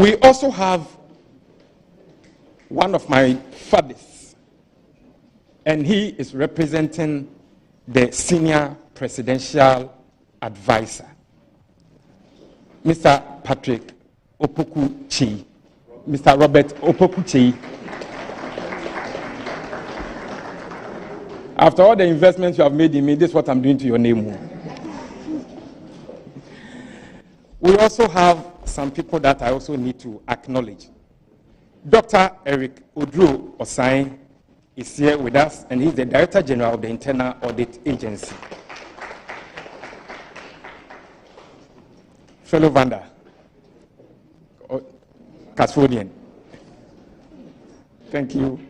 We also have one of my fathers, and he is representing the senior presidential advisor, Mr. Patrick Opoku-Kyei, Mr. Robert Opoku-Kyei. After all the investments you have made in me, this is what I'm doing to your name. We also have some people that I also need to acknowledge. Dr. Eric Oduro Osai is here with us, and he's the Director General of the Internal Audit Agency. Fellow Vanda, custodian. Thank you.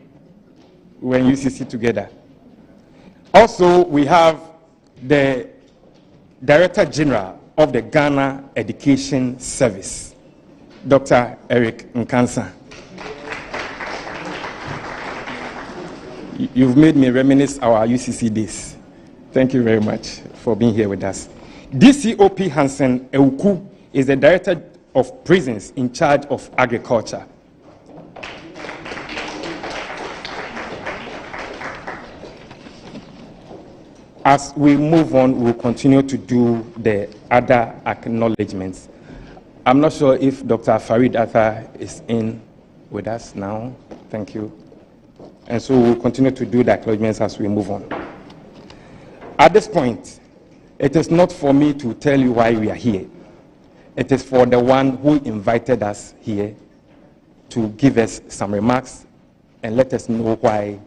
We're in UCC together. Also, we have the Director General of the Ghana Education Service, Dr. Eric Nkansa. You've made me reminisce our UCC days. Thank you very much for being here with us. DCOP Hansen Ewuku is the Director of Prisons in charge of agriculture. As we move on, we'll continue to do the other acknowledgements. I'm not sure if Dr. Farid Atta is in with us now. Thank you. And so we'll continue to do the acknowledgements as we move on. At this point, it is not for me to tell you why we are here. It is for the one who invited us here to give us some remarks and let us know why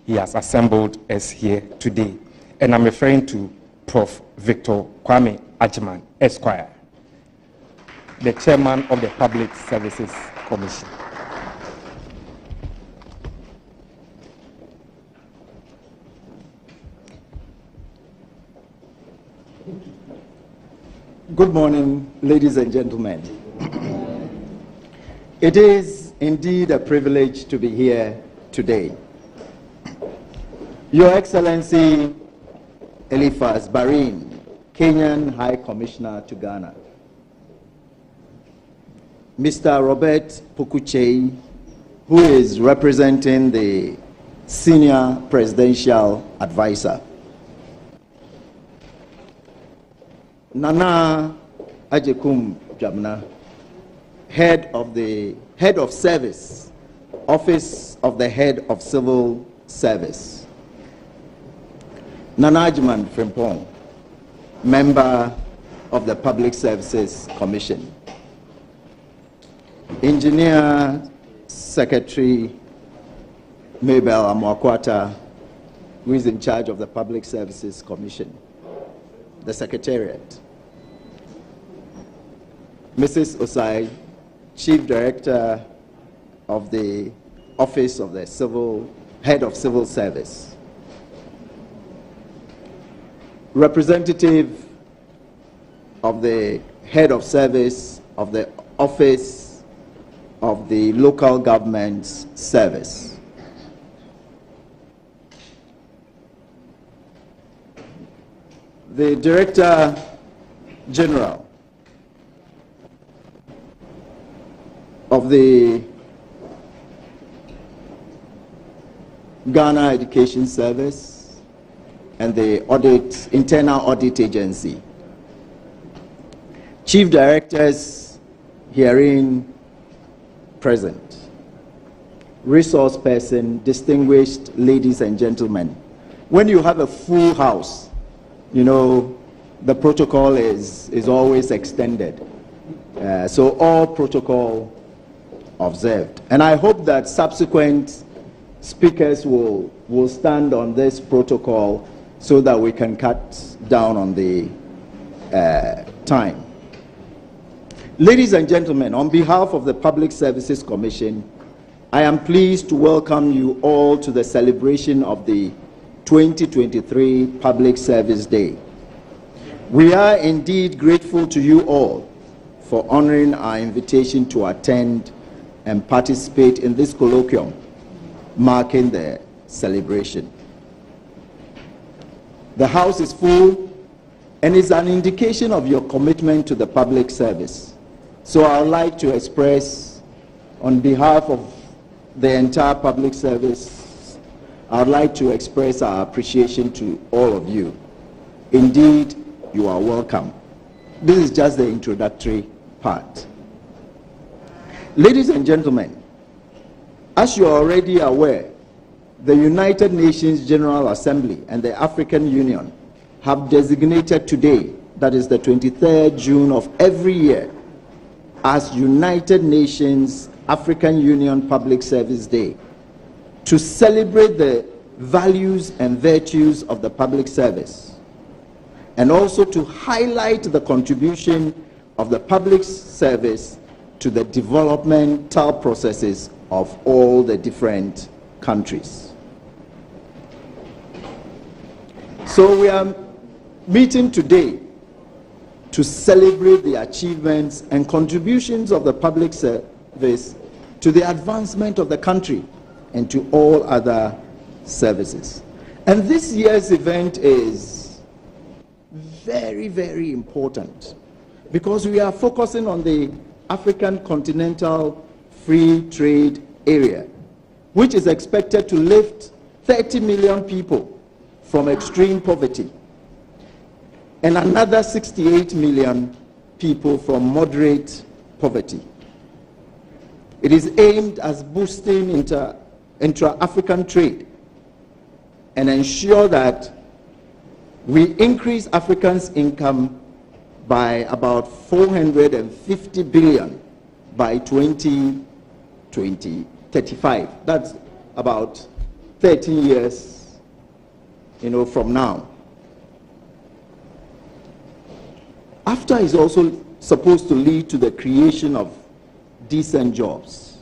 he has assembled us here today. And I'm referring to Prof. Victor Kwame Agyeman, Esquire, the Chairman of the Public Services Commission. Good morning, ladies and gentlemen. It is indeed a privilege to be here today. Your Excellency Eliphas Barin, Kenyan High Commissioner to Ghana. Mr. Robert Opoku-Kyei, who is representing the Senior Presidential Advisor. Nana Agyekum Dwamena, Head of Service, Office of the Head of Civil Service. Nana Agyeman Frimpong, Member of the Public Services Commission. Engineer Secretary Mabel Amoakwata, who is in charge of the Public Services Commission, the Secretariat. Mrs. Osai, Chief Director of the Office of the Head of Civil Service. Representative of the Head of Service of the Office of the Local Government's Service. The Director General of the Ghana Education Service and the Internal Audit Agency. Chief Directors herein present. Resource person, distinguished ladies and gentlemen. When you have a full house, you know, the protocol is always extended. So all protocol observed. And I hope that subsequent speakers will stand on this protocol so that we can cut down on the time. Ladies and gentlemen, on behalf of the Public Services Commission, I am pleased to welcome you all to the celebration of the 2023 Public Service Day. We are indeed grateful to you all for honoring our invitation to attend and participate in this colloquium marking the celebration. The house is full and is an indication of your commitment to the public service. So I would like to express on behalf of the entire public service, I would like to express our appreciation to all of you. Indeed, you are welcome. This is just the introductory part. Ladies and gentlemen, as you are already aware, the United Nations General Assembly and the African Union have designated today, that is the 23rd June of every year, as United Nations African Union Public Service Day, to celebrate the values and virtues of the public service, and also to highlight the contribution of the public service to the developmental processes of all the different countries. So we are meeting today to celebrate the achievements and contributions of the public service to the advancement of the country and to all other services. And this year's event is very, very important because we are focusing on the African Continental Free Trade Area, which is expected to lift 30 million people from extreme poverty and another 68 million people from moderate poverty. It is aimed at boosting intra-African trade and ensure that we increase Africans' income by about 450 billion by 2035. That's about 13 years, from now. AfCFTA is also supposed to lead to the creation of decent jobs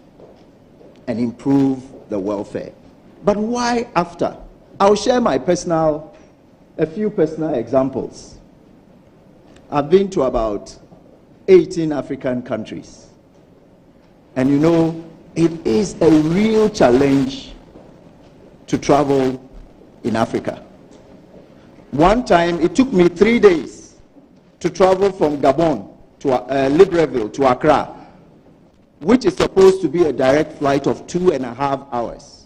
and improve the welfare. But why AfCFTA? I'll share a few personal examples. I've been to about 18 African countries. And it is a real challenge to travel in Africa. One time, it took me 3 days to travel from Gabon to Libreville to Accra, which is supposed to be a direct flight of 2.5 hours.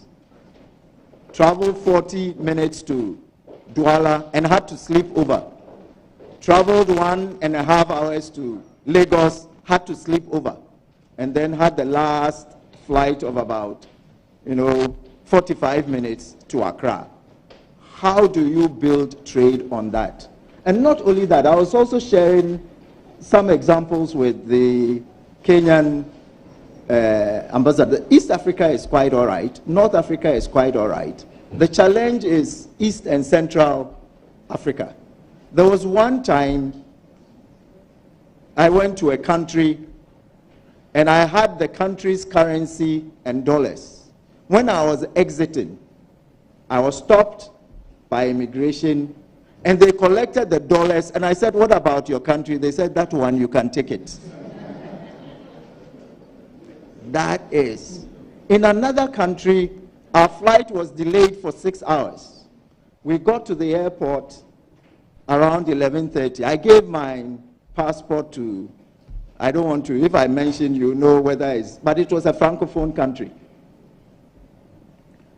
Traveled 40 minutes to Douala and had to sleep over. Traveled 1.5 hours to Lagos, had to sleep over. And then had the last flight of about, 45 minutes to Accra. How do you build trade on that? And not only that, I was also sharing some examples with the Kenyan ambassador. East Africa is quite all right. North Africa is quite all right. The challenge is East and Central Africa. There was one time I went to a country and I had the country's currency and dollars. When I was exiting, I was stopped by immigration and they collected the dollars and I said, "What about your country?" They said, "That one, you can take it." That is. In another country, our flight was delayed for 6 hours. We got to the airport around 11:30. I gave my passport to, I don't want to, if I mention, you know whether it's, but it was a Francophone country.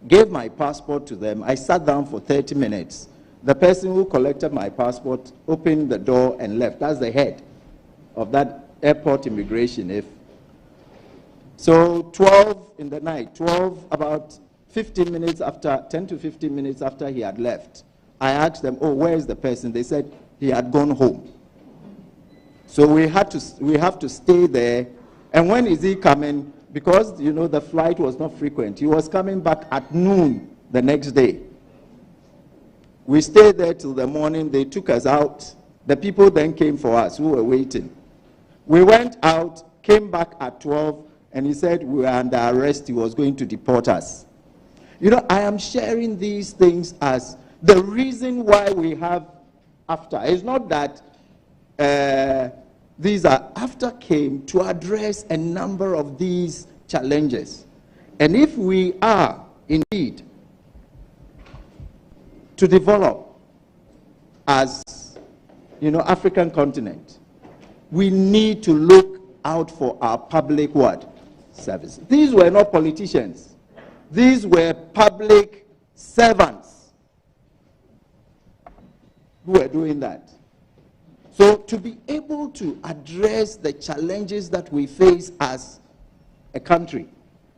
Gave my passport to them. I sat down for 30 minutes. The person who collected my passport opened the door and left. That's the head of that airport immigration. So 12 in the night, about 15 minutes after, 10 to 15 minutes after he had left, I asked them, "Oh, where is the person?" They said he had gone home. So we have to stay there. And when is he coming? Because, the flight was not frequent. He was coming back at noon the next day. We stayed there till the morning. They took us out. The people then came for us who were waiting. We went out, came back at 12, and he said we were under arrest. He was going to deport us. I am sharing these things as the reason why we have AfCFTA. It's not that AfCFTA came to address a number of these challenges. And if we are indeed to develop as, African continent, we need to look out for our public service. These were not politicians. These were public servants who were doing that. So to be able to address the challenges that we face as a country,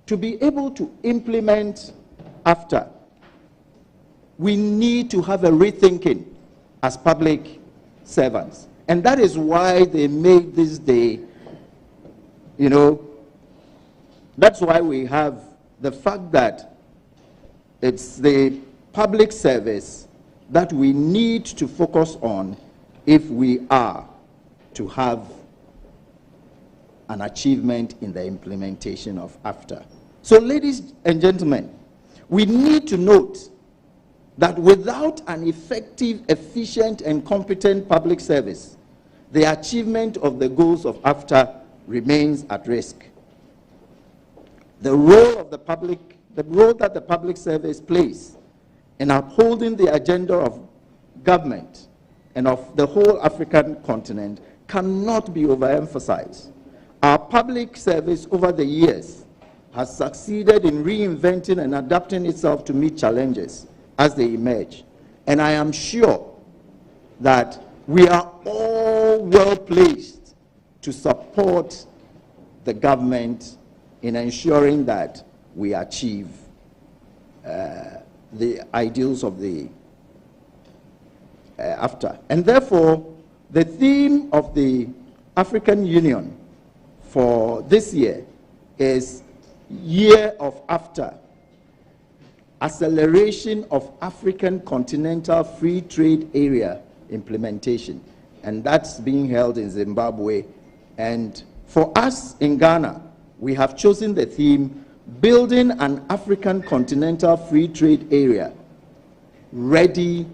to be able to implement AFTA, we need to have a rethinking as public servants. And that is why they made this day, that's why we have the fact that it's the public service that we need to focus on if we are to have an achievement in the implementation of AFTA. So, ladies and gentlemen, we need to note that without an effective, efficient, and competent public service, the achievement of the goals of AFTA remains at risk. The role that the public service plays in upholding the agenda of government and of the whole African continent cannot be overemphasized. Our public service over the years has succeeded in reinventing and adapting itself to meet challenges as they emerge. And I am sure that we are all well placed to support the government in ensuring that we achieve the ideals of the AFTA. And therefore, the theme of the African Union for this year is Year of AFTA, Acceleration of African Continental Free Trade Area Implementation. And that's being held in Zimbabwe. And for us in Ghana, we have chosen the theme, Building an African Continental Free Trade Area, Ready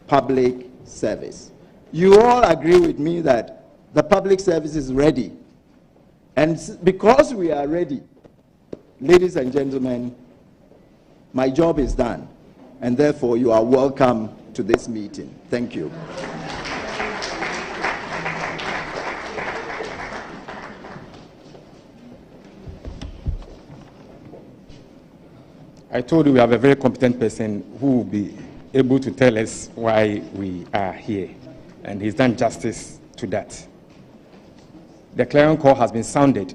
Public Service. You all agree with me that the public service is ready. And because we are ready, ladies and gentlemen, my job is done. And therefore, you are welcome to this meeting. Thank you. I told you we have a very competent person who will be able to tell us why we are here. And he's done justice to that. The clarion call has been sounded.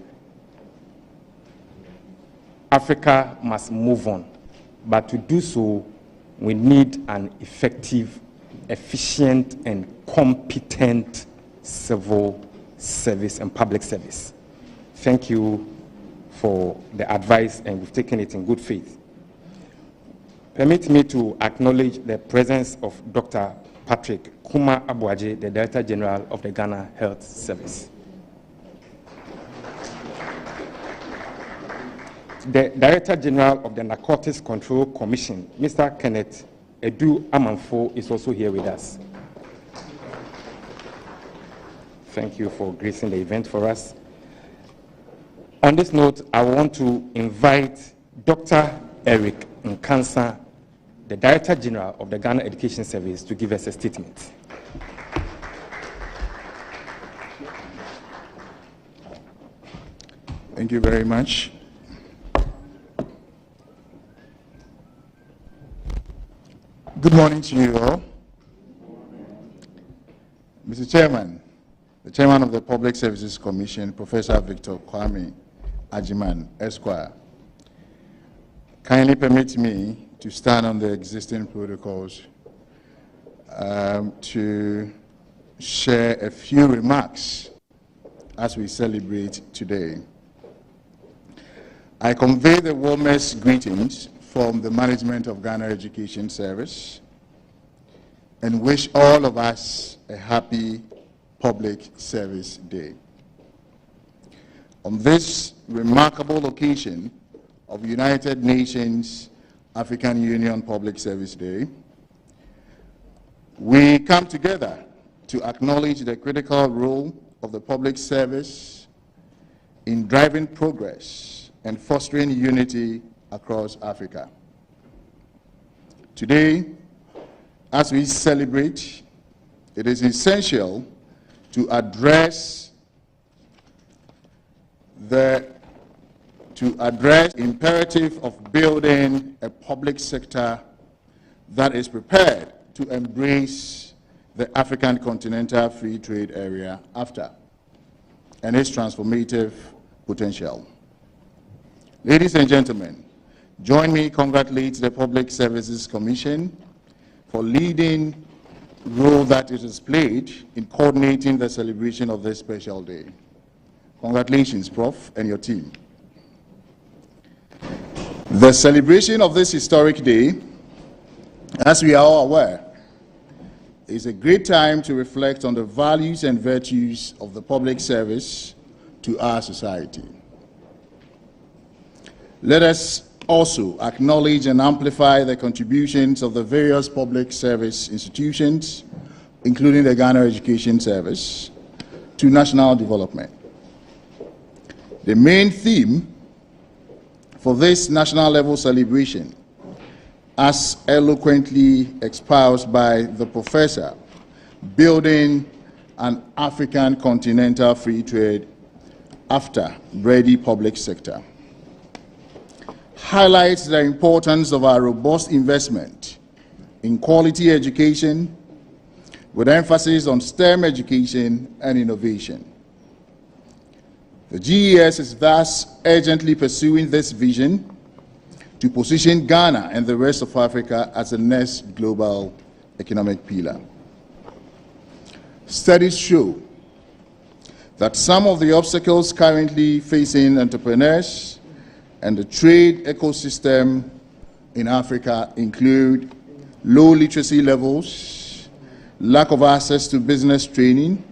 Africa must move on. But to do so, we need an effective, efficient, and competent civil service and public service. Thank you for the advice, and we've taken it in good faith. Permit me to acknowledge the presence of Dr. Patrick Kuma Abuaje, the Director General of the Ghana Health Service. The Director General of the Narcotics Control Commission, Mr. Kenneth Edu Amanfo, is also here with us. Thank you for gracing the event for us. On this note, I want to invite Dr. Eric Nkansa, the Director General of the Ghana Education Service, to give us a statement. Thank you very much. Good morning to you all. Mr. Chairman, the Chairman of the Public Services Commission, Professor Victor Kwame Ajiman, Esquire, kindly permit me to stand on the existing protocols to share a few remarks as we celebrate today. I convey the warmest greetings from the management of Ghana Education Service and wish all of us a happy Public Service Day. On this remarkable occasion of United Nations African Union Public Service Day, we come together to acknowledge the critical role of the public service in driving progress and fostering unity across Africa. Today, as we celebrate, it is essential to address the to address the imperative of building a public sector that is prepared to embrace the African Continental Free Trade Area (AfTA) and its transformative potential. Ladies and gentlemen, join me in congratulating the Public Services Commission for leading role that it has played in coordinating the celebration of this special day. Congratulations, Prof, and your team. The celebration of this historic day, as we are all aware, is a great time to reflect on the values and virtues of the public service to our society. Let us also acknowledge and amplify the contributions of the various public service institutions, including the Ghana Education Service, to national development. The main theme for this national level celebration, as eloquently espoused by the professor, building an African Continental Free Trade (AfTA) ready public sector, highlights the importance of our robust investment in quality education with emphasis on STEM education and innovation. The GES is thus urgently pursuing this vision to position Ghana and the rest of Africa as the next global economic pillar. Studies show that some of the obstacles currently facing entrepreneurs and the trade ecosystem in Africa include low literacy levels, lack of access to business training,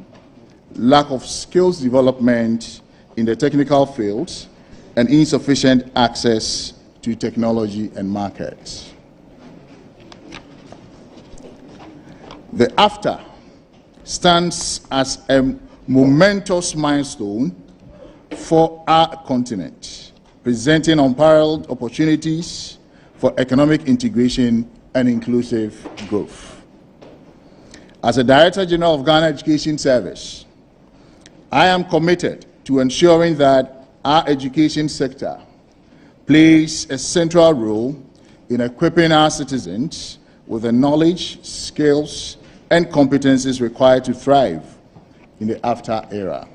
lack of skills development in the technical fields, and insufficient access to technology and markets. The AfTA stands as a momentous milestone for our continent, presenting unparalleled opportunities for economic integration and inclusive growth. As a Director General of Ghana Education Service, I am committed to ensuring that our education sector plays a central role in equipping our citizens with the knowledge, skills, and competencies required to thrive in the AfTA era.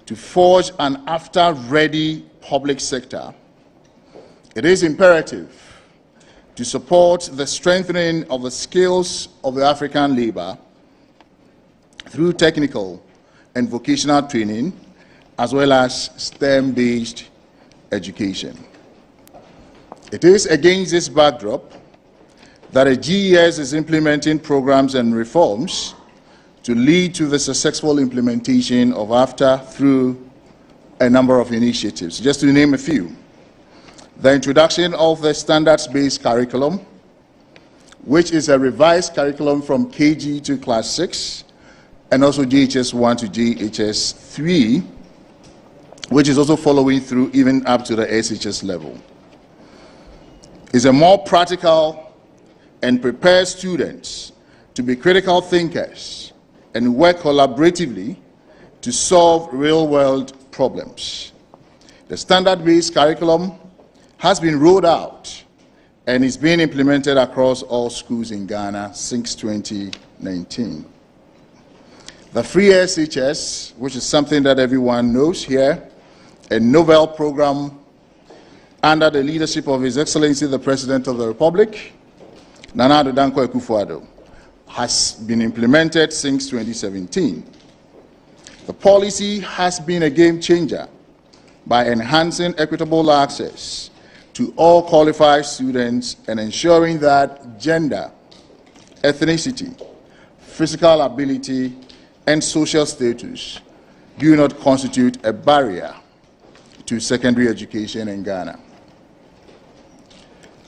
To forge an AfTA-ready public sector, it is imperative to support the strengthening of the skills of the African labor through technical and vocational training, as well as STEM-based education. It is against this backdrop that the GES is implementing programs and reforms to lead to the successful implementation of AfTA through a number of initiatives. Just to name a few: the introduction of the standards-based curriculum, which is a revised curriculum from KG to Class 6, and also JHS 1 to JHS 3, which is also following through even up to the SHS level. Is a more practical and prepares students to be critical thinkers and work collaboratively to solve real-world problems. The standard-based curriculum has been rolled out and is being implemented across all schools in Ghana since 2019. The free SHS, which is something that everyone knows here, a novel program under the leadership of His Excellency the President of the Republic, Nana Addo Dankwa Akufo-Addo, has been implemented since 2017. The policy has been a game changer by enhancing equitable access to all qualified students and ensuring that gender, ethnicity, physical ability, and social status do not constitute a barrier to secondary education in Ghana.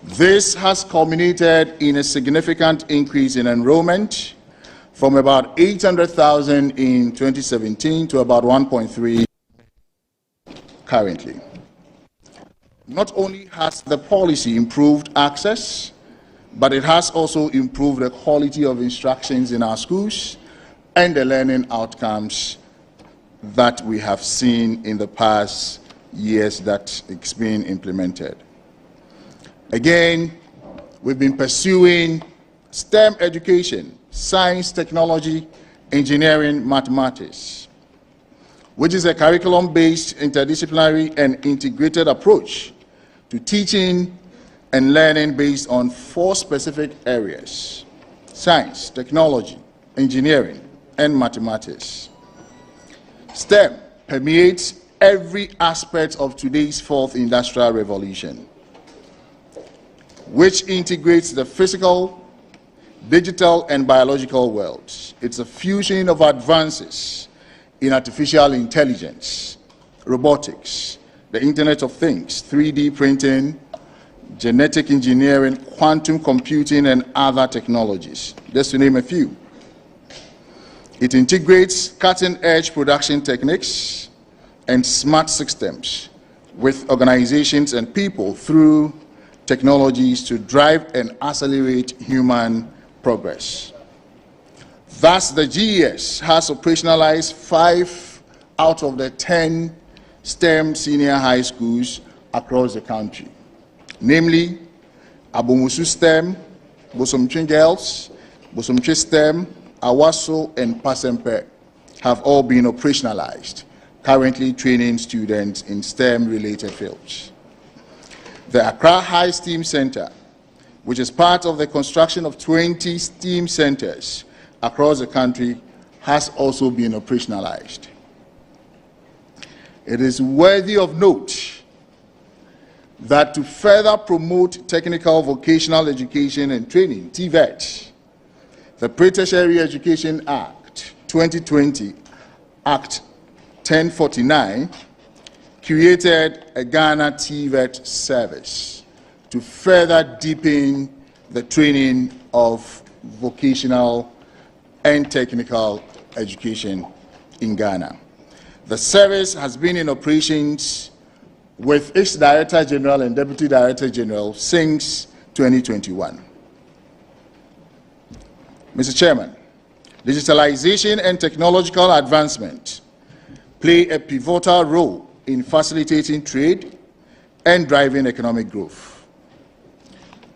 This has culminated in a significant increase in enrollment from about 800,000 in 2017 to about 1.3 currently. Not only has the policy improved access, but it has also improved the quality of instructions in our schools and the learning outcomes that we have seen in the past years that it's been implemented. Again, we've been pursuing STEM education, science, technology, engineering, mathematics, which is a curriculum-based, interdisciplinary, and integrated approach to teaching and learning based on 4 specific areas: science, technology, engineering, and mathematics. STEM permeates every aspect of today's 4th industrial revolution, which integrates the physical, digital, and biological worlds. It's a fusion of advances in artificial intelligence, robotics, the Internet of Things, 3D printing, genetic engineering, quantum computing, and other technologies, just to name a few. It integrates cutting-edge production techniques and smart systems with organizations and people through technologies to drive and accelerate human progress. Thus, the GES has operationalized 5 out of the 10 STEM senior high schools across the country, namely Abomusu STEM, Bosomtwe Girls, Bosomtwe STEM, Awaso, and Pasempe have all been operationalized, currently training students in STEM-related fields. The Accra High STEAM Center, which is part of the construction of 20 STEAM centers across the country, has also been operationalized. It is worthy of note that to further promote technical vocational education and training, TVET, the Pre-Tertiary Education Act 2020, Act 1049, created a Ghana TVET service to further deepen the training of vocational and technical education in Ghana. The service has been in operations with its Director General and Deputy Director General since 2021. Mr. Chairman, digitalization and technological advancement play a pivotal role in facilitating trade and driving economic growth.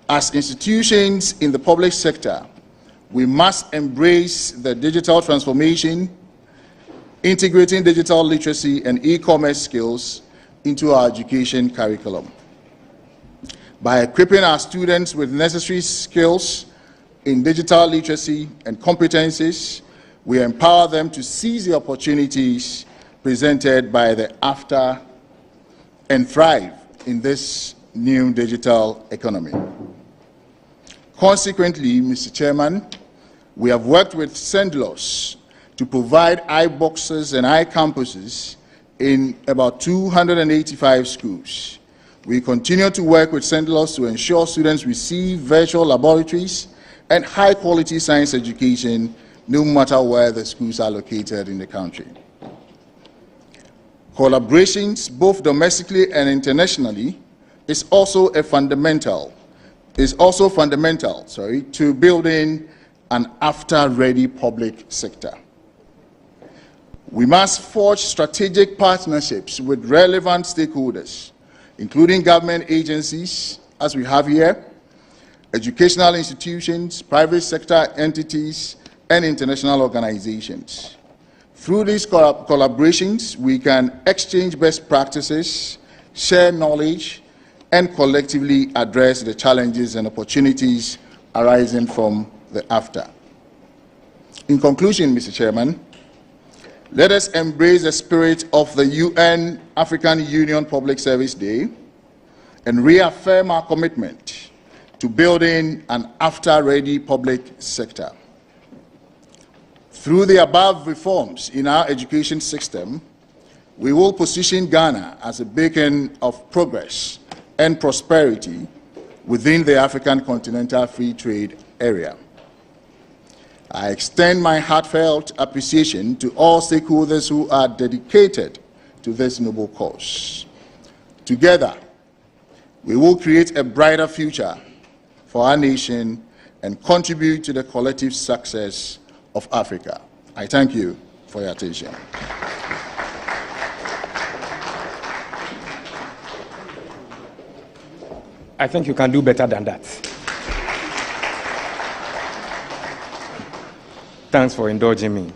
As institutions in the public sector, we must embrace the digital transformation, integrating digital literacy and e-commerce skills into our education curriculum. By equipping our students with necessary skills in digital literacy and competencies, we empower them to seize the opportunities presented by the after and thrive in this new digital economy. Consequently, Mr. Chairman, we have worked with SENDLOS to provide iBoxes and iCampuses in about 285 schools. We continue to work with SENDLOS to ensure students receive virtual laboratories and high-quality science education, no matter where the schools are located in the country. Collaborations, both domestically and internationally, is also fundamental to building an after-ready public sector. We must forge strategic partnerships with relevant stakeholders, including government agencies, as we have here, educational institutions, private sector entities, and international organizations. Through these collaborations, we can exchange best practices, share knowledge, and collectively address the challenges and opportunities arising from the after. In conclusion, Mr. Chairman, let us embrace the spirit of the UN African Union Public Service Day and reaffirm our commitment to building an after-ready public sector. Through the above reforms in our education system, we will position Ghana as a beacon of progress and prosperity within the African Continental Free Trade Area. I extend my heartfelt appreciation to all stakeholders who are dedicated to this noble cause. Together, we will create a brighter future for our nation and contribute to the collective success of Africa. I thank you for your attention. I think you can do better than that. Thanks for indulging me.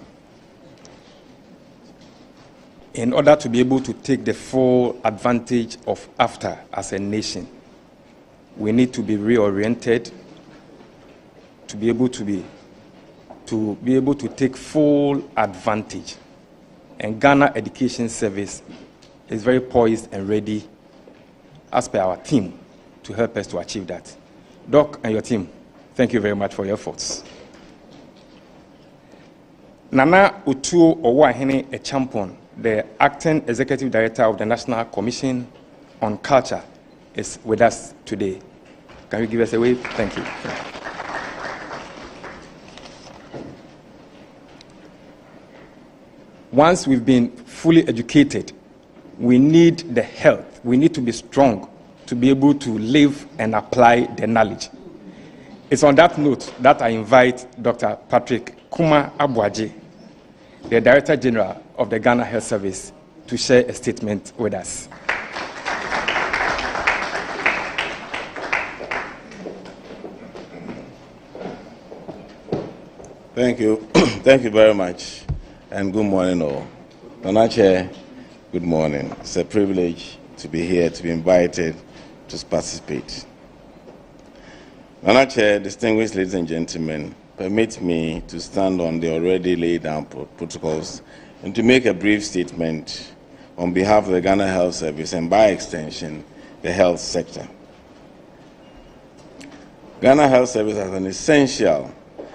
In order to be able to take the full advantage of AFTA as a nation, we need to be reoriented to be able to take full advantage. And Ghana Education Service is very poised and ready, as per our team, to help us to achieve that. Doc and your team, thank you very much for your efforts. Nana Utuo Owahene Echampon, the Acting Executive Director of the National Commission on Culture, is with us today. Can you give us a wave? Thank you. Once we've been fully educated, we need the health. We need to be strong to be able to live and apply the knowledge. It's on that note that I invite Dr. Patrick Kuma Abuaji, the Director General of the Ghana Health Service, to share a statement with us. Thank you. Thank you very much. And good morning, all. Nana Chair, good morning. It's a privilege to be here, to be invited to participate. Nana Chair, distinguished ladies and gentlemen, permit me to stand on the already laid down protocols and to make a brief statement on behalf of the Ghana Health Service and by extension, the health sector. Ghana Health Service as an essential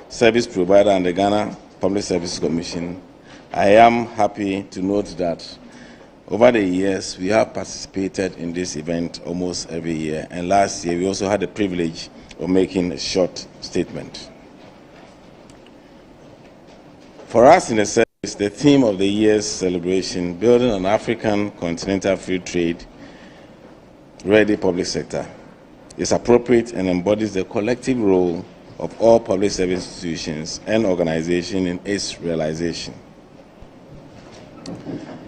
service provider under the Ghana Public Service Commission, I am happy to note that over the years we have participated in this event almost every year, and last year we also had the privilege of making a short statement. For us in the service, the theme of the year's celebration, building an African continental free trade ready public sector, is appropriate and embodies the collective role of all public service institutions and organizations in its realization.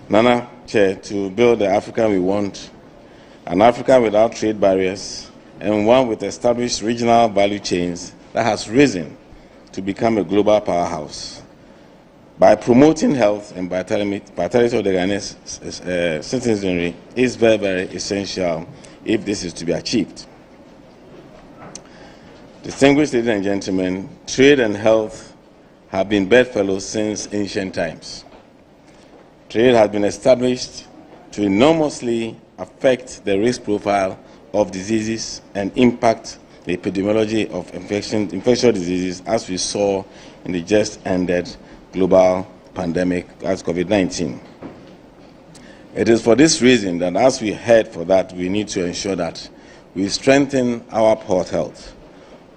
Nana Chair, to build the Africa we want, an Africa without trade barriers, and one with established regional value chains that has risen to become a global powerhouse. By promoting health and vitality of the Ghanaian citizenry is very, very essential if this is to be achieved. Distinguished ladies and gentlemen, trade and health have been bedfellows since ancient times. Trade has been established to enormously affect the risk profile of diseases and impact the epidemiology of infectious diseases, as we saw in the just ended global pandemic as COVID-19. It is for this reason that as we head for that, we need to ensure that we strengthen our port health.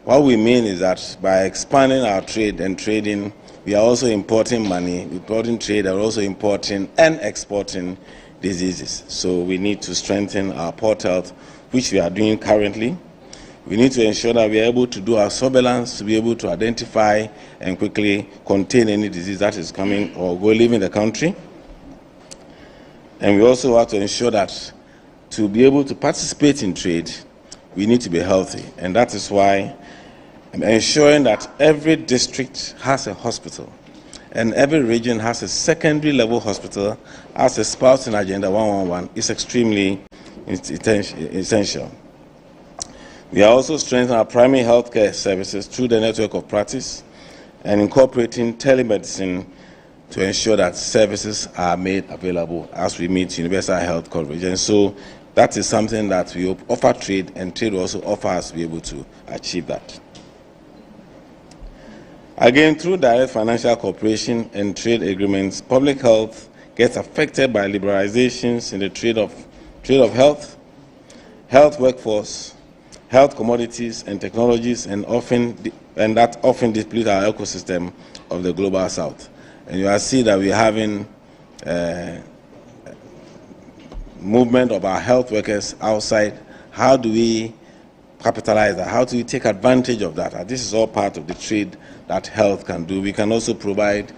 What we mean is that by expanding our trade and trading, we are also importing money, importing trade, and also importing and exporting diseases. So we need to strengthen our port health, which we are doing currently. We need to ensure that we are able to do our surveillance to be able to identify and quickly contain any disease that is coming or leaving the country. And we also have to ensure that to be able to participate in trade, we need to be healthy. And that is why I'm ensuring that every district has a hospital and every region has a secondary level hospital as espoused in Agenda 111 is extremely essential. We are also strengthening our primary healthcare services through the network of practice and incorporating telemedicine to ensure that services are made available as we meet universal health coverage. And so that is something that we offer trade, and trade also offers us to be able to achieve that. Again, through direct financial cooperation and trade agreements, public health gets affected by liberalizations in the trade of health, health workforce, health commodities and technologies, and that often deplete our ecosystem of the global south. And you will see that we are having movement of our health workers outside. How do we capitalize that? How do we take advantage of that? And this is all part of the trade that health can do. We can also provide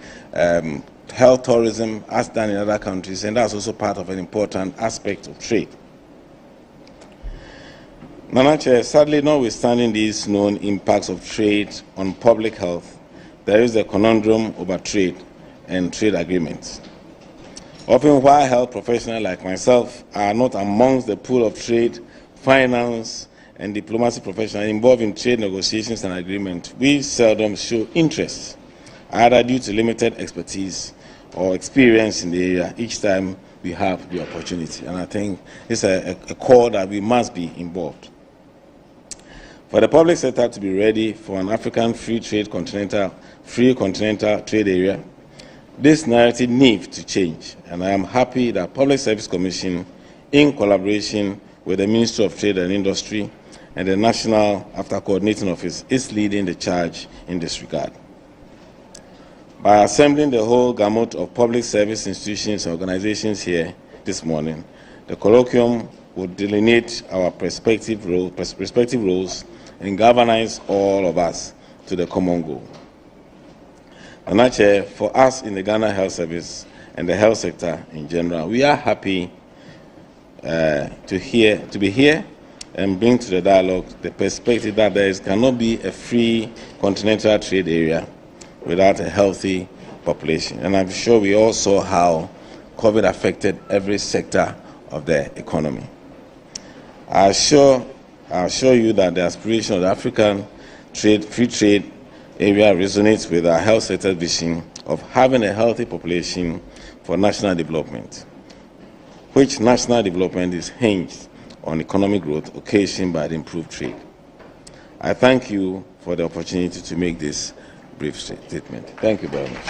health tourism as done in other countries, and that's also part of an important aspect of trade. Nana Chair, sadly, notwithstanding these known impacts of trade on public health, there is a conundrum over trade and trade agreements. Often, while health professionals like myself are not amongst the pool of trade, finance, and diplomacy professionals involved in trade negotiations and agreements, we seldom show interest, either due to limited expertise or experience in the area each time we have the opportunity. And I think it's a call that we must be involved. For the public sector to be ready for an African free continental trade area, this narrative needs to change, and I am happy that Public Service Commission, in collaboration with the Ministry of Trade and Industry and the National After Coordinating Office, is leading the charge in this regard. By assembling the whole gamut of public service institutions and organizations here this morning, the colloquium will delineate our respective roles and galvanize all of us to the common goal. Nana Chair, for us in the Ghana Health Service and the health sector in general, we are happy to be here and bring to the dialogue the perspective that there cannot be a free continental trade area without a healthy population. And I'm sure we all saw how COVID affected every sector of the economy. I assure you that the aspiration of the African free trade area resonates with our health sector vision of having a healthy population for national development, which national development is hinged on economic growth occasioned by the improved trade. I thank you for the opportunity to make this brief statement. Thank you very much.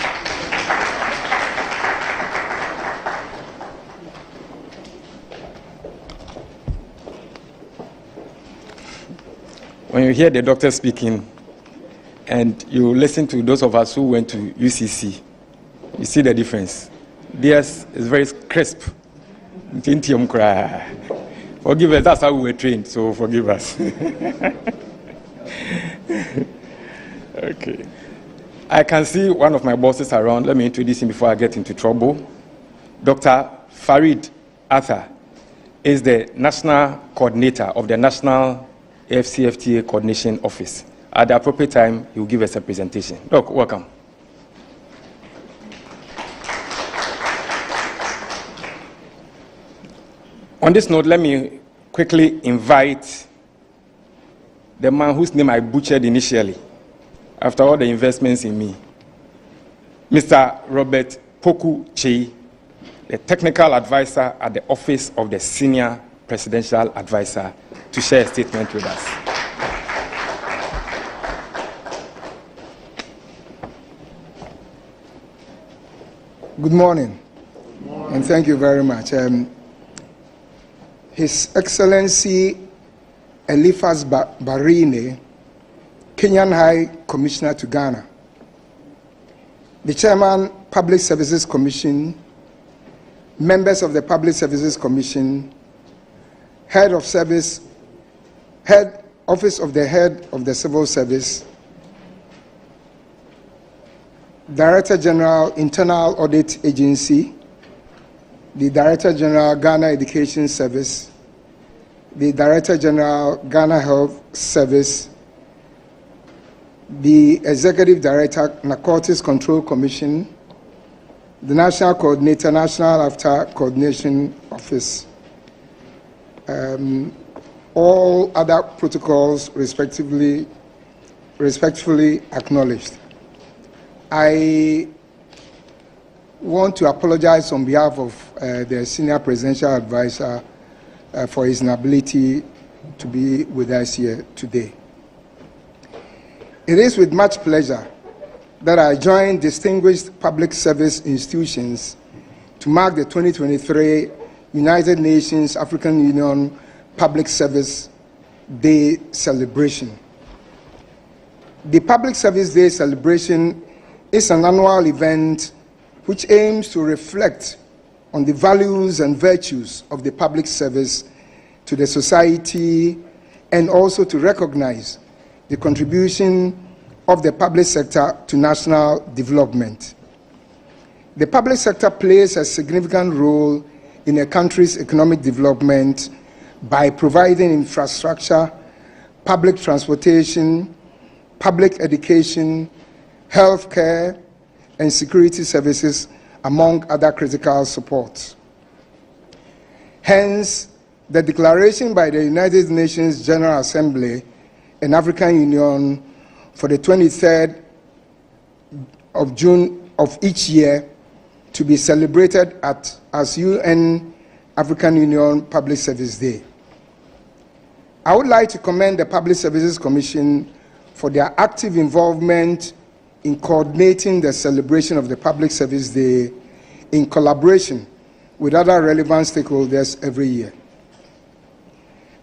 When you hear the doctor speaking and you listen to those of us who went to UCC, you see the difference. Theirs is very crisp. Forgive us, that's how we were trained, so forgive us. Okay. I can see one of my bosses around. Let me introduce him before I get into trouble. Dr. Farid Arthur is the national coordinator of the National AFCFTA Coordination Office. At the appropriate time, he will give us a presentation. Doc, welcome. On this note, let me quickly invite the man whose name I butchered initially, after all the investments in me, Mr. Robert Poku Chei, the technical advisor at the Office of the Senior Presidential Advisor, to share a statement with us. Good morning, and thank you very much. His Excellency Eliphas Barine, Kenyan High Commissioner to Ghana, the Chairman, Public Services Commission, members of the Public Services Commission, Head of Service, Office of the Head of the Civil Service, Director General, Internal Audit Agency, the Director General, Ghana Education Service, the Director General, Ghana Health Service, the Executive Director, Narcotics Control Commission, the National Coordinator, National After Coordination Office, all other protocols respectively acknowledged. I want to apologize on behalf of the Senior Presidential Advisor for his inability to be with us here today. It is with much pleasure that I join distinguished public service institutions to mark the 2023 United Nations African Union Public Service Day celebration. The Public Service Day celebration is an annual event which aims to reflect on the values and virtues of the public service to the society, and also to recognize the contribution of the public sector to national development. The public sector plays a significant role in a country's economic development by providing infrastructure, public transportation, public education, health care, and security services, among other critical supports. Hence, the declaration by the United Nations General Assembly and African Union for the 23rd of June of each year to be celebrated as UN African Union Public Service Day. I would like to commend the Public Services Commission for their active involvement in coordinating the celebration of the Public Service Day in collaboration with other relevant stakeholders every year.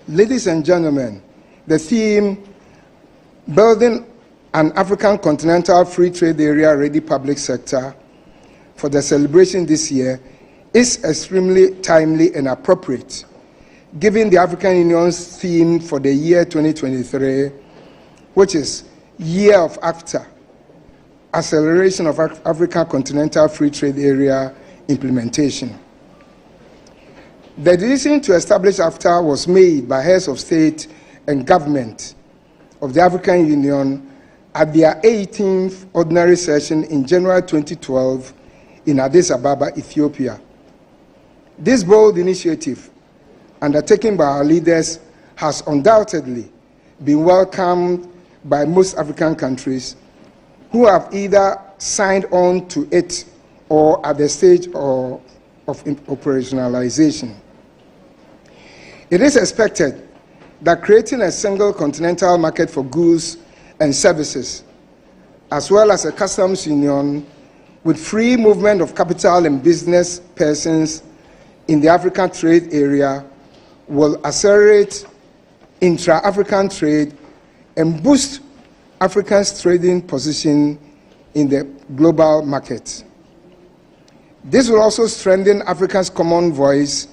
Ladies and gentlemen, the theme, Building an African Continental Free Trade Area Ready Public Sector, for the celebration this year is extremely timely and appropriate, given the African Union's theme for the year 2023, which is Year of AFTA, Acceleration of African Continental Free Trade Area Implementation. The decision to establish AFTA was made by heads of state and government of the African Union at their 18th ordinary session in January 2012 in Addis Ababa, Ethiopia. This bold initiative, undertaken by our leaders, has undoubtedly been welcomed by most African countries who have either signed on to it or at the stage of operationalization. It is expected that creating a single continental market for goods and services, as well as a customs union with free movement of capital and business persons in the African trade area, will accelerate intra-African trade and boost Africa's trading position in the global market. This will also strengthen Africa's common voice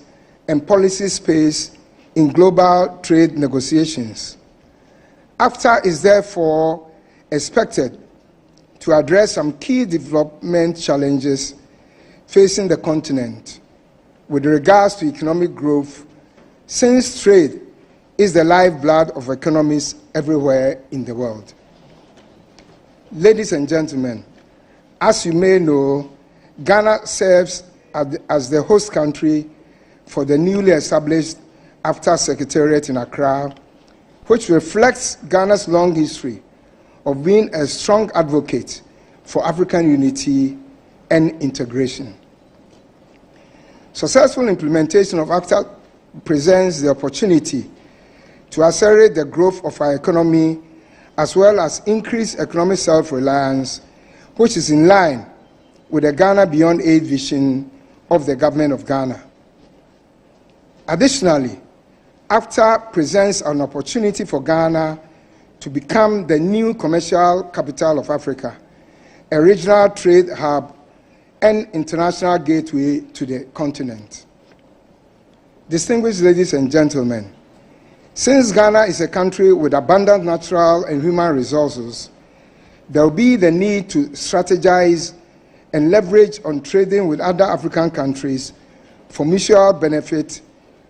and policy space in global trade negotiations. AFTA is therefore expected to address some key development challenges facing the continent with regards to economic growth, since trade is the lifeblood of economies everywhere in the world. Ladies and gentlemen, as you may know, Ghana serves as the host country for the newly established AFTA Secretariat in Accra, which reflects Ghana's long history of being a strong advocate for African unity and integration. Successful implementation of AFTA presents the opportunity to accelerate the growth of our economy as well as increase economic self-reliance, which is in line with the Ghana Beyond Aid vision of the Government of Ghana. Additionally, AFTA presents an opportunity for Ghana to become the new commercial capital of Africa, a regional trade hub and international gateway to the continent. Distinguished ladies and gentlemen, since Ghana is a country with abundant natural and human resources, there will be the need to strategize and leverage on trading with other African countries for mutual benefit,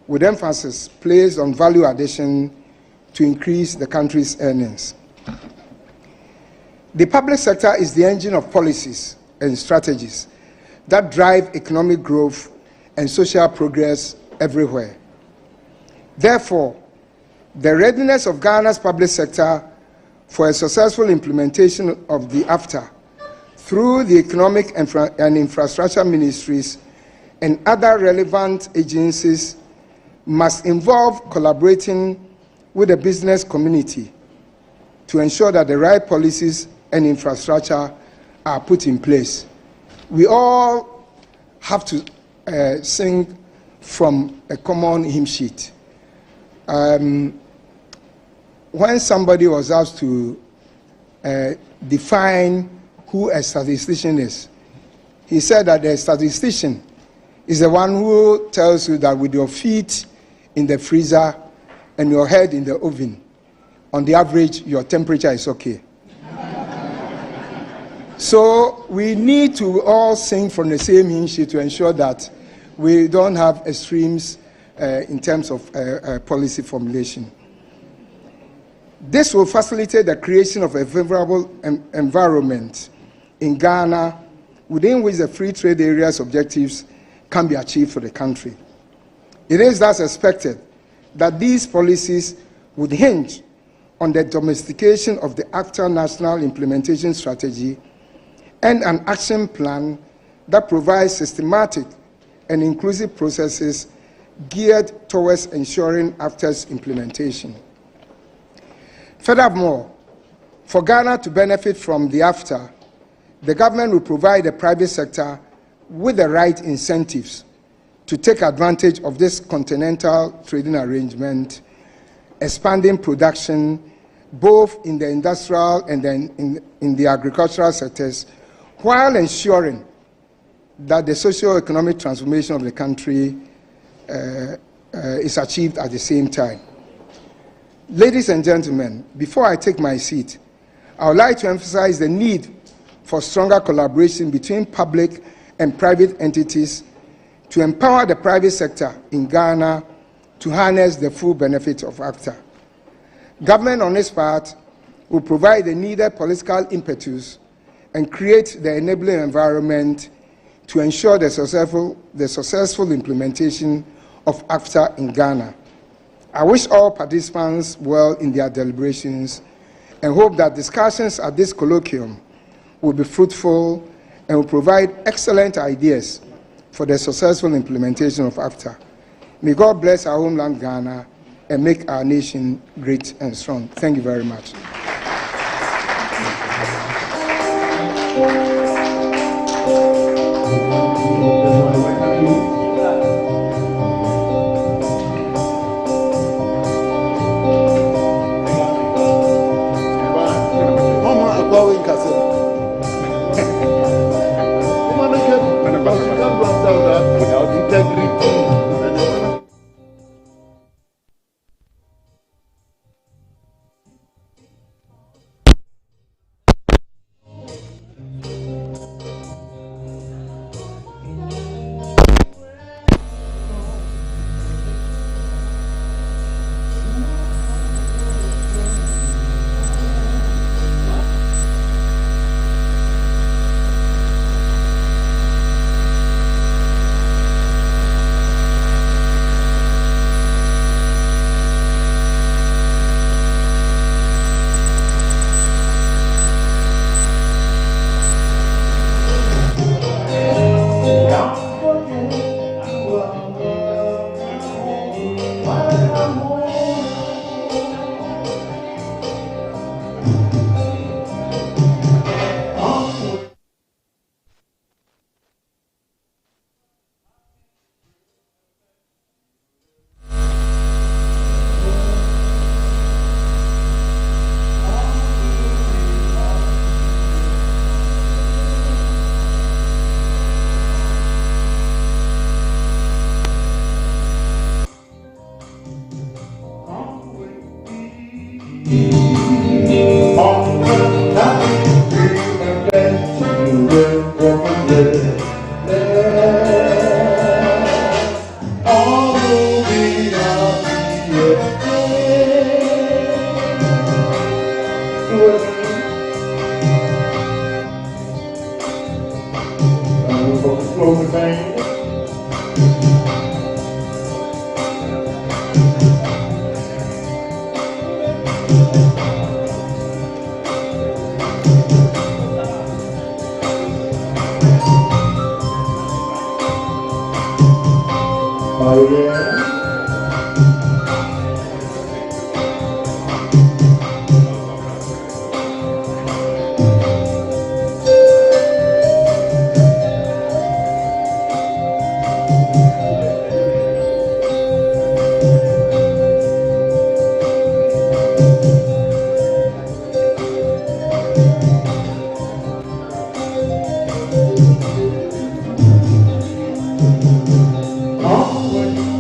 with emphasis placed on value addition to increase the country's earnings. The public sector is the engine of policies and strategies that drive economic growth and social progress everywhere. Therefore, the readiness of Ghana's public sector for a successful implementation of the AFTA through the economic and infrastructure ministries and other relevant agencies must involve collaborating with the business community to ensure that the right policies and infrastructure are put in place. We all have to sing from a common hymn sheet. When somebody was asked to define who a statistician is, he said that the statistician is the one who tells you that with your feet in the freezer and your head in the oven, on the average, your temperature is okay. So we need to all sing from the same hymn sheet to ensure that we don't have extremes in terms of policy formulation. This will facilitate the creation of a favorable environment in Ghana within which the free trade area's objectives can be achieved for the country. It is thus expected that these policies would hinge on the domestication of the ACTA National Implementation Strategy and an action plan that provides systematic and inclusive processes geared towards ensuring ACTA's implementation. Furthermore, for Ghana to benefit from the AFTA, the government will provide the private sector with the right incentives to take advantage of this continental trading arrangement, expanding production both in the industrial and then in the agricultural sectors, while ensuring that the socio-economic transformation of the country is achieved at the same time. Ladies and gentlemen, before I take my seat, I would like to emphasize the need for stronger collaboration between public and private entities to empower the private sector in Ghana to harness the full benefits of ACTA. Government, on its part, will provide the needed political impetus and create the enabling environment to ensure the successful implementation of ACTA in Ghana. I wish all participants well in their deliberations and hope that discussions at this colloquium will be fruitful and will provide excellent ideas for the successful implementation of ACTA. May God bless our homeland Ghana and make our nation great and strong. Thank you very much.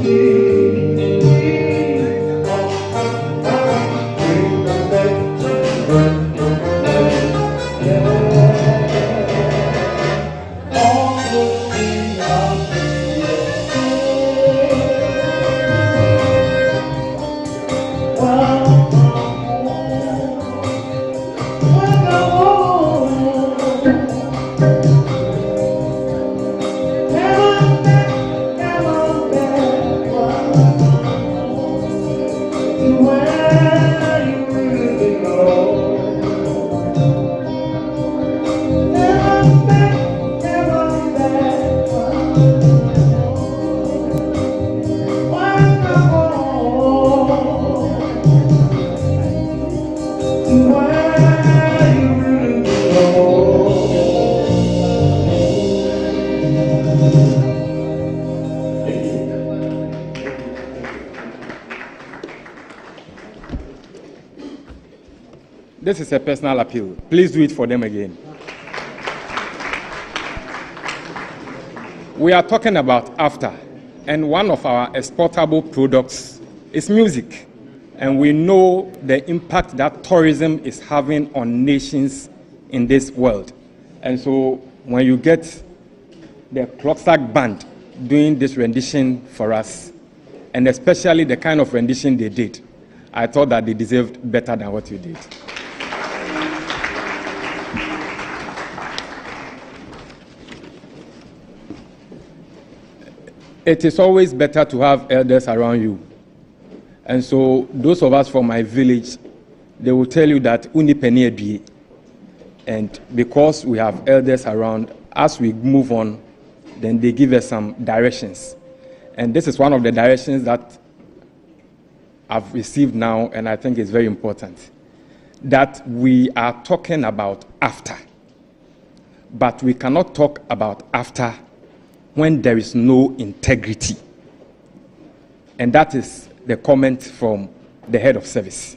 Oh, This is a personal appeal. Please do it for them again. We are talking about after, and one of our exportable products is music. And we know the impact that tourism is having on nations in this world. And so when you get the Klokstad Band doing this rendition for us, and especially the kind of rendition they did, I thought that they deserved better than what you did. It is always better to have elders around you. And so those of us from my village, they will tell you that unipeni edie. And because we have elders around, as we move on, then they give us some directions. And this is one of the directions that I've received now, and I think it's very important, that we are talking about after. But we cannot talk about after when there is no integrity. And that is the comment from the head of service.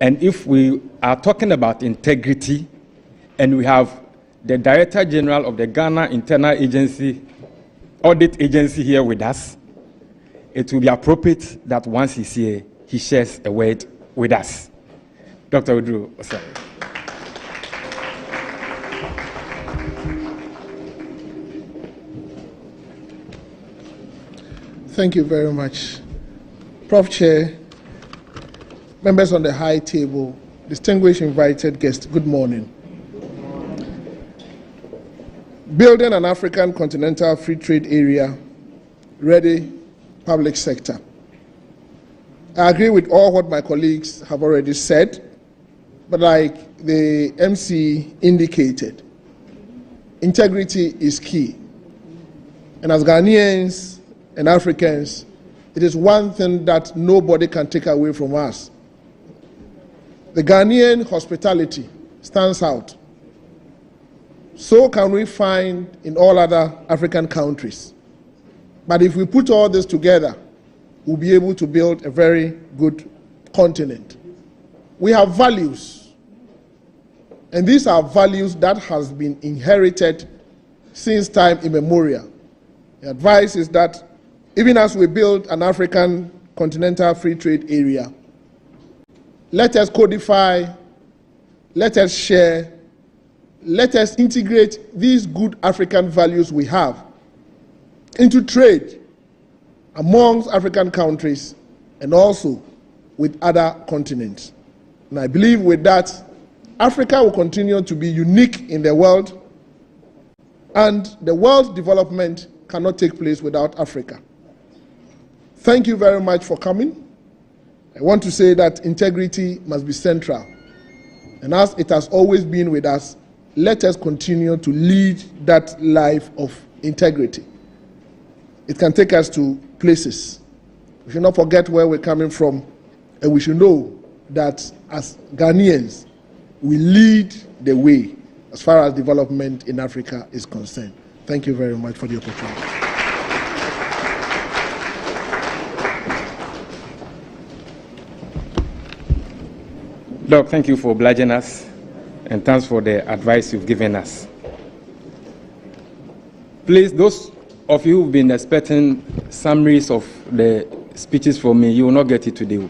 And if we are talking about integrity, and we have the Director General of the Ghana Internal Agency, Audit Agency here with us, it will be appropriate that once he's here, he shares a word with us. Dr. Udru Osei. Thank you very much. Prof. Chair, members on the high table, distinguished invited guests, good morning. Building an African continental free trade area, ready public sector. I agree with all what my colleagues have already said, but like the MC indicated, integrity is key. And as Ghanaians and Africans, it is one thing that nobody can take away from us. The Ghanaian hospitality stands out. So can we find in all other African countries. But if we put all this together, we'll be able to build a very good continent. We have values, and these are values that has been inherited since time immemorial. The advice is that even as we build an African continental free trade area, let us codify, let us share, let us integrate these good African values we have into trade amongst African countries and also with other continents. And I believe with that, Africa will continue to be unique in the world, and the world's development cannot take place without Africa. Thank you very much for coming. I want to say that integrity must be central. And as it has always been with us, let us continue to lead that life of integrity. It can take us to places. We should not forget where we're coming from, and we should know that as Ghanaians, we lead the way as far as development in Africa is concerned. Thank you very much for the opportunity. Doc, thank you for obliging us, and thanks for the advice you've given us. Please, those of you who've been expecting summaries of the speeches from me, you will not get it today,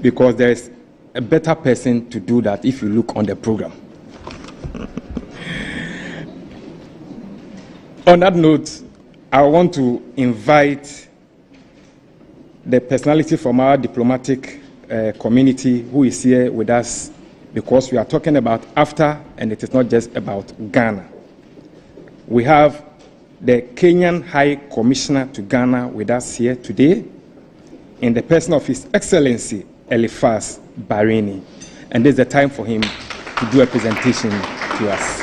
because there is a better person to do that if you look on the program. On that note, I want to invite the personality from our diplomatic community who is here with us because we are talking about after, and it is not just about Ghana. We have the Kenyan High Commissioner to Ghana with us here today, in the person of His Excellency Eliphas Barini. And this is the time for him to do a presentation to us.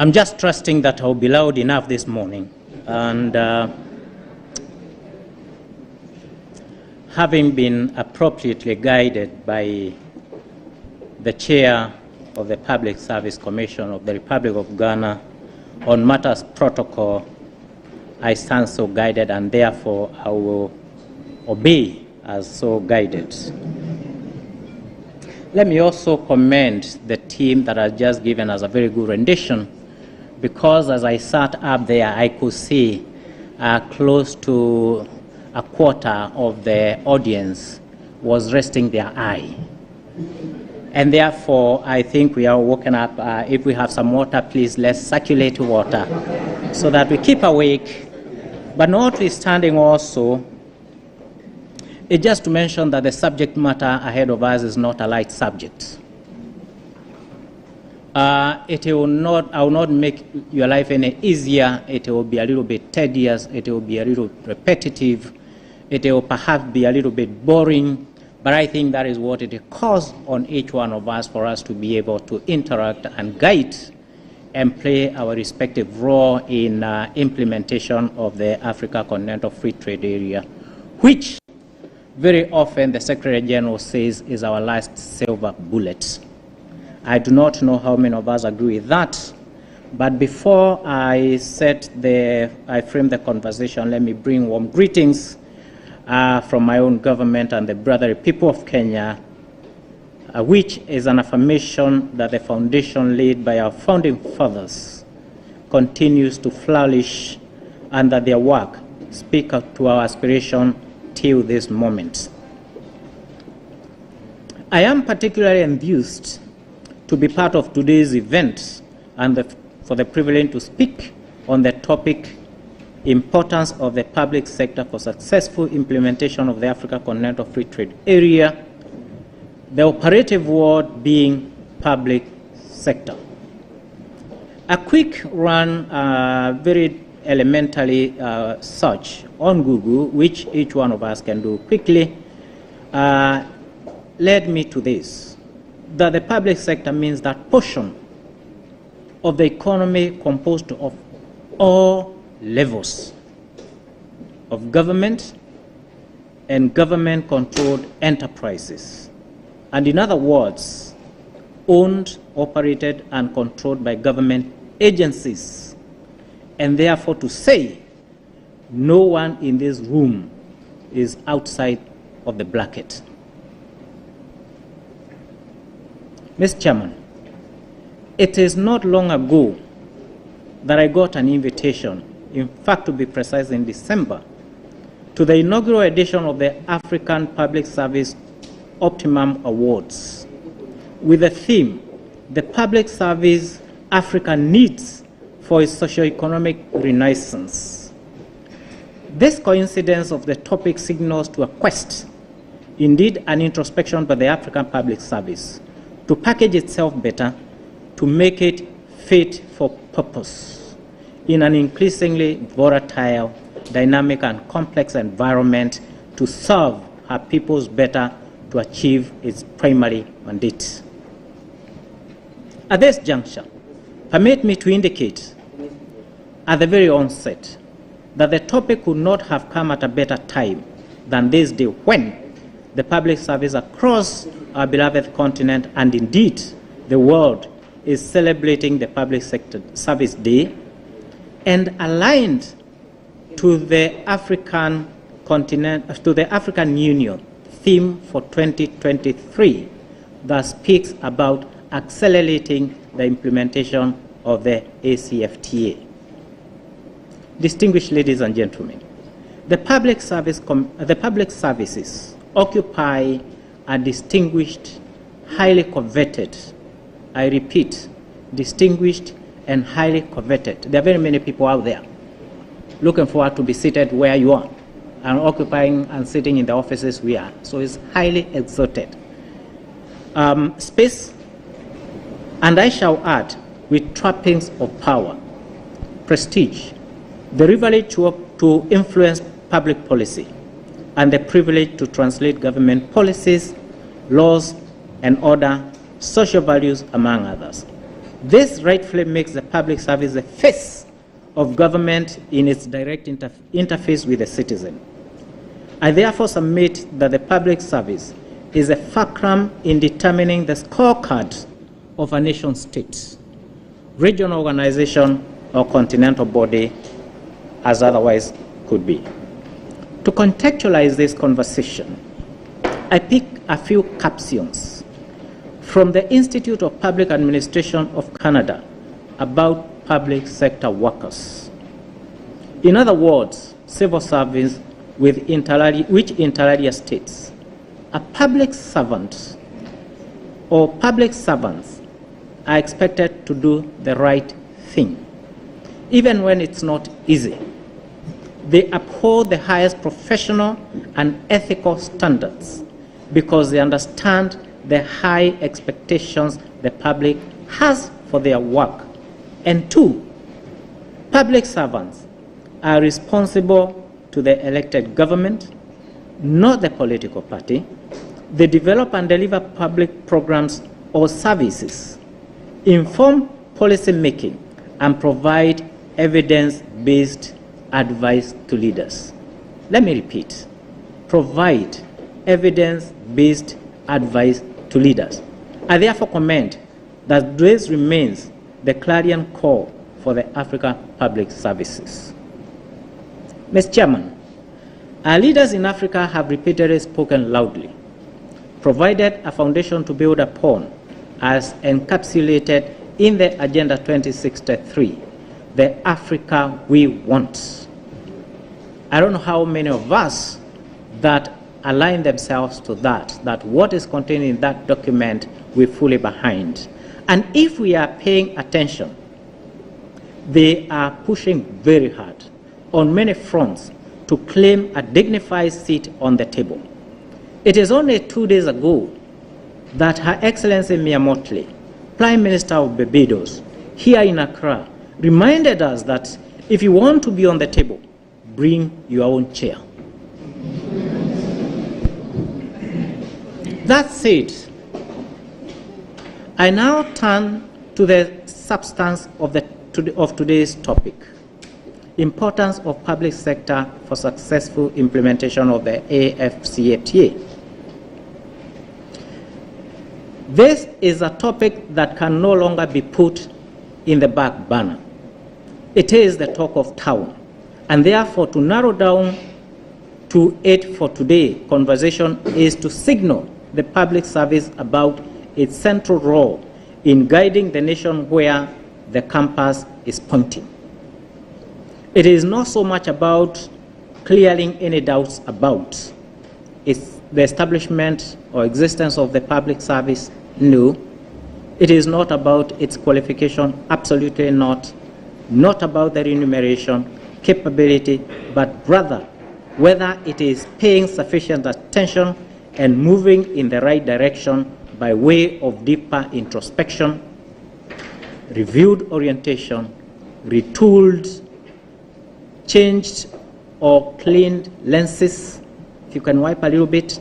I'm just trusting that I'll be loud enough this morning. And having been appropriately guided by the chair of the Public Service Commission of the Republic of Ghana on matters protocol, I stand so guided, and therefore I will obey as so guided. Let me also commend the team that has just given us a very good rendition, because as I sat up there, I could see close to a quarter of the audience was resting their eye. And therefore, I think we are woken up. If we have some water, please, let's circulate water so that we keep awake. But notwithstanding also, it's just to mention that the subject matter ahead of us is not a light subject. I will not make your life any easier. It will be a little bit tedious. It will be a little repetitive. It will perhaps be a little bit boring. But I think that is what it calls on each one of us, for us to be able to interact and guide and play our respective role in implementation of the Africa Continental Free Trade Area, which very often the Secretary General says is our last silver bullet. I do not know how many of us agree with that, but before I frame the conversation, let me bring warm greetings from my own government and the brotherly people of Kenya, which is an affirmation that the foundation laid by our founding fathers continues to flourish, and that their work speaks to our aspiration till this moment. I am particularly enthused to be part of today's event and for the privilege to speak on the topic, importance of the public sector for successful implementation of the Africa Continental Free Trade Area, the operative word being public sector. A quick run, very elementary search on Google, which each one of us can do quickly, led me to this, that the public sector means that portion of the economy composed of all levels of government and government-controlled enterprises. And in other words, owned, operated, and controlled by government agencies. And therefore, to say no one in this room is outside of the bracket. Mr. Chairman, it is not long ago that I got an invitation, in fact, to be precise, in December, to the inaugural edition of the African Public Service Optimum Awards, with the theme, "The Public Service Africa Needs for its Socio-Economic Renaissance." This coincidence of the topic signals to a quest, indeed an introspection by the African Public Service, to package itself better, to make it fit for purpose in an increasingly volatile, dynamic, and complex environment, to serve her peoples better, to achieve its primary mandate. At this juncture, permit me to indicate at the very onset that the topic could not have come at a better time than this day, when the public service across our beloved continent, and indeed the world, is celebrating the Public Sector Service Day, and aligned to the African Union theme for 2023 that speaks about accelerating the implementation of the ACFTA. Distinguished ladies and gentlemen, the public services occupy a distinguished, highly coveted, I repeat, distinguished and highly coveted. There are very many people out there looking forward to be seated where you are and occupying and sitting in the offices we are. So it's highly exalted space, and I shall add, with trappings of power, prestige, the privilege to influence public policy, and the privilege to translate government policies, laws, and order, social values, among others. This rightfully makes the public service the face of government in its direct interface with the citizen. I therefore submit that the public service is a fulcrum in determining the scorecard of a nation state, regional organization, or continental body, as otherwise could be. To contextualize this conversation, I pick a few captions from the Institute of Public Administration of Canada about public sector workers. In other words, civil service which inter alia states, a public servant or public servants are expected to do the right thing, even when it's not easy. They uphold the highest professional and ethical standards because they understand the high expectations the public has for their work. And two, public servants are responsible to the elected government, not the political party. They develop and deliver public programs or services, inform policy making, and provide evidence-based advice to leaders. Let me repeat, provide evidence-based advice to leaders. I therefore comment that this remains the clarion call for the Africa Public Services. Mr. Chairman, our leaders in Africa have repeatedly spoken loudly, provided a foundation to build upon as encapsulated in the Agenda 2063, the Africa we want. I don't know how many of us that align themselves to that what is contained in that document we're fully behind. And if we are paying attention, they are pushing very hard on many fronts to claim a dignified seat on the table. It is only 2 days ago that Her Excellency Mia Mottley, Prime Minister of Barbados, here in Accra, reminded us that if you want to be on the table, bring your own chair. That said, I now turn to the substance of today's topic: importance of public sector for successful implementation of the AFCFTA. This is a topic that can no longer be put in the back burner. It is the talk of town, and therefore to narrow down to it for today, conversation is to signal the public service about its central role in guiding the nation where the compass is pointing. It is not so much about clearing any doubts about the establishment or existence of the public service. No. It is not about its qualification, absolutely not. Not about the remuneration, capability, but rather whether it is paying sufficient attention and moving in the right direction by way of deeper introspection, reviewed orientation, retooled, changed or cleaned lenses, if you can wipe a little bit,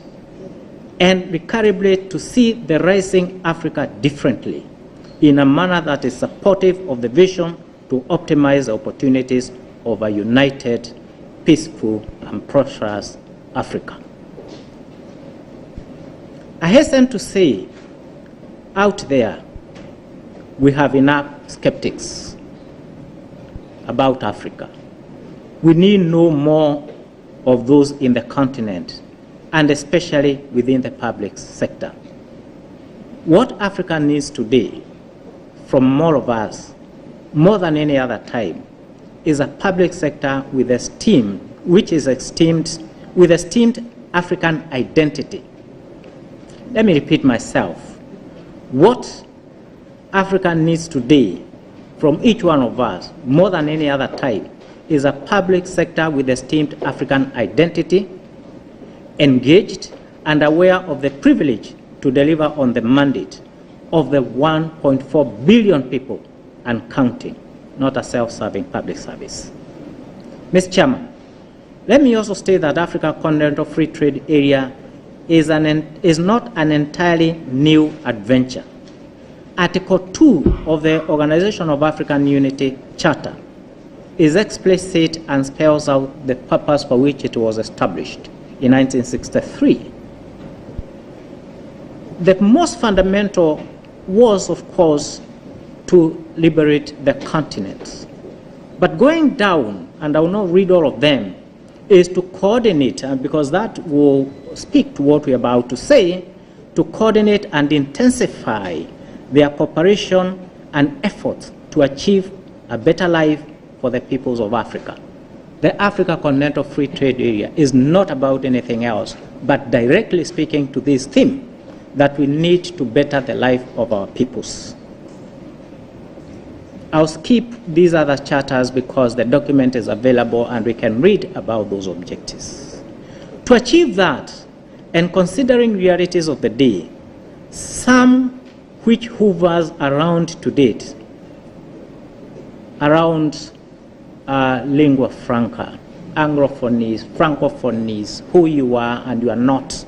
and recalibrate to see the rising Africa differently in a manner that is supportive of the vision to optimize the opportunities of a united, peaceful, and prosperous Africa. I hasten to say, out there, we have enough skeptics about Africa. We need no more of those in the continent, and especially within the public sector. What Africa needs today from all of us more than any other time, is a public sector with esteemed African identity. Let me repeat myself. What Africa needs today from each one of us, more than any other time, is a public sector with esteemed African identity, engaged and aware of the privilege to deliver on the mandate of the 1.4 billion people and counting, not a self-serving public service. Mr. Chairman, let me also state that Africa Continental Free Trade Area is not an entirely new adventure. Article 2 of the Organization of African Unity Charter is explicit and spells out the purpose for which it was established in 1963. The most fundamental was, of course, to liberate the continent. But going down, and I will not read all of them, is to coordinate, and because that will speak to what we're about to say, to coordinate and intensify their cooperation and efforts to achieve a better life for the peoples of Africa. The Africa Continental Free Trade Area is not about anything else, but directly speaking to this theme, that we need to better the life of our peoples. I'll skip these other charters because the document is available and we can read about those objectives. To achieve that, and considering realities of the day, some which hovers around to date, around lingua franca, anglophonies, francophonies, who you are and you are not,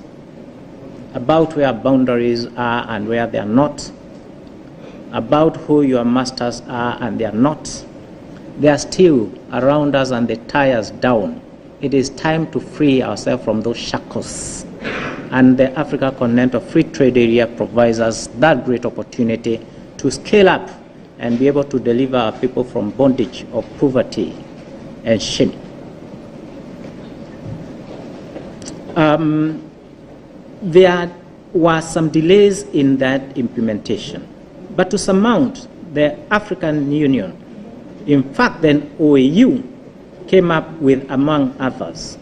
about where boundaries are and where they are not, about who your masters are and they are not. They are still around us and they tie us down. It is time to free ourselves from those shackles. And the Africa Continental Free Trade Area provides us that great opportunity to scale up and be able to deliver our people from bondage of poverty and shame. There were some delays in that implementation. But to surmount, the African Union, in fact then OAU, came up with, among others,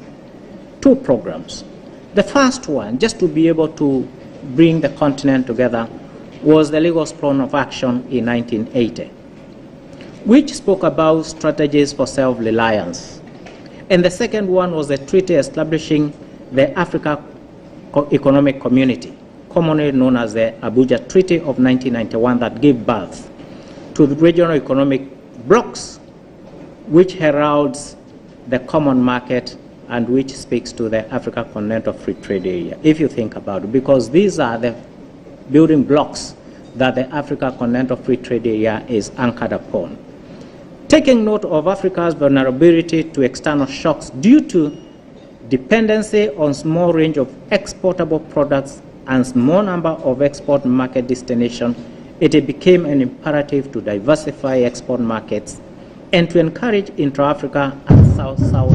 2 programs. The first one, just to be able to bring the continent together, was the Lagos Plan of Action in 1980, which spoke about strategies for self-reliance. And the second one was the treaty establishing the Africa Economic Community, commonly known as the Abuja Treaty of 1991, that gave birth to the regional economic blocs, which heralds the common market and which speaks to the Africa Continental Free Trade Area, if you think about it, because these are the building blocks that the Africa Continental Free Trade Area is anchored upon. Taking note of Africa's vulnerability to external shocks due to dependency on small range of exportable products and small number of export market destinations, it became an imperative to diversify export markets and to encourage intra-Africa and South-South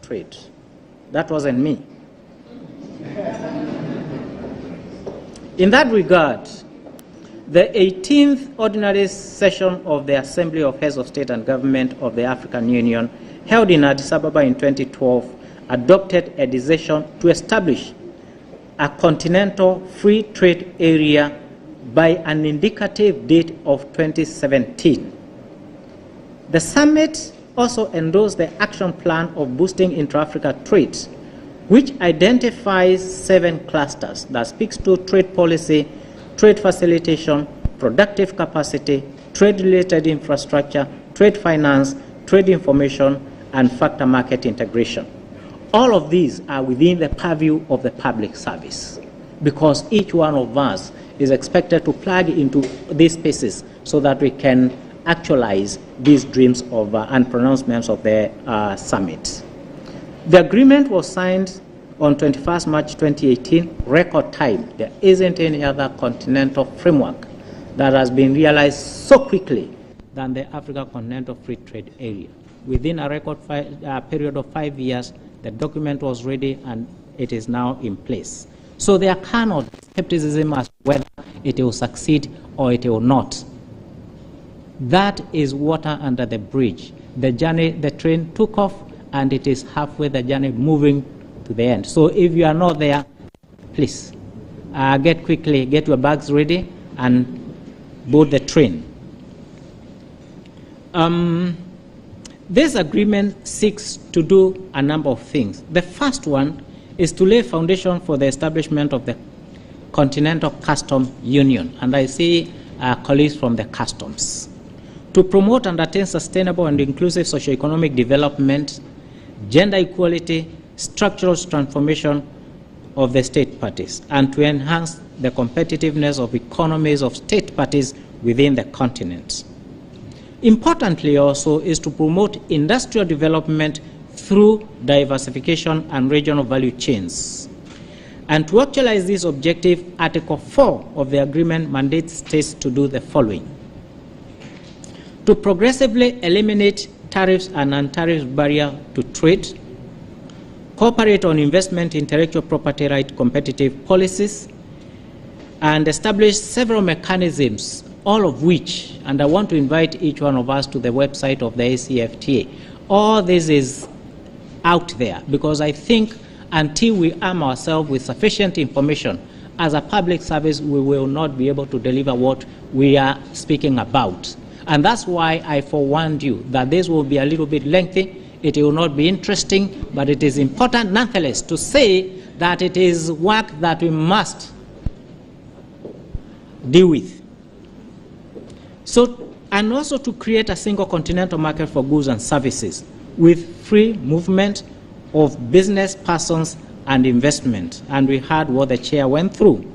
trade. That wasn't me. In that regard, the 18th Ordinary Session of the Assembly of Heads of State and Government of the African Union, held in Addis Ababa in 2012, adopted a decision to establish a continental free trade area by an indicative date of 2017. The summit also endorsed the action plan of boosting intra-Africa trade, which identifies 7 clusters that speaks to trade policy, trade facilitation, productive capacity, trade-related infrastructure, trade finance, trade information, and factor market integration. All of these are within the purview of the public service, because each one of us is expected to plug into these spaces so that we can actualize these dreams of and pronouncements of the summit. The agreement was signed on 21st March 2018, record time. There isn't any other continental framework that has been realized so quickly than the Africa Continental Free Trade Area. Within a record period of 5 years, the document was ready and it is now in place. So there cannot be skepticism as to whether it will succeed or it will not. That is water under the bridge. The journey, the train took off, and it is halfway the journey moving to the end. So if you are not there, please get your bags ready and board the train. This agreement seeks to do a number of things. The first one is to lay foundation for the establishment of the Continental Customs Union, and I see colleagues from the customs, to promote and attain sustainable and inclusive socio-economic development, gender equality, structural transformation of the state parties, and to enhance the competitiveness of economies of state parties within the continent. Importantly also is to promote industrial development through diversification and regional value chains. And to actualize this objective, Article 4 of the agreement mandates states to do the following: to progressively eliminate tariffs and non-tariff barriers to trade, cooperate on investment, intellectual property right competitive policies, and establish several mechanisms, all of which, and I want to invite each one of us to the website of the ACFTA. All this is out there because I think until we arm ourselves with sufficient information as a public service, we will not be able to deliver what we are speaking about. And that's why I forewarned you that this will be a little bit lengthy. It will not be interesting, but it is important nonetheless to say that it is work that we must deal with. So, and also to create a single continental market for goods and services with free movement of business persons and investment. And we heard what the chair went through,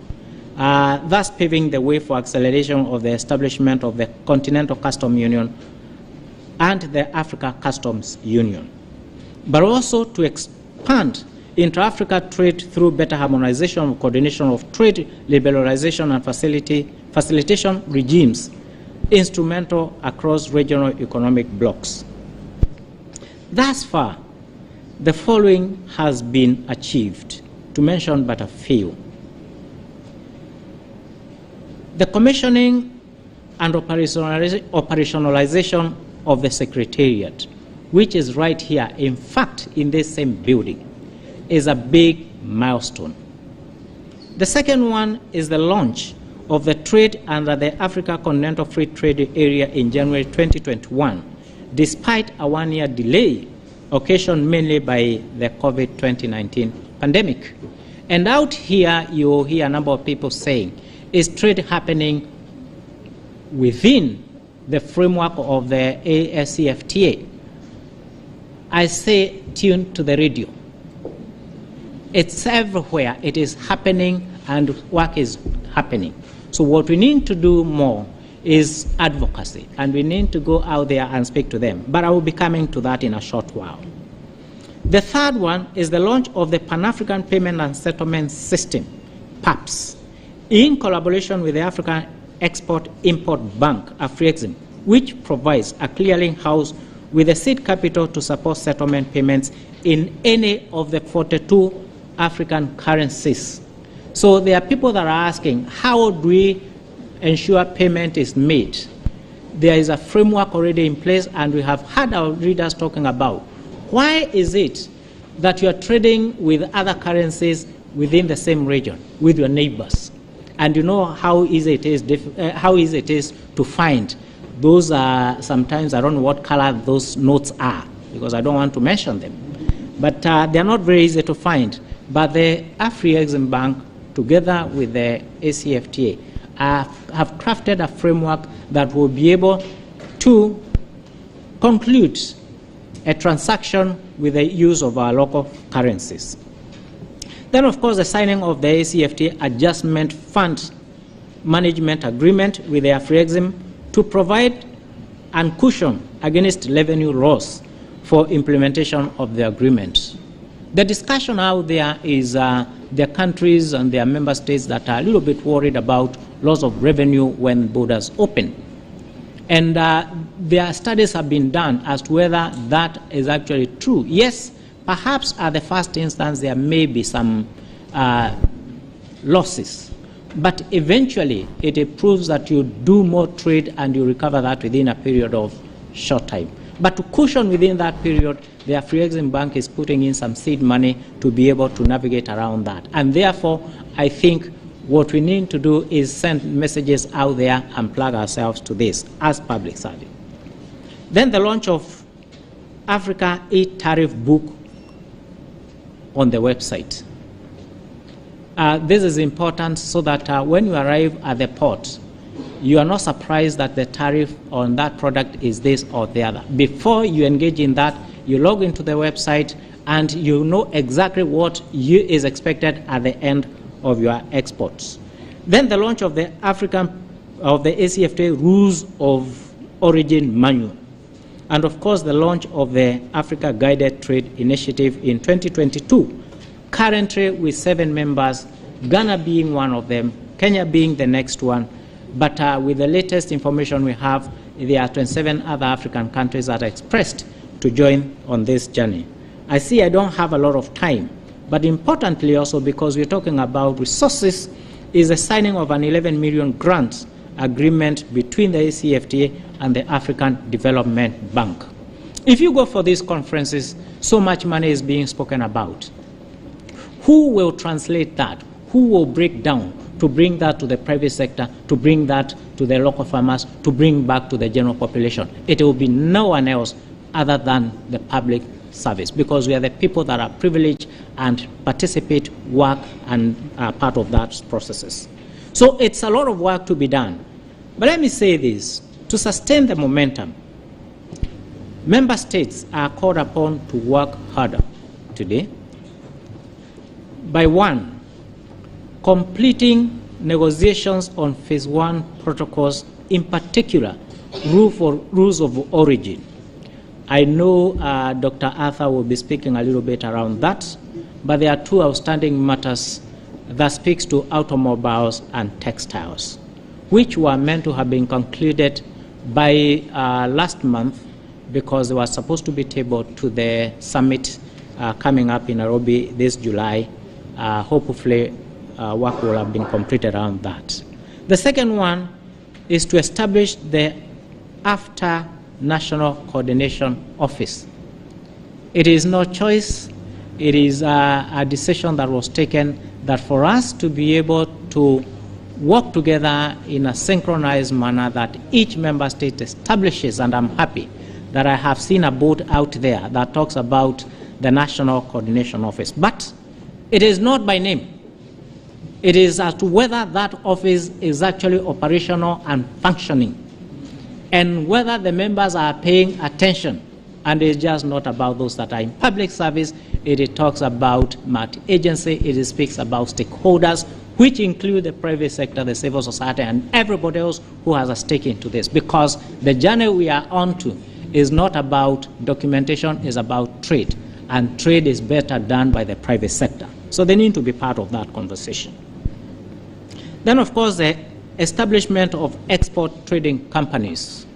thus paving the way for acceleration of the establishment of the Continental Customs Union and the Africa Customs Union. But also to expand intra-Africa trade through better harmonization and coordination of trade, liberalization and facilitation regimes instrumental across regional economic blocs. Thus far, the following has been achieved, to mention but a few. The commissioning and operationalization of the Secretariat, which is right here, in fact, in this same building, is a big milestone. The second one is the launch of the trade under the Africa Continental Free Trade Area in January 2021, despite a one-year delay occasioned mainly by the COVID-19 pandemic. And out here, you will hear a number of people saying, is trade happening within the framework of the ACFTA? I say tune to the radio. It's everywhere. It is happening and work is happening. So what we need to do more is advocacy, and we need to go out there and speak to them. But I will be coming to that in a short while. The third one is the launch of the Pan-African Payment and Settlement System, PAPS, in collaboration with the African Export-Import Bank, AfriExim, which provides a clearinghouse with a seed capital to support settlement payments in any of the 42 African currencies. So there are people that are asking, how do we ensure payment is made? There is a framework already in place, and we have had our readers talking about why is it that you are trading with other currencies within the same region with your neighbors, and you know how easy it is to find those. Sometimes I don't know what color those notes are because I don't want to mention them, but they are not very easy to find. But the AfriExim Bank, together with the ACFTA, have crafted a framework that will be able to conclude a transaction with the use of our local currencies. Then, of course, the signing of the ACFTA Adjustment Fund Management Agreement with the AfriExim to provide and cushion against revenue loss for implementation of the agreement. The discussion out there is there are countries and their member states that are a little bit worried about loss of revenue when borders open. And their studies have been done as to whether that is actually true. Yes, perhaps at the first instance there may be some losses, But eventually, it proves that you do more trade and you recover that within a period of short time. But to cushion within that period, the Afrexim Bank is putting in some seed money to be able to navigate around that. And therefore, I think what we need to do is send messages out there and plug ourselves to this as public service. Then the launch of Africa e-Tariff Book on the website. This is important so that when you arrive at the port, you are not surprised that the tariff on that product is this or the other. Before you engage in that, you log into the website and you know exactly what is expected at the end of your exports. Then the launch of the ACFTA Rules of Origin Manual. And of course, the launch of the Africa Guided Trade Initiative in 2022. Currently with 7 members, Ghana being one of them, Kenya being the next one, but with the latest information we have, there are 27 other African countries that are expressed to join on this journey. I see I don't have a lot of time, but importantly also because we're talking about resources, is the signing of an 11 million grant agreement between the ACFTA and the African Development Bank. If you go for these conferences, so much money is being spoken about. Who will translate that? Who will break down to bring that to the private sector, to bring that to the local farmers, to bring back to the general population? It will be no one else other than the public service, because we are the people that are privileged and participate, work, and are part of that processes. So it's a lot of work to be done. But let me say this, to sustain the momentum, member states are called upon to work harder today. By 1, completing negotiations on phase 1 protocols, in particular, rules of origin. I know Dr. Arthur will be speaking a little bit around that, but there are 2 outstanding matters that speaks to automobiles and textiles, which were meant to have been concluded by last month because they were supposed to be tabled to the summit coming up in Nairobi this July. Hopefully, work will have been completed around that. The second one is to establish the AfTA National Coordination Office. It is no choice. It is a decision that was taken that for us to be able to work together in a synchronized manner that each member state establishes, and I'm happy that I have seen a board out there that talks about the National Coordination Office. But it is not by name. It is as to whether that office is actually operational and functioning, and whether the members are paying attention. And it's just not about those that are in public service. It talks about multi-agency. It speaks about stakeholders, which include the private sector, the civil society, and everybody else who has a stake into this. Because the journey we are on to is not about documentation, it's about trade. And trade is better done by the private sector. So they need to be part of that conversation. Then, of course, the establishment of export trading companies.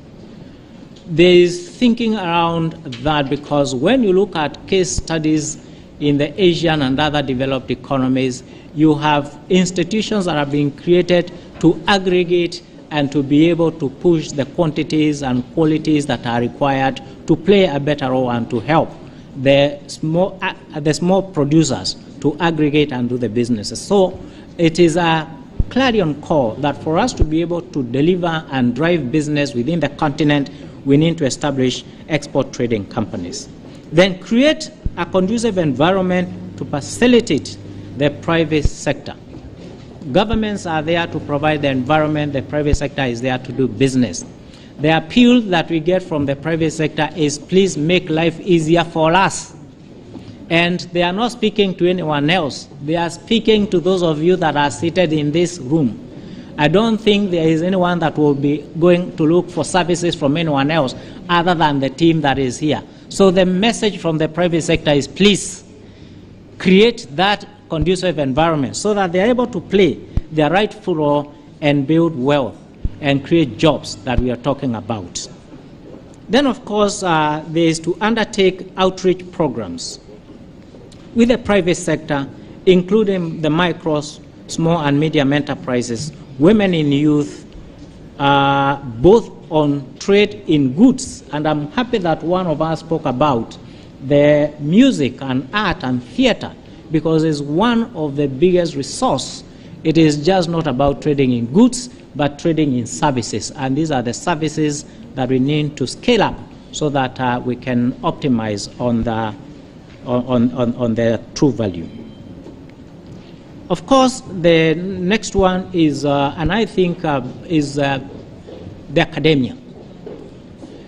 There is thinking around that because when you look at case studies in the Asian and other developed economies, you have institutions that are being created to aggregate and to be able to push the quantities and qualities that are required to play a better role and to help the small producers to aggregate and do the businesses. So it is a clarion call that for us to be able to deliver and drive business within the continent, we need to establish export trading companies. Then create a conducive environment to facilitate the private sector. Governments are there to provide the environment, the private sector is there to do business. The appeal that we get from the private sector is please make life easier for us. And they are not speaking to anyone else. They are speaking to those of you that are seated in this room. I don't think there is anyone that will be going to look for services from anyone else other than the team that is here. So the message from the private sector is please create that conducive environment so that they are able to play their rightful role and build wealth and create jobs that we are talking about. Then, of course, there is to undertake outreach programs with the private sector, including the micros, small and medium enterprises, women in youth, both on trade in goods. And I'm happy that one of us spoke about the music and art and theater, because it's one of the biggest resources. It is just not about trading in goods, but trading in services. And these are the services that we need to scale up so that we can optimize on the true value. Of course, the next one is, and I think is the academia.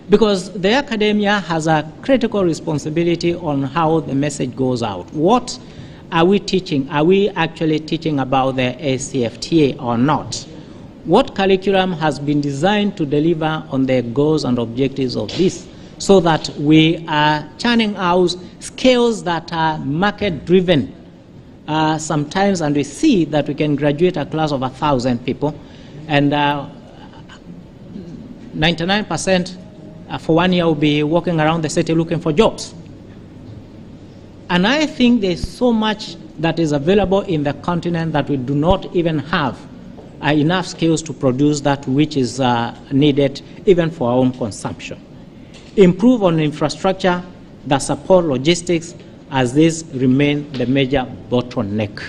Because the academia has a critical responsibility on how the message goes out. What are we teaching? Are we actually teaching about the ACFTA or not? What curriculum has been designed to deliver on the goals and objectives of this, so that we are churning out skills that are market-driven sometimes, and we see that we can graduate a class of 1,000 people, and 99% for 1 year will be walking around the city looking for jobs. And I think there's so much that is available in the continent that we do not even have enough skills to produce that which is needed even for our own consumption. Improve on infrastructure that support logistics, as these remain the major bottleneck.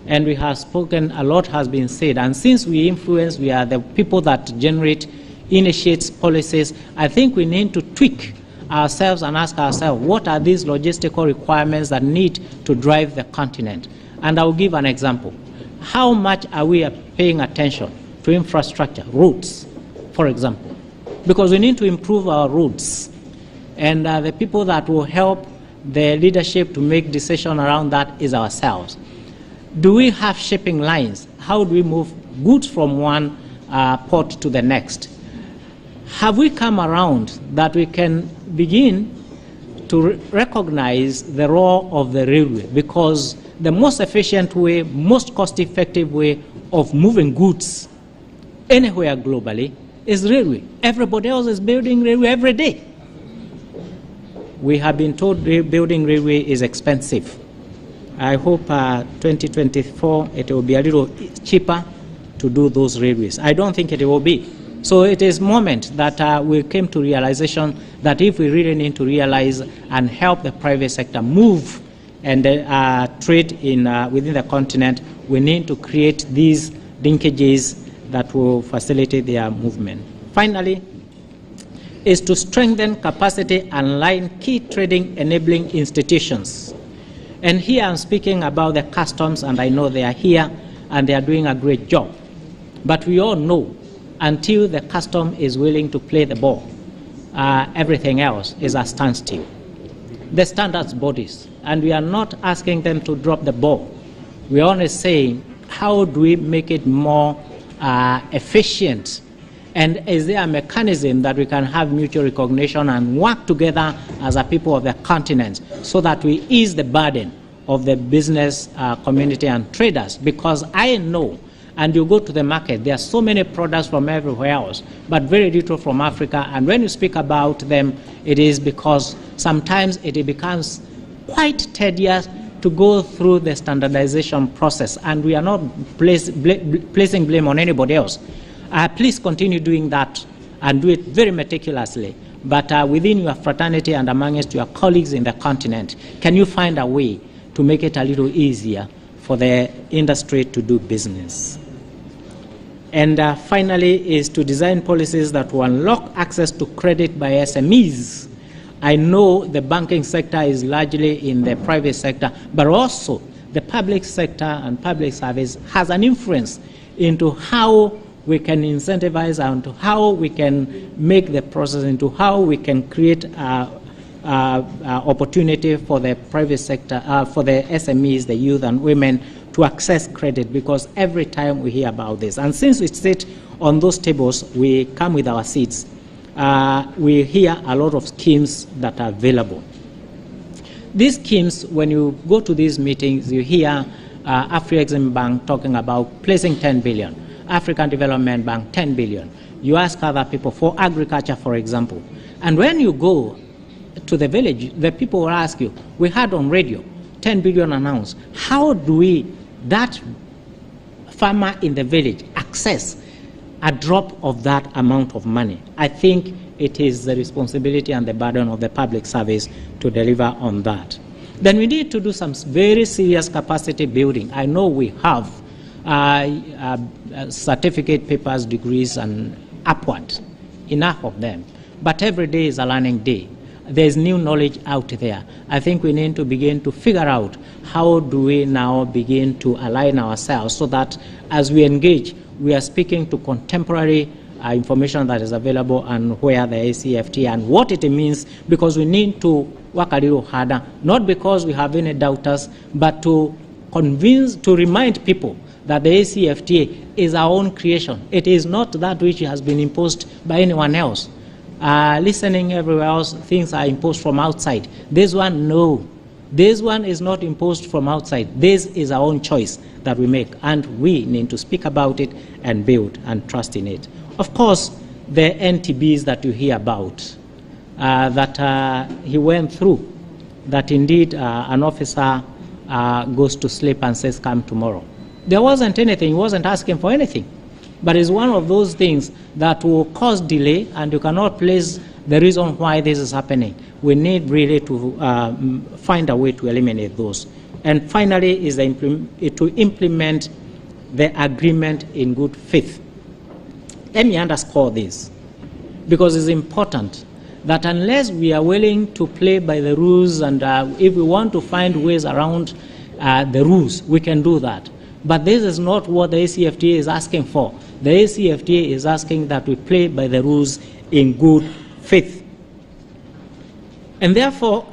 And we have spoken, a lot has been said, and since we influence, we are the people that initiates policies, I think we need to tweak ourselves and ask ourselves, what are these logistical requirements that need to drive the continent? And I'll give an example. How much are we paying attention to infrastructure, roads, for example? Because we need to improve our roads. And the people that will help the leadership to make decisions around that is ourselves. Do we have shipping lines? How do we move goods from one port to the next? Have we come around that we can begin to recognize the role of the railway? Because the most efficient way, most cost-effective way of moving goods anywhere globally is railway. Everybody else is building railway every day. We have been told building railway is expensive. I hope 2024 it will be a little cheaper to do those railways. I don't think it will be. So it is moment that we came to realization that if we really need to realize and help the private sector move and trade in within the continent, we need to create these linkages that will facilitate their movement. Finally, is to strengthen capacity and line key trading enabling institutions. And here I'm speaking about the customs, and I know they are here and they are doing a great job. But we all know until the custom is willing to play the ball, everything else is a standstill. The standards bodies, and we are not asking them to drop the ball. We are only saying, how do we make it more efficient? And is there a mechanism that we can have mutual recognition and work together as a people of the continent so that we ease the burden of the business community and traders? Because I know, and you go to the market, there are so many products from everywhere else, but very little from Africa. And when you speak about them, it is because sometimes it becomes quite tedious to go through the standardization process, and we are not placing blame on anybody else. Please continue doing that and do it very meticulously. But within your fraternity and amongst your colleagues in the continent, can you find a way to make it a little easier for the industry to do business? And finally is to design policies that will unlock access to credit by SMEs. I know the banking sector is largely in the private sector, but also the public sector and public service has an influence into how we can incentivize and to how we can make the process, into how we can create opportunity for the private sector, for the SMEs, the youth and women to access credit, because every time we hear about this, and since we sit on those tables, we come with our seats, we hear a lot of schemes that are available. These schemes, when you go to these meetings, you hear Afrexim Bank talking about placing 10 billion, African Development Bank 10 billion. You ask other people for agriculture, for example. And when you go to the village, the people will ask you, we heard on radio, 10 billion announced. How do we, that farmer in the village access a drop of that amount of money. I think it is the responsibility and the burden of the public service to deliver on that. Then we need to do some very serious capacity building. I know we have certificate papers, degrees, and upward, enough of them. But every day is a learning day. There's new knowledge out there. I think we need to begin to figure out how do we now begin to align ourselves so that as we engage, we are speaking to contemporary information that is available and where the ACFT and what it means, because we need to work a little harder, not because we have any doubters, but to convince, to remind people that the ACFTA is our own creation. It is not that which has been imposed by anyone else. Listening everywhere else, things are imposed from outside. This one, no. This one is not imposed from outside. This is our own choice that we make, and we need to speak about it and build and trust in it. Of course, the NTBs that you hear about, that he went through, that indeed an officer goes to sleep and says, come tomorrow. There wasn't anything, he wasn't asking for anything. But it's one of those things that will cause delay, and you cannot place the reason why this is happening. We need really to find a way to eliminate those. And finally is to implement the agreement in good faith. Let me underscore this, because it's important that unless we are willing to play by the rules, and if we want to find ways around the rules, we can do that. But this is not what the ACFTA is asking for. The ACFTA is asking that we play by the rules in good faith. And therefore,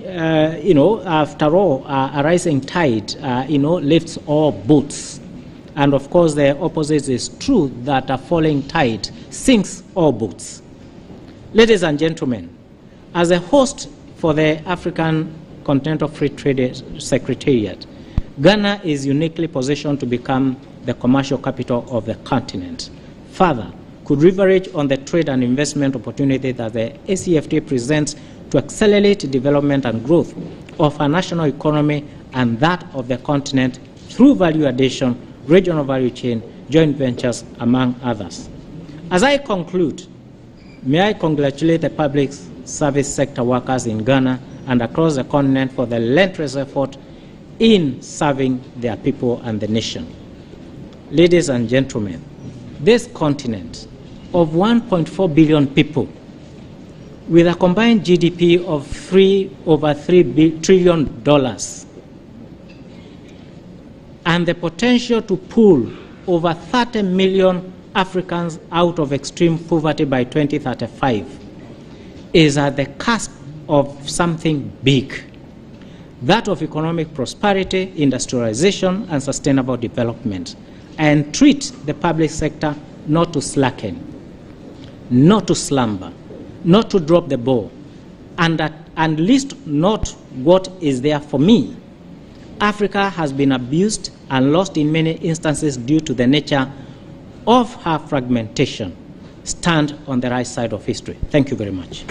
after all, a rising tide, lifts all boats. And of course, the opposite is true, that a falling tide sinks all boats. Ladies and gentlemen, as a host for the African Continental Free Trade Secretariat, Ghana is uniquely positioned to become the commercial capital of the continent. Further, could leverage on the trade and investment opportunity that the ACFTA presents to accelerate development and growth of our national economy and that of the continent through value addition, regional value chain, joint ventures, among others. As I conclude, may I congratulate the public service sector workers in Ghana and across the continent for the relentless effort in serving their people and the nation. Ladies and gentlemen, this continent of 1.4 billion people, with a combined GDP of over $3 trillion, and the potential to pull over 30 million Africans out of extreme poverty by 2035, is at the cusp of something big, that of economic prosperity, industrialization, and sustainable development. And treat the public sector not to slacken, not to slumber, not to drop the ball, and at least not what is there for me. Africa has been abused and lost in many instances due to the nature of her fragmentation. Stand on the right side of history. Thank you very much.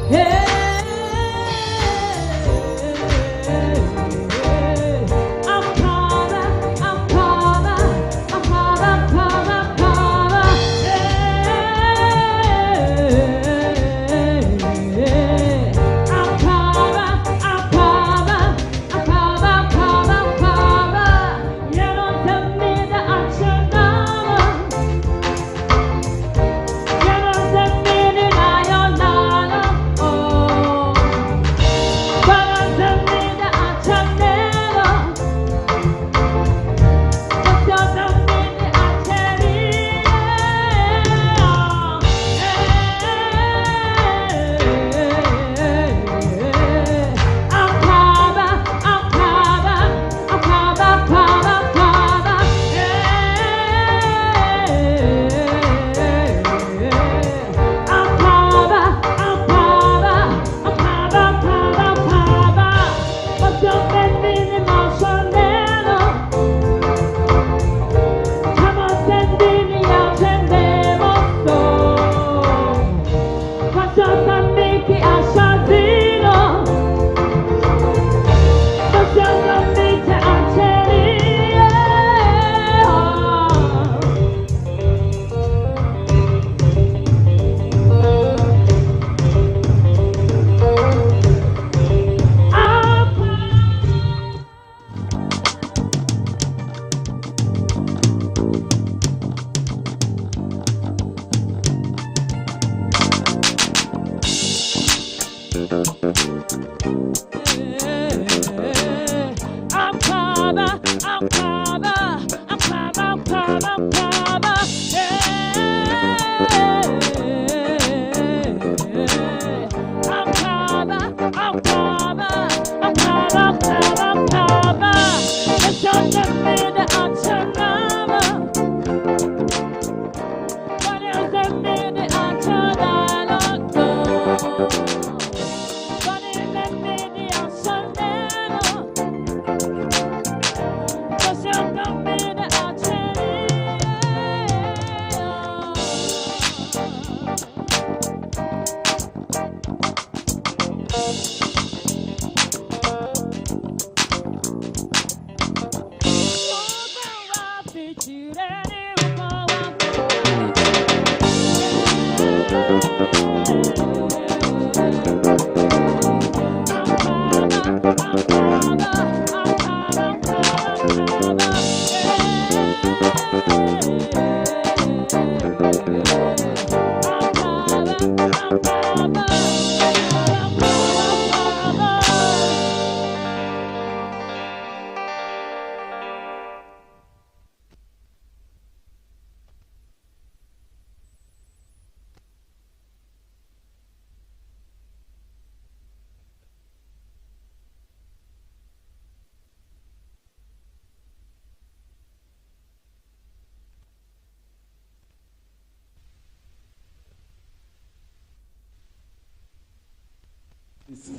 Hey,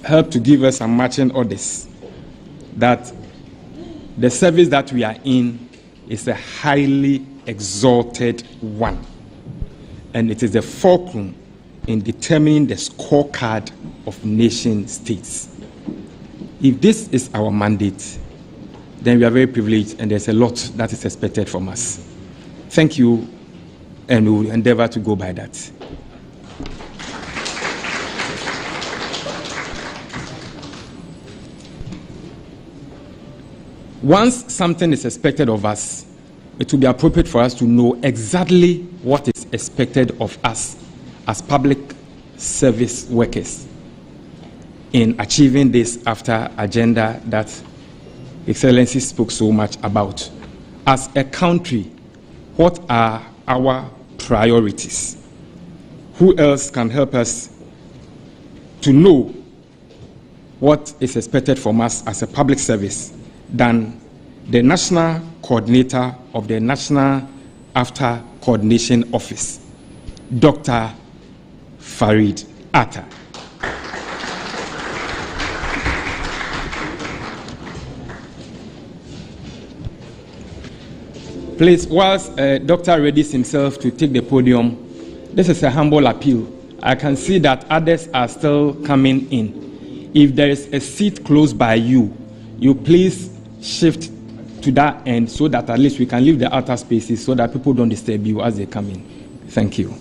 Help to give us some matching orders that the service that we are in is a highly exalted one, and it is the fulcrum in determining the scorecard of nation states. If this is our mandate, then we are very privileged, and there's a lot that is expected from us. Thank you, and we will endeavor to go by that. Once something is expected of us, it will be appropriate for us to know exactly what is expected of us as public service workers in achieving this after agenda that Excellency spoke so much about. As a country, what are our priorities? Who else can help us to know what is expected from us as a public service than the National Coordinator of the National After Coordination Office, Dr. Farid Atta. Please, whilst Dr. readies himself to take the podium, this is a humble appeal. I can see that others are still coming in. If there is a seat close by you, you please shift to that end so that at least we can leave the outer spaces so that people don't disturb you as they come in. Thank you.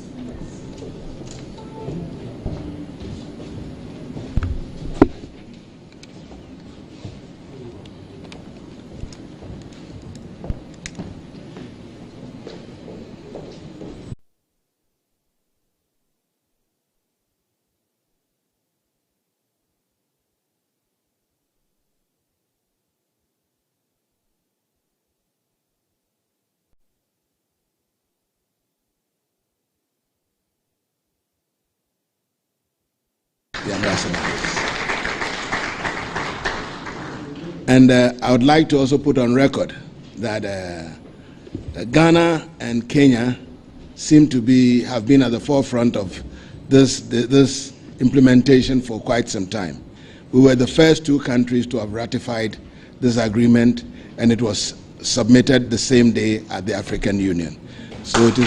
The ambassadors. And I would like to also put on record that Ghana and Kenya seem to have been at the forefront of this implementation for quite some time. We were the first two countries to have ratified this agreement, and it was submitted the same day at the African Union. So it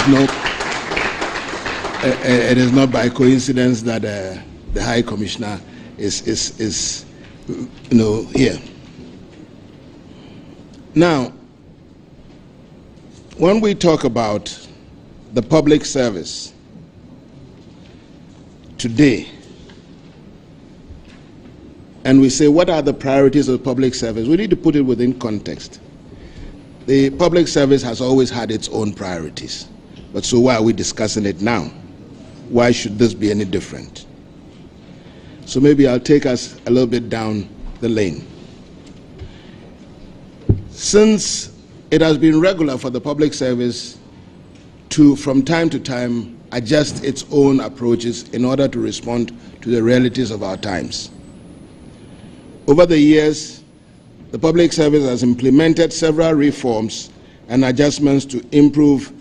is not by coincidence that the High Commissioner is here. Now, when we talk about the public service today, and we say what are the priorities of public service, we need to put it within context. The public service has always had its own priorities, but so why are we discussing it now? Why should this be any different? So maybe I'll take us a little bit down the lane. Since it has been regular for the public service to, from time to time, adjust its own approaches in order to respond to the realities of our times. Over the years, the public service has implemented several reforms and adjustments to improve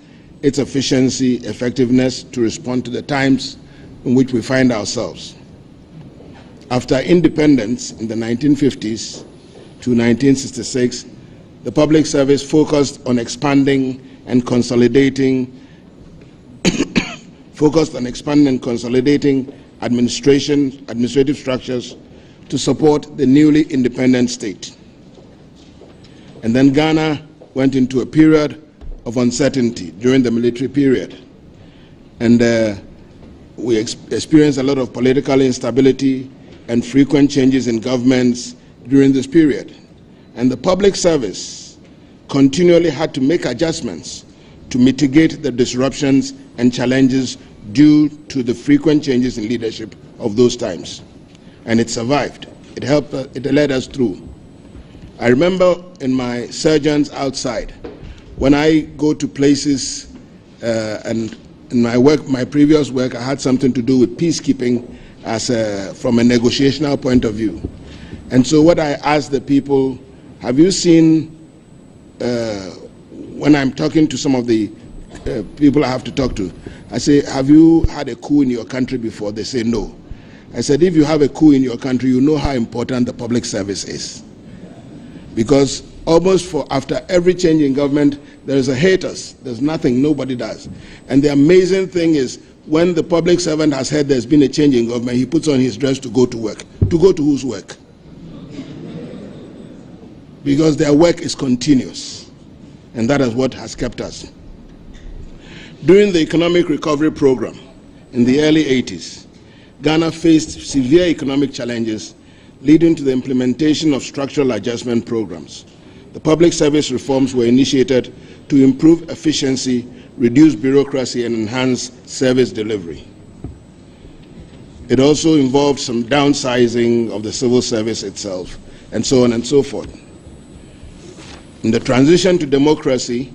its efficiency, effectiveness to respond to the times in which we find ourselves. After independence in the 1950s to 1966, the public service focused on expanding and consolidating administrative structures to support the newly independent state. And then Ghana went into a period of uncertainty during the military period. And we experienced a lot of political instability and frequent changes in governments during this period. And the public service continually had to make adjustments to mitigate the disruptions and challenges due to the frequent changes in leadership of those times. And it survived. It helped, it led us through. I remember in my surgeons outside, when I go to places, and in my work, my previous work, I had something to do with peacekeeping from a negotiational point of view. And so what I asked the people, have you seen, when I'm talking to some of the people I have to talk to, I say, have you had a coup in your country before? They say no. I said, if you have a coup in your country, you know how important the public service is. Because almost after every change in government, there is a haters. There's nothing, nobody does. And the amazing thing is, when the public servant has heard there's been a change in government, he puts on his dress to go to work. To go to whose work? Because their work is continuous. And that is what has kept us. During the economic recovery program in the early 80s, Ghana faced severe economic challenges leading to the implementation of structural adjustment programs. The public service reforms were initiated to improve efficiency, reduce bureaucracy, and enhance service delivery. It also involved some downsizing of the civil service itself, and so on and so forth. In the transition to democracy,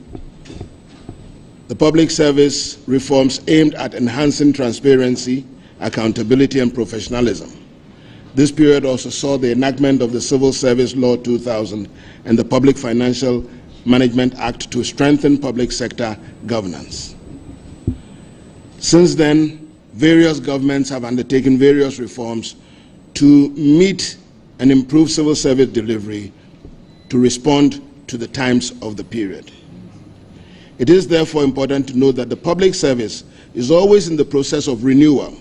the public service reforms aimed at enhancing transparency, accountability, and professionalism. This period also saw the enactment of the Civil Service Law 2000 and the Public Financial Management Act to strengthen public sector governance. Since then, various governments have undertaken various reforms to meet and improve civil service delivery to respond to the times of the period. It is therefore important to note that the public service is always in the process of renewal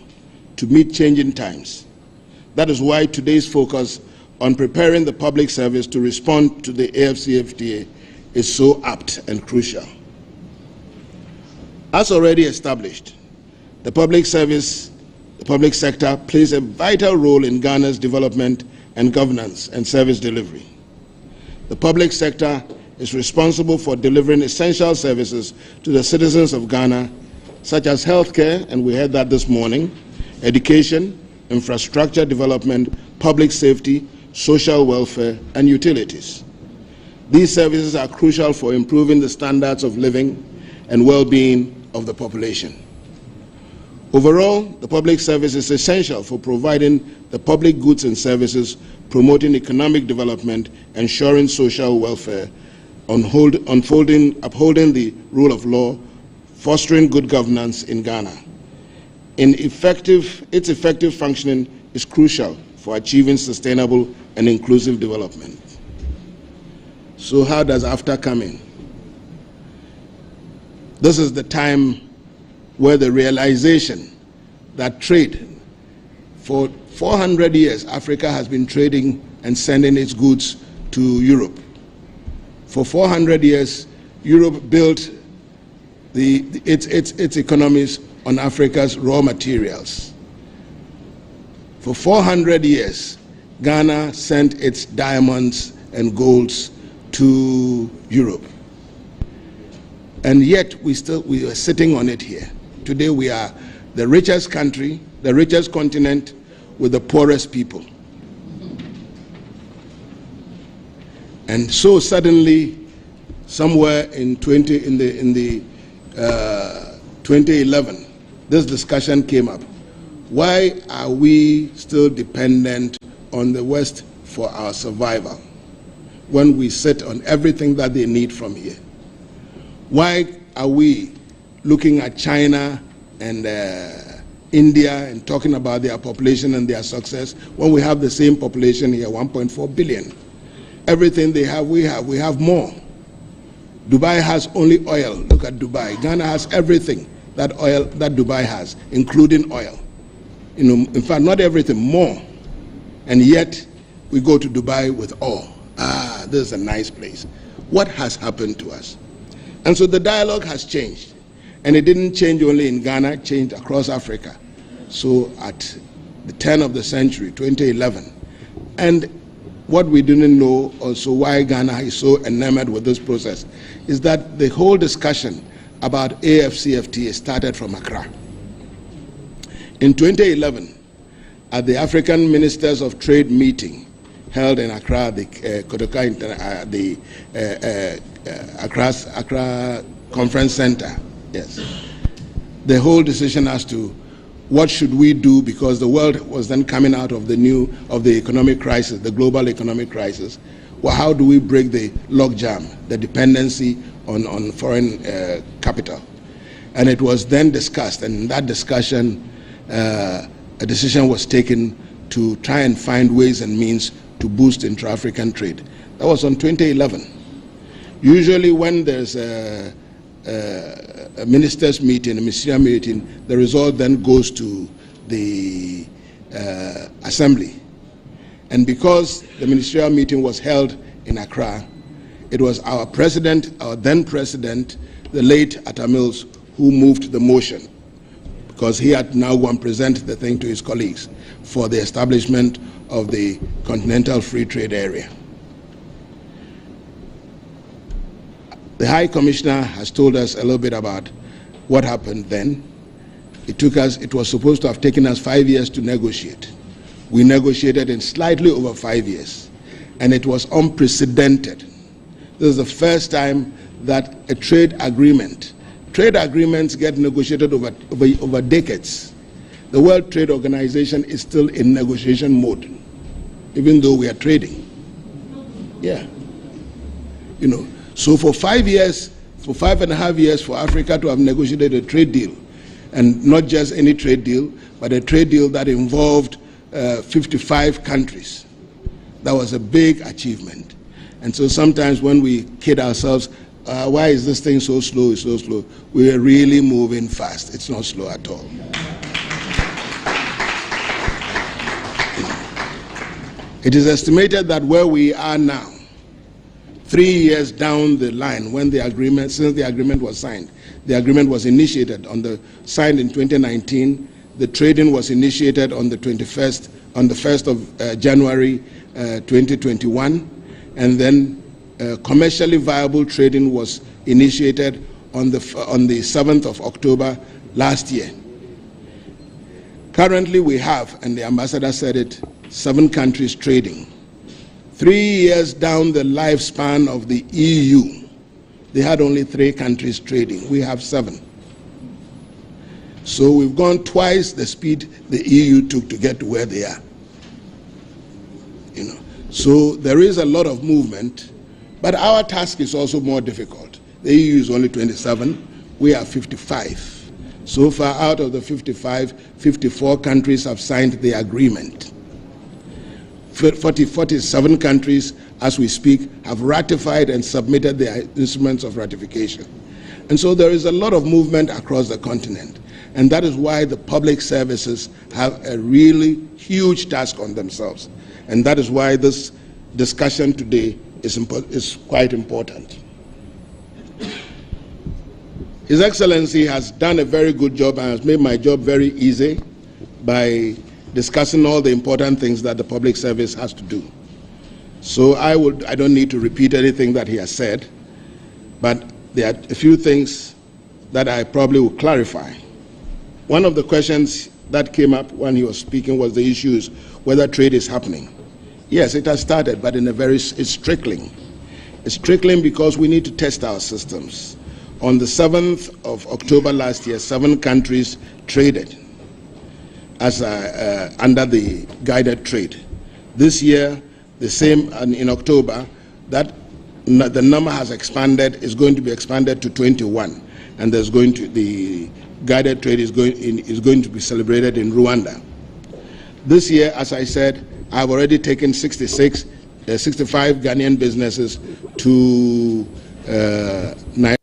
to meet changing times. That is why today's focus on preparing the public service to respond to the AFCFTA is so apt and crucial. As already established, the public service, the public sector plays a vital role in Ghana's development and governance and service delivery. The public sector is responsible for delivering essential services to the citizens of Ghana, such as healthcare, and we heard that this morning, education, infrastructure development, public safety, social welfare, and utilities. These services are crucial for improving the standards of living and well-being of the population. Overall, the public service is essential for providing the public goods and services, promoting economic development, ensuring social welfare, upholding the rule of law, fostering good governance in Ghana. Its effective functioning is crucial for achieving sustainable and inclusive development. So how does AFTA come in? This is the time where the realization that trade, for 400 years, Africa has been trading and sending its goods to Europe. For 400 years, Europe built its economies on Africa's raw materials. For 400 years, Ghana sent its diamonds and golds to Europe. And yet, we are sitting on it here. Today, we are the richest country, the richest continent, with the poorest people. And so suddenly, somewhere in 2011, this discussion came up. Why are we still dependent on the West for our survival when we sit on everything that they need from here? Why are we looking at China and India and talking about their population and their success when we have the same population here, 1.4 billion? Everything they have, we have more. Dubai has only oil. Look at Dubai. Ghana has everything that Dubai has, including oil. You know, in fact, not everything, more. And yet, we go to Dubai with awe. Ah, this is a nice place. What has happened to us? And so the dialogue has changed. And it didn't change only in Ghana, it changed across Africa. So at the turn of the century, 2011, and what we didn't know also why Ghana is so enamored with this process is that the whole discussion about AFCFTA started from Accra. In 2011, at the African Ministers of Trade meeting held in Accra, the Accra Conference Center, yes, the whole decision as to what should we do, because the world was then coming out of the economic crisis, the global economic crisis. Well, how do we break the logjam, the dependency on foreign capital? And it was then discussed, and in that discussion, a decision was taken to try and find ways and means to boost intra-African trade. That was on 2011. Usually when there's a ministers' meeting, a ministerial meeting, the result then goes to the assembly. And because the ministerial meeting was held in Accra, it was our president, our then president, the late Atta Mills, who moved the motion, because he had now gone and present the thing to his colleagues for the establishment of the Continental Free Trade Area. The High Commissioner has told us a little bit about what happened then. It was supposed to have taken us 5 years to negotiate. We negotiated in slightly over 5 years, and it was unprecedented. This is the first time that a trade agreements get negotiated over decades. The World Trade Organization is still in negotiation mode, even though we are trading. Yeah. You know, so for 5 years, for 5.5 years for Africa to have negotiated a trade deal, and not just any trade deal, but a trade deal that involved 55 countries. That was a big achievement. And so sometimes when we kid ourselves, why is this thing so slow, it's so slow? We are really moving fast. It's not slow at all. It is estimated that where we are now, 3 years down the line, when the agreement, since the agreement was signed, the agreement was initiated signed in 2019. The trading was initiated on the 1st of January 2021, and then commercially viable trading was initiated on the 7th of October last year. Currently, we have, and the ambassador said it, 7 countries trading. 3 years down the lifespan of the EU, they had only 3 countries trading. We have 7. So we've gone twice the speed the EU took to get to where they are. You know, so there is a lot of movement, but our task is also more difficult. The EU is only 27, we are 55. So far, out of the 55, 54 countries have signed the agreement. 47 countries, as we speak, have ratified and submitted their instruments of ratification. And so there is a lot of movement across the continent. And that is why the public services have a really huge task on themselves. And that is why this discussion today is quite important. His Excellency has done a very good job and has made my job very easy by discussing all the important things that the public service has to do. So I don't need to repeat anything that he has said, but there are a few things that I probably will clarify. One of the questions that came up when he was speaking was the issues whether trade is happening. Yes, it has started, but it's trickling. It's trickling because we need to test our systems. On the 7th of October last year, 7 countries traded as under the guided trade. This year, the same, and in October, the number has expanded, is going to be expanded to 21, and the guided trade is going to be celebrated in Rwanda. This year, as I said, I've already taken 65 Ghanaian businesses to Nigeria.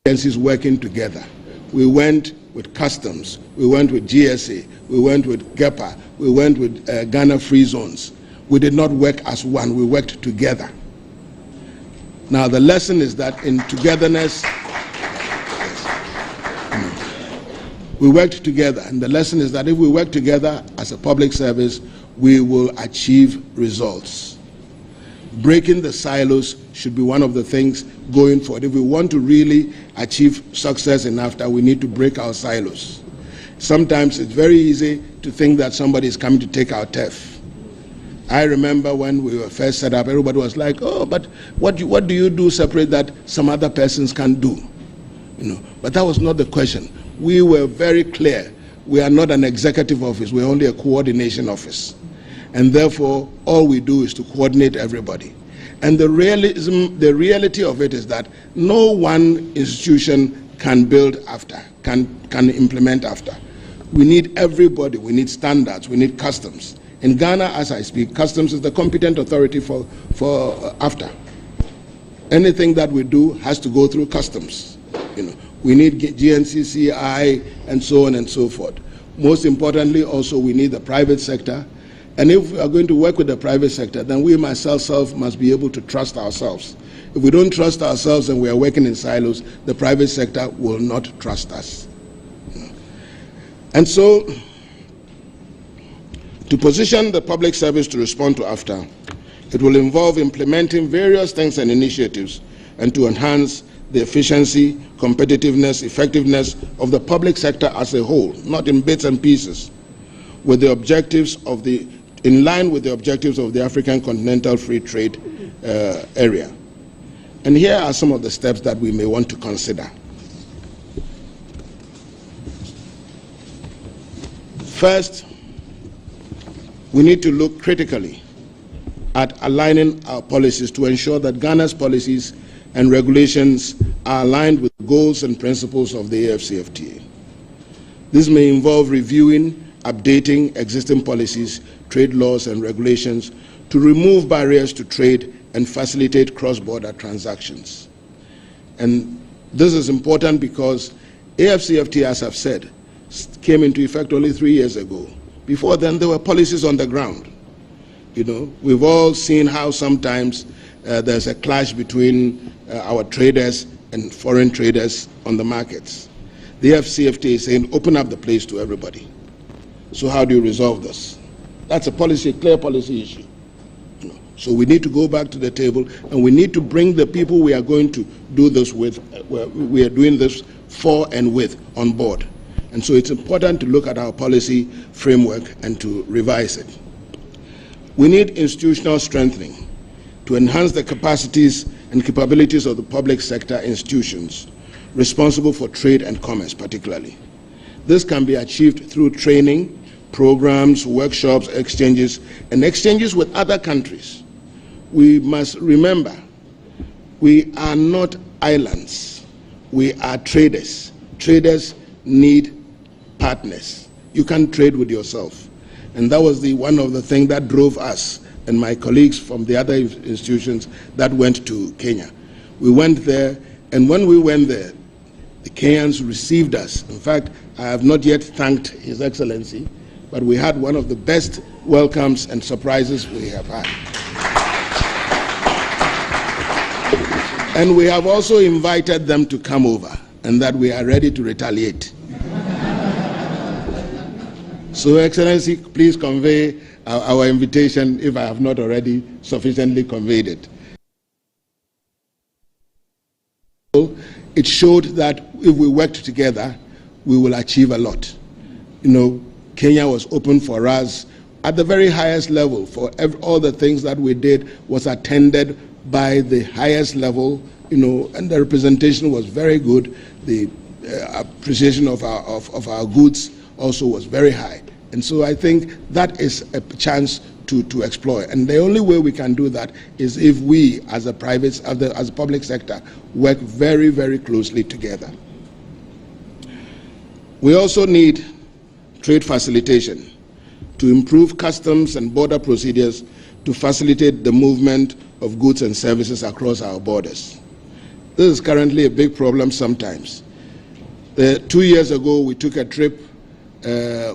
Agencies working together. We went with customs, we went with GSA, we went with GEPA, we went with Ghana Free Zones. We did not work as one, we worked together. Now the lesson is that in togetherness, we worked together, and the lesson is that if we work together as a public service, we will achieve results. Breaking the silos should be one of the things going forward. If we want to really achieve success in NAFTA, we need to break our silos. Sometimes it's very easy to think that somebody is coming to take our turf. I remember when we were first set up, everybody was like, oh, but what do you do separate that some other persons can do? But that was not the question. We were very clear. We are not an executive office, we're only a coordination office. And therefore, all we do is to coordinate everybody. And the reality of it is that no one institution can build after, can implement after. We need everybody, we need standards, we need customs. In Ghana, as I speak, customs is the competent authority for after. Anything that we do has to go through customs. We need GNCCI and so on and so forth. Most importantly, also, we need the private sector. And if we are going to work with the private sector, then we ourselves must be able to trust ourselves. If we don't trust ourselves and we are working in silos, the private sector will not trust us. And so, to position the public service to respond to AFTA, it will involve implementing various things and initiatives and to enhance the efficiency, competitiveness, effectiveness of the public sector as a whole, not in bits and pieces, with the objectives in line with the objectives of the African Continental Free Trade area. And here are some of the steps that we may want to consider. First, we need to look critically at aligning our policies to ensure that Ghana's policies and regulations are aligned with the goals and principles of the AFCFTA. This may involve reviewing, updating existing policies, trade laws and regulations to remove barriers to trade and facilitate cross-border transactions. And this is important because AFCFTA, as I've said, came into effect only 3 years ago. Before then, there were policies on the ground. We've all seen how sometimes there's a clash between our traders and foreign traders on the markets. The AFCFTA is saying, open up the place to everybody. So how do you resolve this? That's a clear policy issue. So we need to go back to the table, and we need to bring the people we are going to do this with, we are doing this for and with, on board. And so it's important to look at our policy framework and to revise it. We need institutional strengthening to enhance the capacities and capabilities of the public sector institutions responsible for trade and commerce particularly. This can be achieved through training, programs, workshops, exchanges, and exchanges with other countries. We must remember, we are not islands. We are traders. Traders need partners. You can't trade with yourself. And that was one of the things that drove us and my colleagues from the other institutions that went to Kenya. We went there, and when we went there, the Kenyans received us. In fact, I have not yet thanked His Excellency, but we had one of the best welcomes and surprises we have had. And we have also invited them to come over, and that we are ready to retaliate. So, Excellency, please convey our invitation if I have not already sufficiently conveyed it. It showed that if we worked together, we will achieve a lot. You know, Kenya was open for us at the very highest level. For all the things that we did was attended by the highest level, you know, and the representation was very good. The appreciation of our goods also was very high. And so I think that is a chance to exploit. And the only way we can do that is if we, as a public sector, work very, very closely together. We also need trade facilitation to improve customs and border procedures to facilitate the movement of goods and services across our borders. This is currently a big problem sometimes. 2 years ago, we took a trip,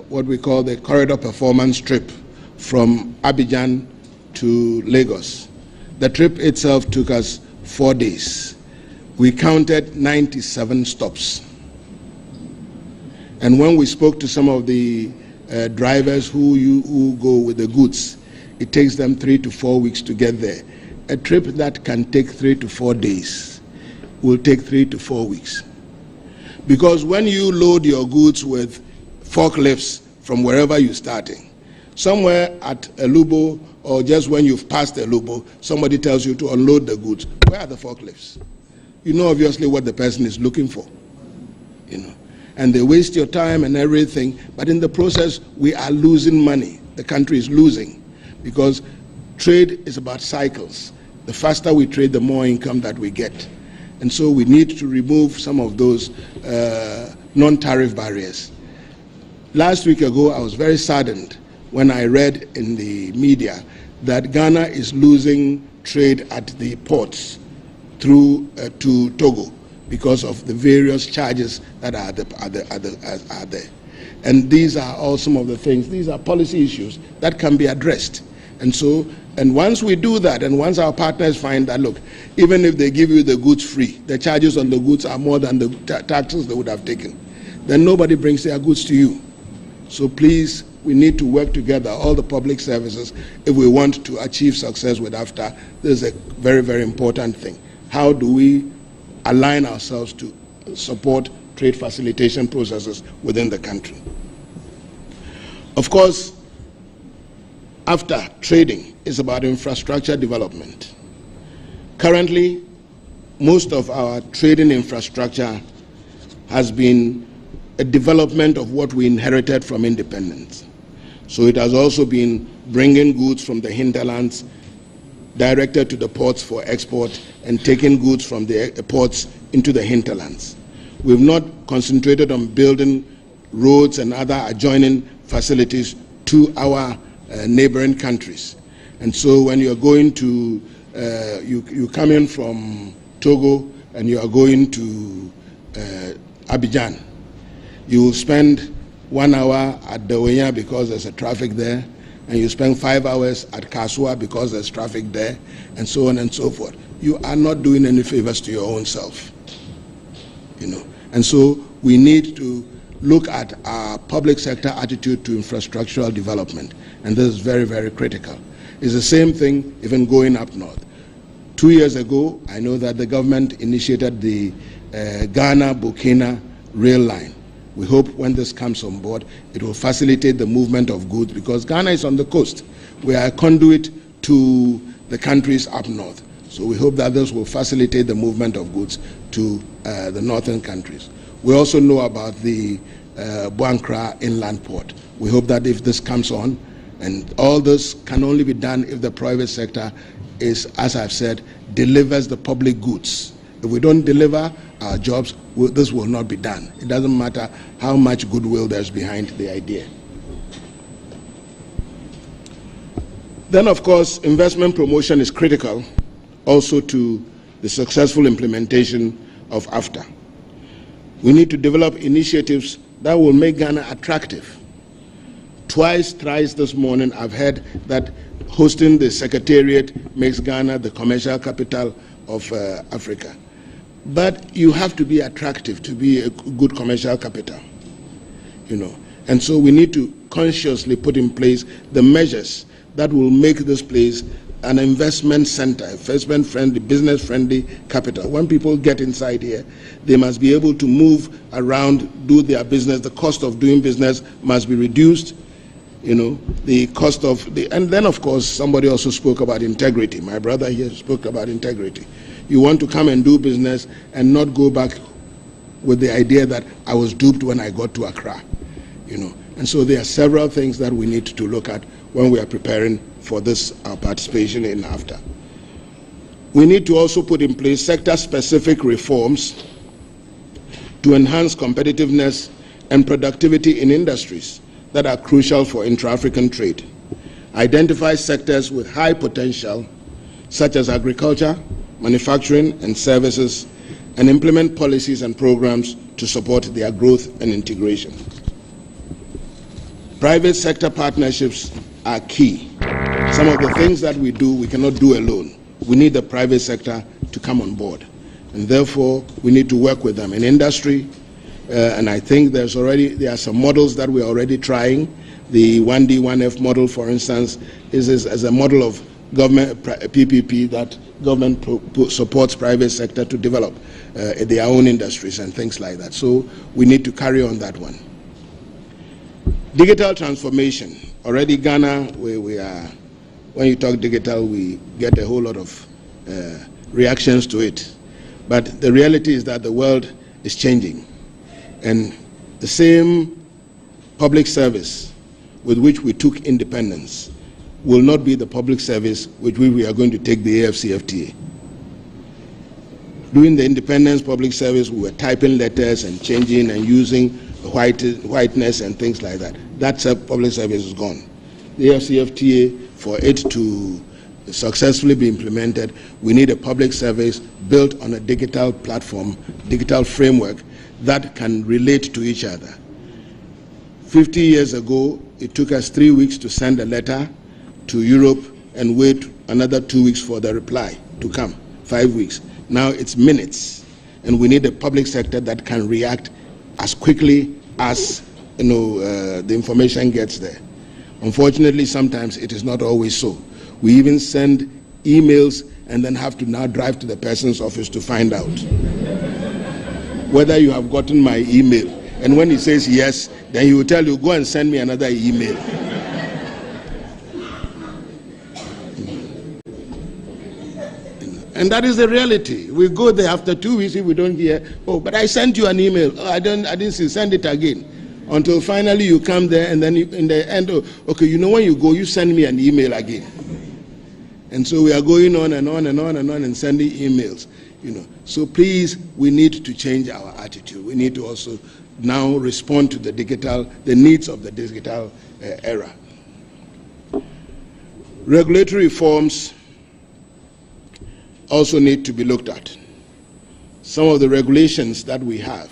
what we call the Corridor Performance Trip, from Abidjan to Lagos. The trip itself took us 4 days. We counted 97 stops. And when we spoke to some of the drivers who go with the goods, it takes them 3 to 4 weeks to get there. A trip that can take 3 to 4 days will take 3 to 4 weeks. Because when you load your goods with forklifts from wherever you're starting, somewhere at Elubo or just when you've passed Elubo, somebody tells you to unload the goods. Where are the forklifts? You know obviously what the person is looking for, you know. And they waste your time and everything, but in the process, we are losing money. The country is losing because trade is about cycles. The faster we trade, the more income that we get. And so we need to remove some of those non-tariff barriers. Last week ago, I was very saddened when I read in the media that Ghana is losing trade at the ports through to Togo because of the various charges that are there. And these are all some of the things, these are policy issues that can be addressed. And so, and once we do that, and once our partners find that, look, even if they give you the goods free, the charges on the goods are more than the taxes they would have taken, then nobody brings their goods to you. So please, we need to work together, all the public services, if we want to achieve success with AFTA. This is a very, very important thing. How do we align ourselves to support trade facilitation processes within the country? Of course, AFTA trading is about infrastructure development. Currently, most of our trading infrastructure has been a development of what we inherited from independence. So it has also been bringing goods from the hinterlands directed to the ports for export and taking goods from the ports into the hinterlands. We've not concentrated on building roads and other adjoining facilities to our neighboring countries. And so when you're going to, you come in from Togo and you are going to Abidjan, you will spend 1 hour at Dawenya because there's a traffic there, and you spend 5 hours at Kasua because there's traffic there, and so on and so forth. You are not doing any favors to your own self, you know. And so we need to look at our public sector attitude to infrastructural development, and this is very, very critical. It's the same thing even going up north. 2 years ago, I know that the government initiated the Ghana-Burkina rail line. We hope when this comes on board, it will facilitate the movement of goods because Ghana is on the coast. We are a conduit to the countries up north. So we hope that this will facilitate the movement of goods to the northern countries. We also know about the Buankra inland port. We hope that if this comes on, and all this can only be done if the private sector is, as I've said, delivers the public goods. If we don't deliver our jobs, this will not be done. It doesn't matter how much goodwill there's behind the idea. Then, of course, investment promotion is critical also to the successful implementation of AFTA. We need to develop initiatives that will make Ghana attractive. Twice, thrice this morning, I've heard that hosting the Secretariat makes Ghana the commercial capital of Africa. But you have to be attractive to be a good commercial capital, you know. And so we need to consciously put in place the measures that will make this place an investment center, investment-friendly, business-friendly capital. When people get inside here, they must be able to move around, do their business. The cost of doing business must be reduced. You know, the cost of the, and then of course somebody also spoke about integrity. My brother here spoke about integrity. You want to come and do business and not go back with the idea that I was duped when I got to Accra, you know. And so there are several things that we need to look at when we are preparing for this our participation in NAFTA. We need to also put in place sector-specific reforms to enhance competitiveness and productivity in industries that are crucial for intra-African trade. Identify sectors with high potential, such as agriculture, manufacturing, and services, and implement policies and programs to support their growth and integration. Private sector partnerships are key. Some of the things that we do, we cannot do alone. We need the private sector to come on board. And therefore, we need to work with them in industry. And I think there are some models that we're already trying. The 1D, 1F model, for instance, is as a model of government PPP that government supports private sector to develop their own industries and things like that. So we need to carry on that one. Digital transformation. Already Ghana, we are, when you talk digital, we get a whole lot of reactions to it. But the reality is that the world is changing. And the same public service with which we took independence will not be the public service with which we are going to take the AFCFTA. During the independence public service, we were typing letters and changing and using whiteness and things like that. That public service is gone. The AFCFTA, for it to successfully be implemented, we need a public service built on a digital platform, digital framework that can relate to each other. 50 years ago, it took us 3 weeks to send a letter to Europe and wait another 2 weeks for the reply to come, 5 weeks. Now it's minutes, and we need a public sector that can react as quickly as the information gets there. Unfortunately, sometimes it is not always so. We even send emails and then have to now drive to the person's office to find out whether you have gotten my email. And when he says yes, then he will tell you, go and send me another email. And that is the reality. We go there after 2 weeks if we don't hear, oh, but I sent you an email. Oh, I didn't see, send it again. Until finally you come there and then in the end, oh, okay, you know when you go, you send me an email again. And so we are going on and on and on and on and sending emails. So please, we need to change our attitude. We need to also now respond to the needs of the digital era. Regulatory reforms also need to be looked at. Some of the regulations that we have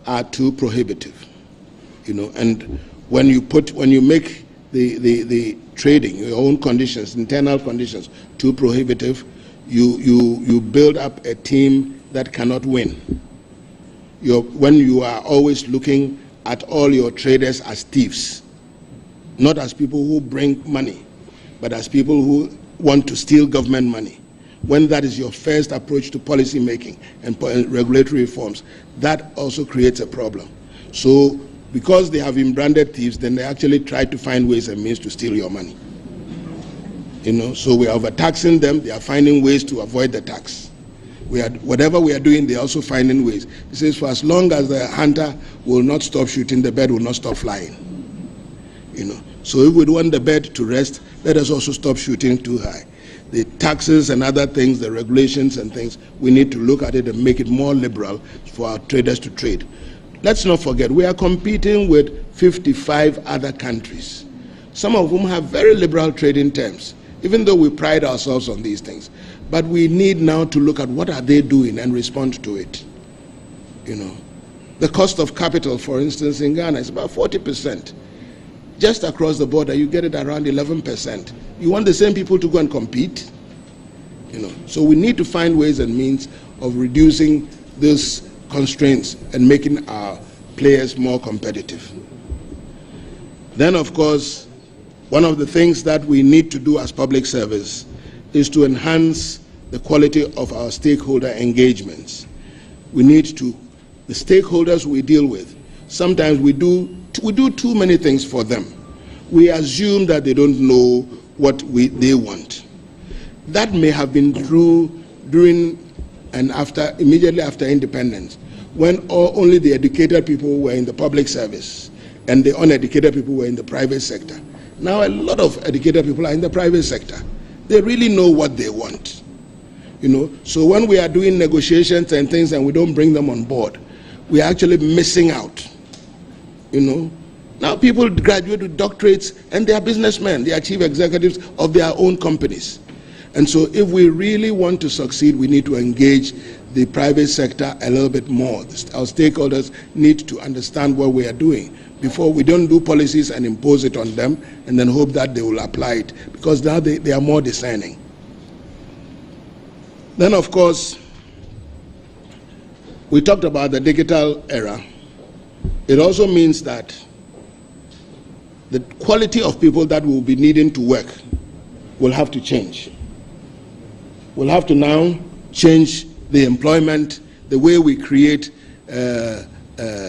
are too prohibitive, and when you make the trading, your own conditions, internal conditions, too prohibitive, you build up a team that cannot win. When you are always looking at all your traders as thieves, not as people who bring money, but as people who want to steal government money. When that is your first approach to policy making and regulatory reforms, that also creates a problem. So because they have been branded thieves, then they actually try to find ways and means to steal your money. So we are overtaxing them, they are finding ways to avoid the tax. Whatever we are doing, they are also finding ways. It says for as long as the hunter will not stop shooting, the bird will not stop flying. So if we want the bird to rest, let us also stop shooting too high. The taxes and other things, the regulations and things, we need to look at it and make it more liberal for our traders to trade. Let's not forget, we are competing with 55 other countries, some of whom have very liberal trading terms, even though we pride ourselves on these things. But we need now to look at what are they doing and respond to it. The cost of capital, for instance, in Ghana is about 40%. Just across the border, you get it around 11%. You want the same people to go and compete? So we need to find ways and means of reducing these constraints and making our players more competitive. Then, of course, one of the things that we need to do as public service is to enhance the quality of our stakeholder engagements. We need to, the stakeholders we deal with, sometimes we do too many things for them. We assume that they don't know what they want. That may have been true during and immediately after independence, when only the educated people were in the public service and the uneducated people were in the private sector. Now a lot of educated people are in the private sector. They really know what they want. So when we are doing negotiations and things and we don't bring them on board, we are actually missing out. Now people graduate with doctorates and they are businessmen, they are chief executives of their own companies. And so if we really want to succeed, we need to engage the private sector a little bit more. Our stakeholders need to understand what we are doing before we don't do policies and impose it on them and then hope that they will apply it, because now they are more discerning. Then, of course, we talked about the digital era. It also means that the quality of people that will be needing to work will have to change. We'll have to now change the employment, the way we create,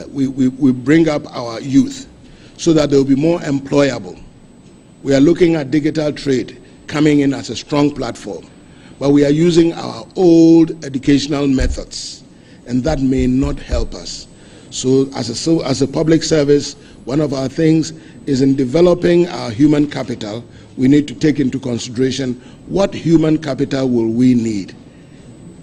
we bring up our youth so that they will be more employable. We are looking at digital trade coming in as a strong platform, but we are using our old educational methods, and that may not help us. So as a public service, one of our things is in developing our human capital, we need to take into consideration what human capital will we need?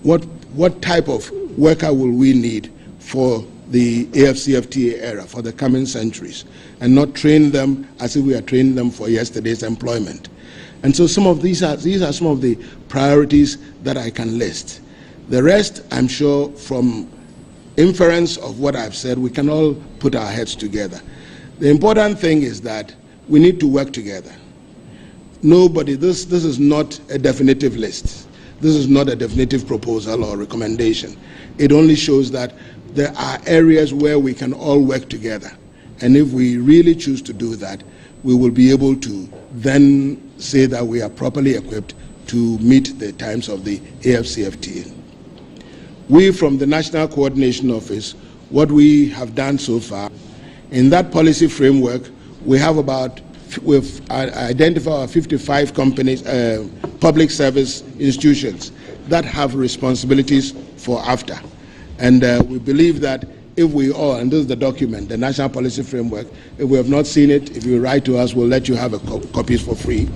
What type of worker will we need for the AFCFTA era, for the coming centuries, and not train them as if we are training them for yesterday's employment. And so these are some of the priorities that I can list. The rest, I'm sure, from inference of what I've said, we can all put our heads together. The important thing is that we need to work together. This is not a definitive list. This is not a definitive proposal or recommendation. It only shows that there are areas where we can all work together. And if we really choose to do that, we will be able to then say that we are properly equipped to meet the times of the AFCFTA. We from the National Coordination Office, what we have done so far, in that policy framework, we've identified 55 companies, public service institutions that have responsibilities for AFTA. And we believe that if we all, and this is the document, the National Policy Framework, if we have not seen it, if you write to us, we'll let you have copies for free.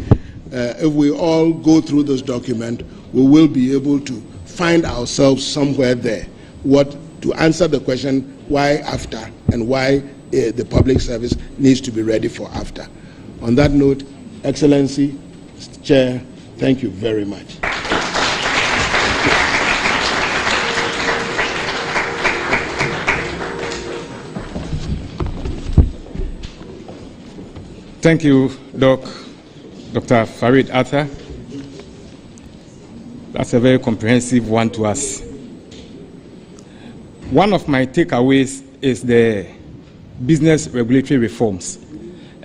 If we all go through this document, we will be able to find ourselves somewhere there, to answer the question why AFTA and why the public service needs to be ready for AFTA. On that note, Excellency, Mr. Chair, thank you very much. Thank you, Dr. Farid Arthur. That's a very comprehensive one to us. One of my takeaways is the business regulatory reforms.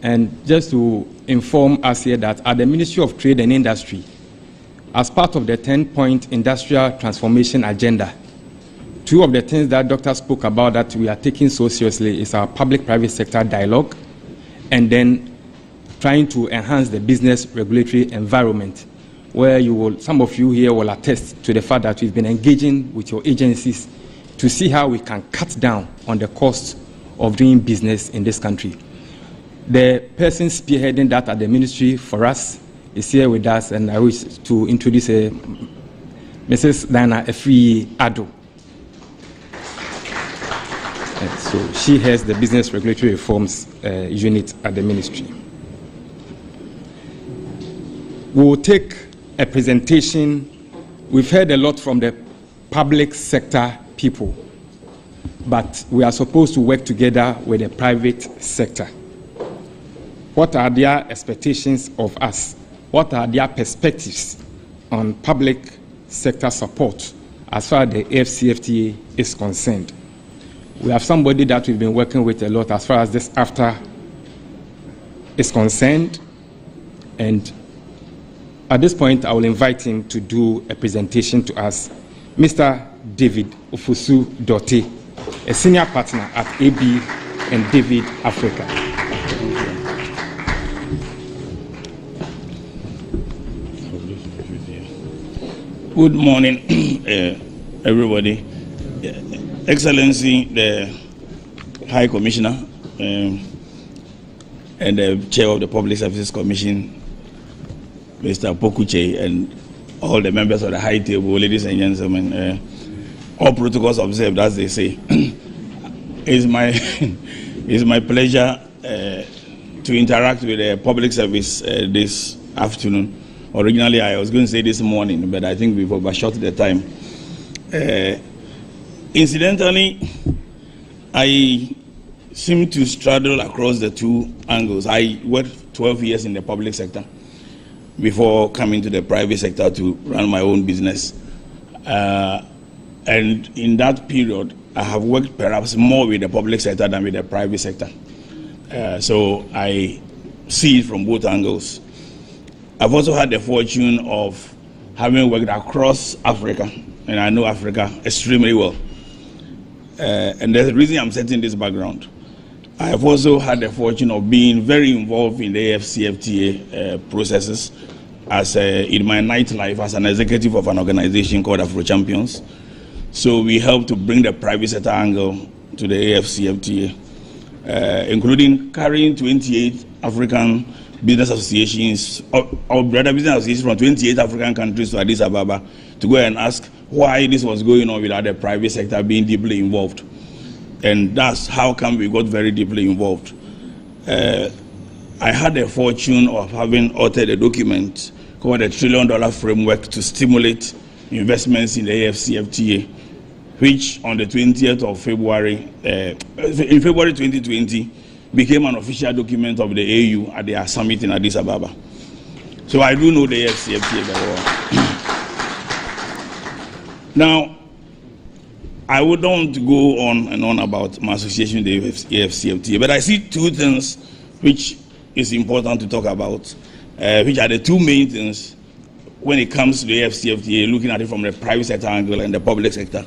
And just to inform us here that at the Ministry of Trade and Industry, as part of the 10-point industrial transformation agenda, two of the things that Doctor spoke about that we are taking so seriously is our public-private sector dialogue, and then trying to enhance the business regulatory environment, where some of you here will attest to the fact that we've been engaging with your agencies to see how we can cut down on the cost of doing business in this country. The person spearheading that at the ministry for us is here with us, and I wish to introduce Mrs. Diana Efri Ado. So she has the business regulatory reforms unit at the ministry. We will take a presentation. We've heard a lot from the public sector people, but we are supposed to work together with the private sector. What are their expectations of us? What are their perspectives on public sector support as far as the AFCFTA is concerned? We have somebody that we've been working with a lot as far as this AFTA is concerned. And at this point, I will invite him to do a presentation to us. Mr. David Ofosu Dote, a senior partner at AB and David Africa. Good morning, everybody. Excellency, the High Commissioner and the Chair of the Public Services Commission, Mr. Pokuche, and all the members of the High Table, ladies and gentlemen, all protocols observed, as they say. It's my pleasure to interact with the public service this afternoon. Originally, I was going to say this morning, but I think we've overshot the time. Incidentally, I seem to straddle across the two angles. I worked 12 years in the public sector before coming to the private sector to run my own business. And in that period, I have worked perhaps more with the public sector than with the private sector. So I see it from both angles. I've also had the fortune of having worked across Africa, and I know Africa extremely well. And there's a reason I'm setting this background. I have also had the fortune of being very involved in the AFCFTA processes as in my nightlife as an executive of an organization called Afro Champions. So we help to bring the private sector angle to the AFCFTA, including carrying 28 African business associations, or brother business associations from 28 African countries to Addis Ababa to go and ask why this was going on without the private sector being deeply involved. And that's how come we got very deeply involved. I had the fortune of having authored a document called the $1 Trillion Framework to stimulate investments in the AFCFTA, which on the 20th of February, in February 2020, became an official document of the AU at their summit in Addis Ababa. So I do know the AFCFTA very well. Now, I would not go on and on about my association with the AFCFTA, but I see two things which is important to talk about, which are the two main things when it comes to the AFCFTA, looking at it from the private sector angle and the public sector.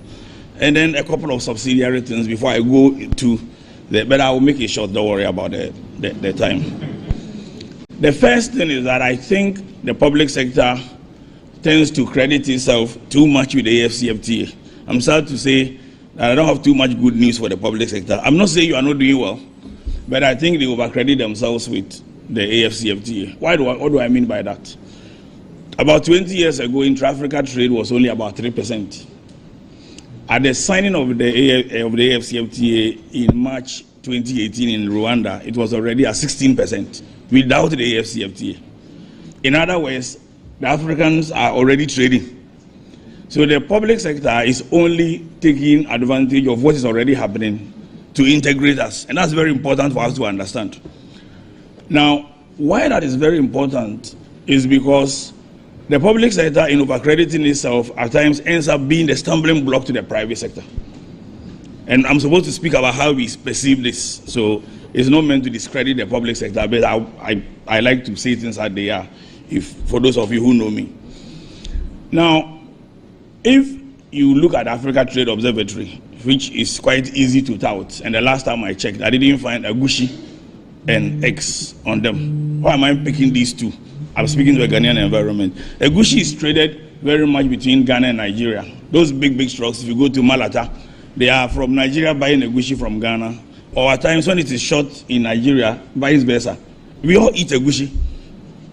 And then a couple of subsidiary things before I go to but I will make it short, don't worry about the time. The first thing is that I think the public sector tends to credit itself too much with the AFCFTA. I'm sad to say that I don't have too much good news for the public sector. I'm not saying you are not doing well, but I think they overcredit themselves with the AFCFTA. What do I mean by that? About 20 years ago, intra-Africa trade was only about 3%. At the signing of the AFCFTA in March 2018 in Rwanda, it was already at 16% without the AFCFTA. In other words, the Africans are already trading. So the public sector is only taking advantage of what is already happening to integrate us. And that's very important for us to understand. Now, why that is very important is because the public sector, in overcrediting itself, at times ends up being the stumbling block to the private sector. And I'm supposed to speak about how we perceive this. So it's not meant to discredit the public sector, but I like to say things as they are, for those of you who know me. Now, if you look at Africa Trade Observatory, which is quite easy to tout, and the last time I checked, I didn't find Agushi and X on them. Why am I picking these two? I'm speaking to a Ghanaian environment. Agushi is traded very much between Ghana and Nigeria. Those big trucks, if you go to Malata, they are from Nigeria buying Agushi from Ghana, or at times when it is shot in Nigeria, vice versa. We all eat Agushi.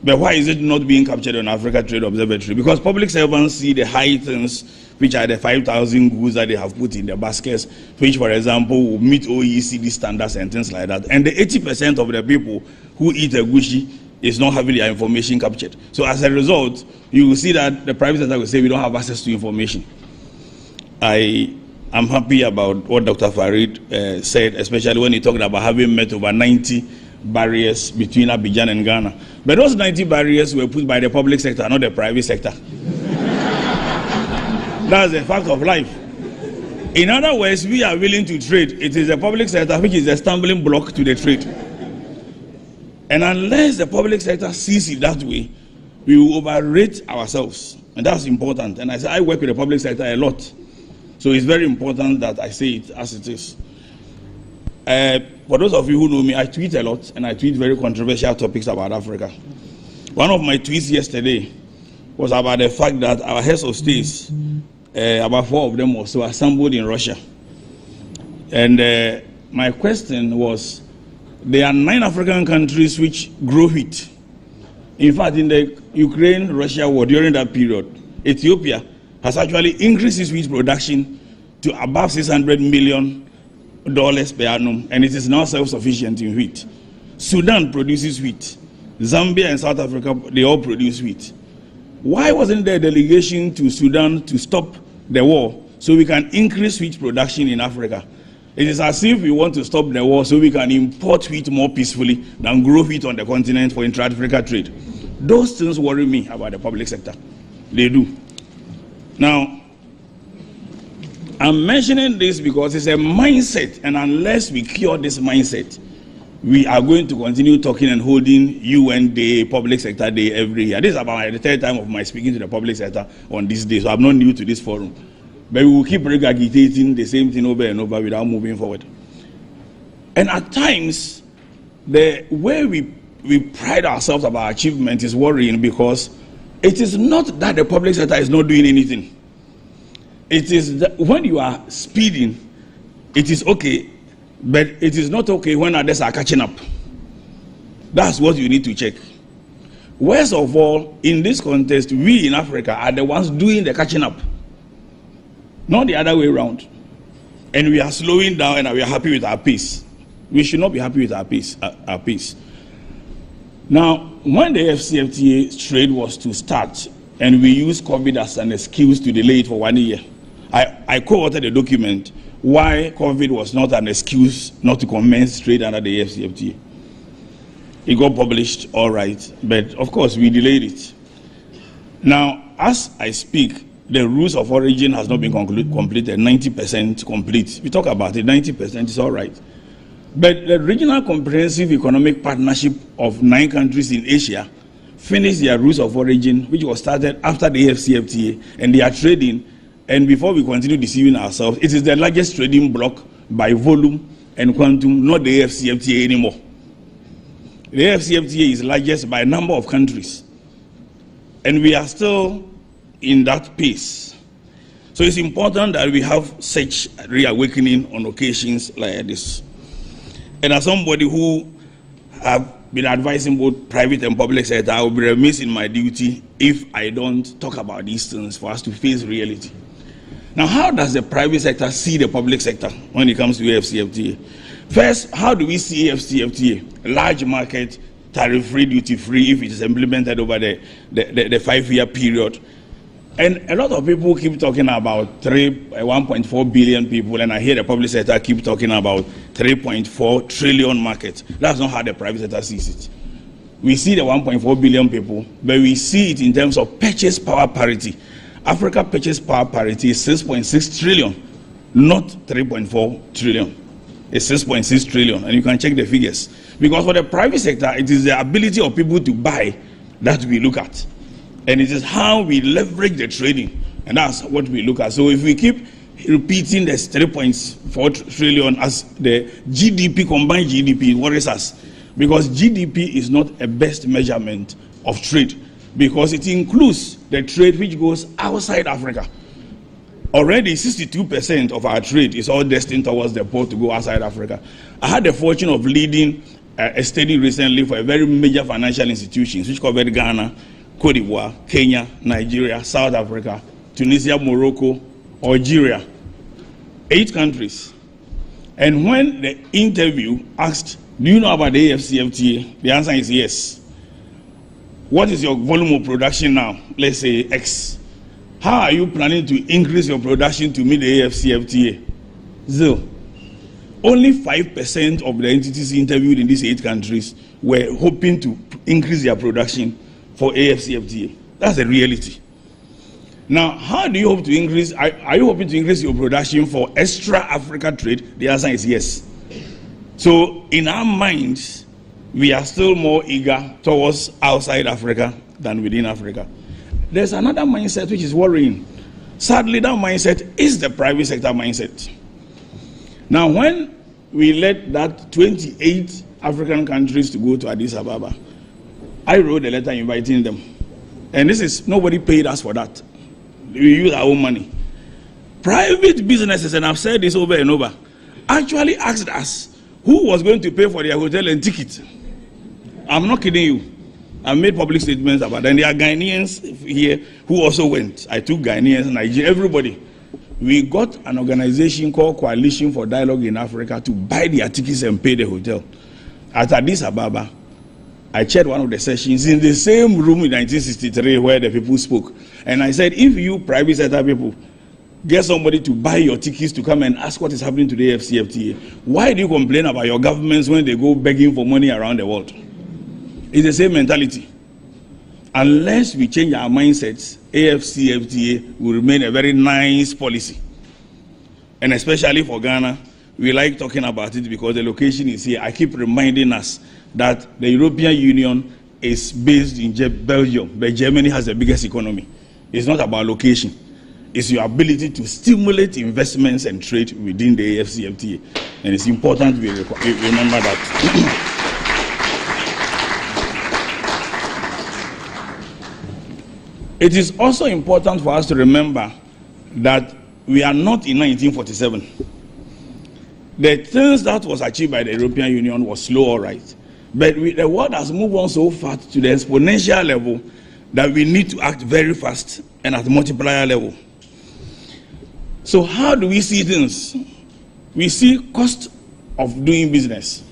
But why is it not being captured on Africa Trade Observatory? Because public servants see the high things, which are the 5,000 goods that they have put in their baskets, which, for example, will meet OECD standards and things like that. And the 80% of the people who eat Agushi is not having their information captured. So as a result, you will see that the private sector will say we don't have access to information. I am happy about what Dr. Farid said, especially when he talked about having met over 90 barriers between Abidjan and Ghana. But those 90 barriers were put by the public sector, not the private sector. That's a fact of life. In other words, we are willing to trade. It is the public sector which is a stumbling block to the trade. And unless the public sector sees it that way, we will overrate ourselves. And that's important. And I work with the public sector a lot. So it's very important that I say it as it is. For those of you who know me, I tweet a lot, and I tweet very controversial topics about Africa. One of my tweets yesterday was about the fact that our heads of states, about 4 of them or so, assembled in Russia. And my question was, there are 9 African countries which grow wheat. In fact, in the Ukraine-Russia war during that period, Ethiopia has actually increased its wheat production to above $600 million per annum, and it is now self-sufficient in wheat. Sudan produces wheat. Zambia and South Africa, they all produce wheat. Why wasn't there a delegation to Sudan to stop the war so we can increase wheat production in Africa? It is as if we want to stop the war so we can import wheat more peacefully than grow wheat on the continent for intra-Africa trade. Those things worry me about the public sector. They do. Now, I'm mentioning this because it's a mindset, and unless we cure this mindset, we are going to continue talking and holding UN Day, Public Sector Day every year. This is about the 3rd time of my speaking to the public sector on this day, so I'm not new to this forum. But we will keep regurgitating the same thing over and over without moving forward. And at times, the way we pride ourselves about achievement is worrying, because it is not that the public sector is not doing anything. It is that when you are speeding, it is okay, but it is not okay when others are catching up. That's what you need to check. Worst of all, in this contest, we in Africa are the ones doing the catching up, not the other way around. And we are slowing down, and we are happy with our pace. We should not be happy with our pace. Now, when the AfCFTA trade was to start, and we used COVID as an excuse to delay it for 1 year, I co-authored a document why COVID was not an excuse not to commence trade under the AfCFTA. It got published, all right, but of course we delayed it. Now, as I speak, the rules of origin has not been completed, 90% complete. We talk about it, 90% is all right. But the Regional Comprehensive Economic Partnership of 9 countries in Asia finished their rules of origin, which was started after the AfCFTA, and they are trading. And before we continue deceiving ourselves, it is the largest trading bloc by volume and quantum, not the AfCFTA anymore. The AfCFTA is largest by a number of countries. And we are still in that pace. So it's important that we have such reawakening on occasions like this. And as somebody who have been advising both private and public sector, I will be remiss in my duty if I don't talk about these things for us to face reality. Now, how does the private sector see the public sector when it comes to AfCFTA? First, how do we see AfCFTA? Large market, tariff-free, duty-free, if it is implemented over the 5-year period. And a lot of people keep talking about 1.4 billion people, and I hear the public sector keep talking about 3.4 trillion market. That's not how the private sector sees it. We see the 1.4 billion people, but we see it in terms of purchase power parity. Africa purchase power parity is 6.6 trillion, not 3.4 trillion. It's 6.6 trillion, and you can check the figures. Because for the private sector, it is the ability of people to buy that we look at. And it is how we leverage the trading, and that's what we look at. So if we keep repeating this 3.4 trillion as the GDP, combined GDP, it worries us. Because GDP is not a best measurement of trade, because it includes the trade which goes outside Africa. Already 62% of our trade is all destined towards the port to go outside Africa. I had the fortune of leading a study recently for a very major financial institutions which covered Ghana, Cote d'Ivoire, Kenya, Nigeria, South Africa, Tunisia, Morocco, Algeria. 8 countries. And when the interview asked, do you know about the AfCFTA? The answer is yes. What is your volume of production now? Let's say X. How are you planning to increase your production to meet the AfCFTA? 0. Only 5% of the entities interviewed in these 8 countries were hoping to increase their production for AfCFTA. That's the reality. Now, how do you hope to increase? Are you hoping to increase your production for extra Africa trade? The answer is yes. So, in our minds, we are still more eager towards outside Africa than within Africa. There's another mindset which is worrying. Sadly, that mindset is the private sector mindset. Now, when we let that 28 African countries to go to Addis Ababa, I wrote a letter inviting them. And this is, nobody paid us for that. We use our own money. Private businesses, and I've said this over and over, actually asked us who was going to pay for their hotel and ticket. I'm not kidding you. I made public statements about that. And there are Ghanaians here who also went. I took Ghanaians, Nigerians, everybody. We got an organization called Coalition for Dialogue in Africa to buy their tickets and pay the hotel. At Addis Ababa, I chaired one of the sessions in the same room in 1963 where the people spoke. And I said, if you private sector people get somebody to buy your tickets to come and ask what is happening to the AFCFTA, why do you complain about your governments when they go begging for money around the world? It's the same mentality. Unless we change our mindsets, AFCFTA will remain a very nice policy. And especially for Ghana, we like talking about it because the location is here. I keep reminding us that the European Union is based in Belgium, but Germany has the biggest economy. It's not about location. It's your ability to stimulate investments and trade within the AFCFTA. And it's important we remember that. It is also important for us to remember that we are not in 1947. The things that was achieved by the European Union was slow, all right. But the world has moved on so fast to the exponential level that we need to act very fast and at multiplier level. So how do we see things? We see cost of doing business.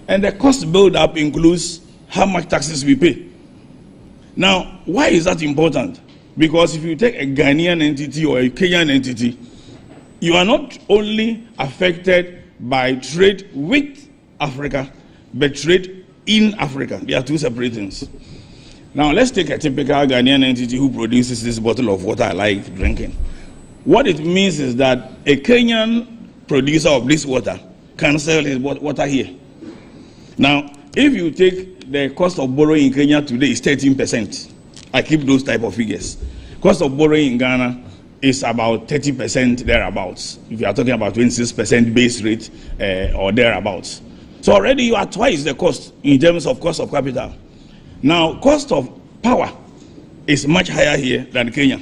And the cost build-up includes how much taxes we pay. Now, why is that important? Because if you take a Ghanaian entity or a Kenyan entity, you are not only affected by trade with Africa, but trade in Africa. They are two separate things. Now, let's take a typical Ghanaian entity who produces this bottle of water I like drinking. What it means is that a Kenyan producer of this water can sell his water here. Now, if you take the cost of borrowing in Kenya today is 13%. I keep those type of figures. Cost of borrowing in Ghana is about 30% thereabouts. If you are talking about 26% base rate or thereabouts. So already you are twice the cost in terms of cost of capital. Now, cost of power is much higher here than Kenya,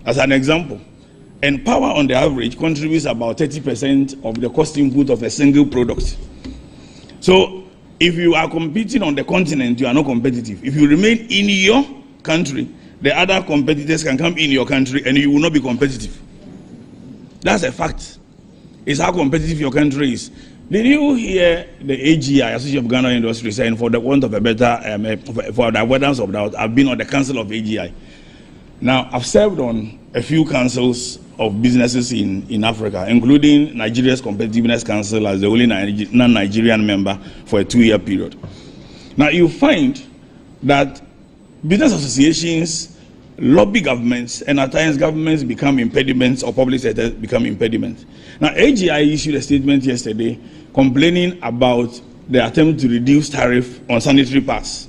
as an example. And power on the average contributes about 30% of the cost input of a single product. So if you are competing on the continent, you are not competitive. If you remain in your country, the other competitors can come in your country and you will not be competitive. That's a fact. It's how competitive your country is. Did you hear the AGI, Association of Ghana Industry, saying for the want of a better, for the avoidance of doubt, I've been on the council of AGI. Now, I've served on a few councils of businesses in Africa, including Nigeria's Competitiveness Council as the only non-Nigerian member for a 2-year period. Now, you find that business associations lobby governments, and at times governments become impediments or public sector become impediments. Now, AGI issued a statement yesterday complaining about the attempt to reduce tariff on sanitary pads.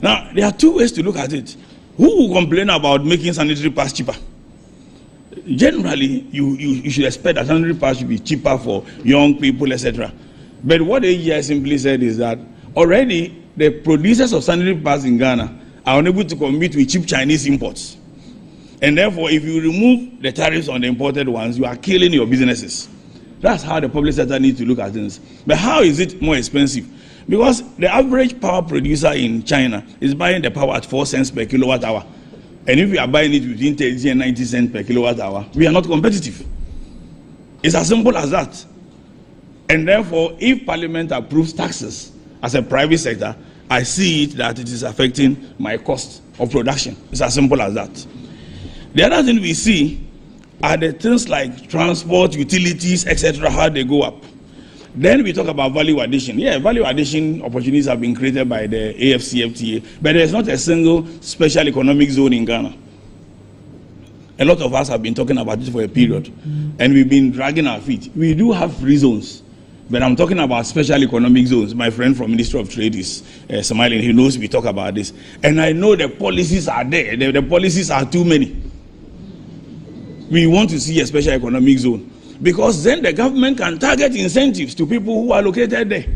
Now, there are two ways to look at it. Who will complain about making sanitary pads cheaper? Generally, you should expect that sanitary pads should be cheaper for young people, etc. But what AGI simply said is that already the producers of sanitary pads in Ghana are unable to compete with cheap Chinese imports. And therefore, if you remove the tariffs on the imported ones, you are killing your businesses. That's how the public sector needs to look at things. But how is it more expensive? Because the average power producer in China is buying the power at 4 cents per kilowatt hour. And if we are buying it between 30 and 90 cents per kilowatt hour, we are not competitive. It's as simple as that. And therefore, if Parliament approves taxes as a private sector, I see it that it is affecting my cost of production. It's as simple as that. The other thing we see are the things like transport, utilities, etc., how they go up. Then we talk about value addition. Yeah, value addition opportunities have been created by the AFCFTA, but there's not a single special economic zone in Ghana. A lot of us have been talking about this for a period, and we've been dragging our feet. We do have free zones, But I'm talking about special economic zones. My friend from Ministry of Trade is smiling. He knows we talk about this. And I know the policies are there. The policies are too many. We want to see a special economic zone, because then the government can target incentives to people who are located there.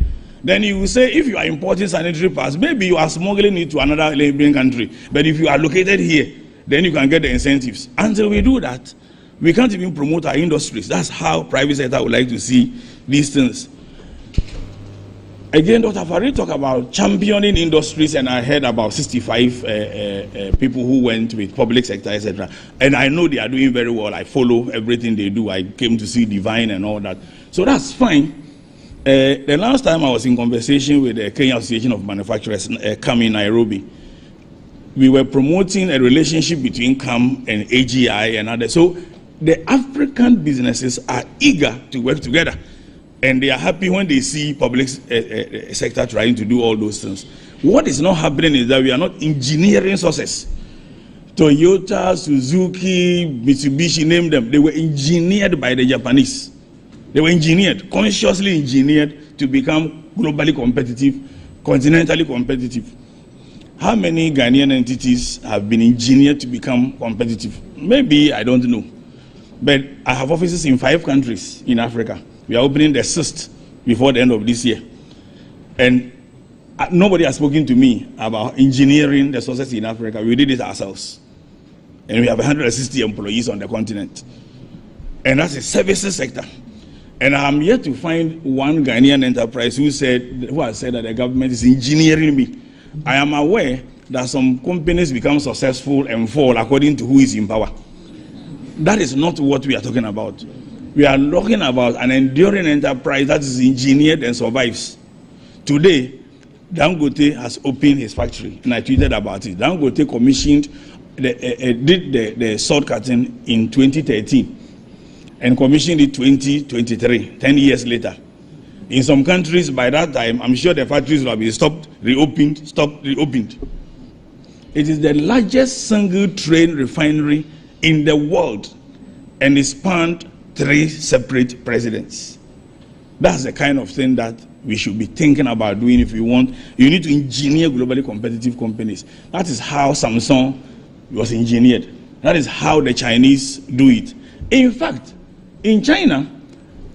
Then you will say, if you are importing sanitary pads, maybe you are smuggling it to another neighboring country. But if you are located here, then you can get the incentives. Until we do that, we can't even promote our industries. That's how private sector would like to see these things. Again, Dr. Farid talked about championing industries, and I heard about 65 people who went with public sector, etc. And I know they are doing very well. I follow everything they do. I came to see Divine and all that. So that's fine. The last time I was in conversation with the Kenya Association of Manufacturers, CAM in Nairobi, we were promoting a relationship between CAM and AGI and others. So the African businesses are eager to work together, and they are happy when they see public sector trying to do all those things. What is not happening is that we are not engineering sources. Toyota, Suzuki, Mitsubishi, name them. They were engineered by the Japanese. They were engineered, consciously engineered to become globally competitive, continentally competitive. How many Ghanaian entities have been engineered to become competitive? Maybe, I don't know. But I have offices in 5 countries in Africa. We are opening the 6th before the end of this year. And nobody has spoken to me about engineering the sources in Africa. We did it ourselves. And we have 160 employees on the continent. And that's a services sector. And I'm yet to find one Ghanaian enterprise who has said that the government is engineering me. I am aware that some companies become successful and fall according to who is in power. That is not what we are talking about. We are talking about an enduring enterprise that is engineered and survives. Today, Dangote has opened his factory, and I tweeted about it. Dangote commissioned, did the salt cutting in 2013. And commissioned it 2023, 10 years later. In some countries, by that time, I'm sure the factories will have been stopped, reopened. It is the largest single train refinery in the world, and it spanned 3 separate presidents. That's the kind of thing that we should be thinking about doing if we want. You need to engineer globally competitive companies. That is how Samsung was engineered. That is how the Chinese do it. In fact, in China,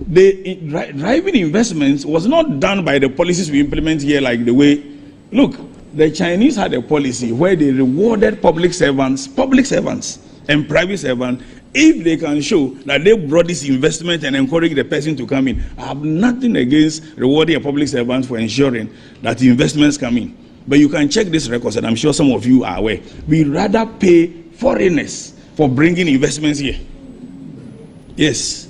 the driving investments was not done by the policies we implement here like the way, look, the Chinese had a policy where they rewarded public servants and private servants if they can show that they brought this investment and encourage the person to come in. I have nothing against rewarding a public servant for ensuring that the investments come in. But you can check this record, and I'm sure some of you are aware. We rather pay foreigners for bringing investments here. Yes,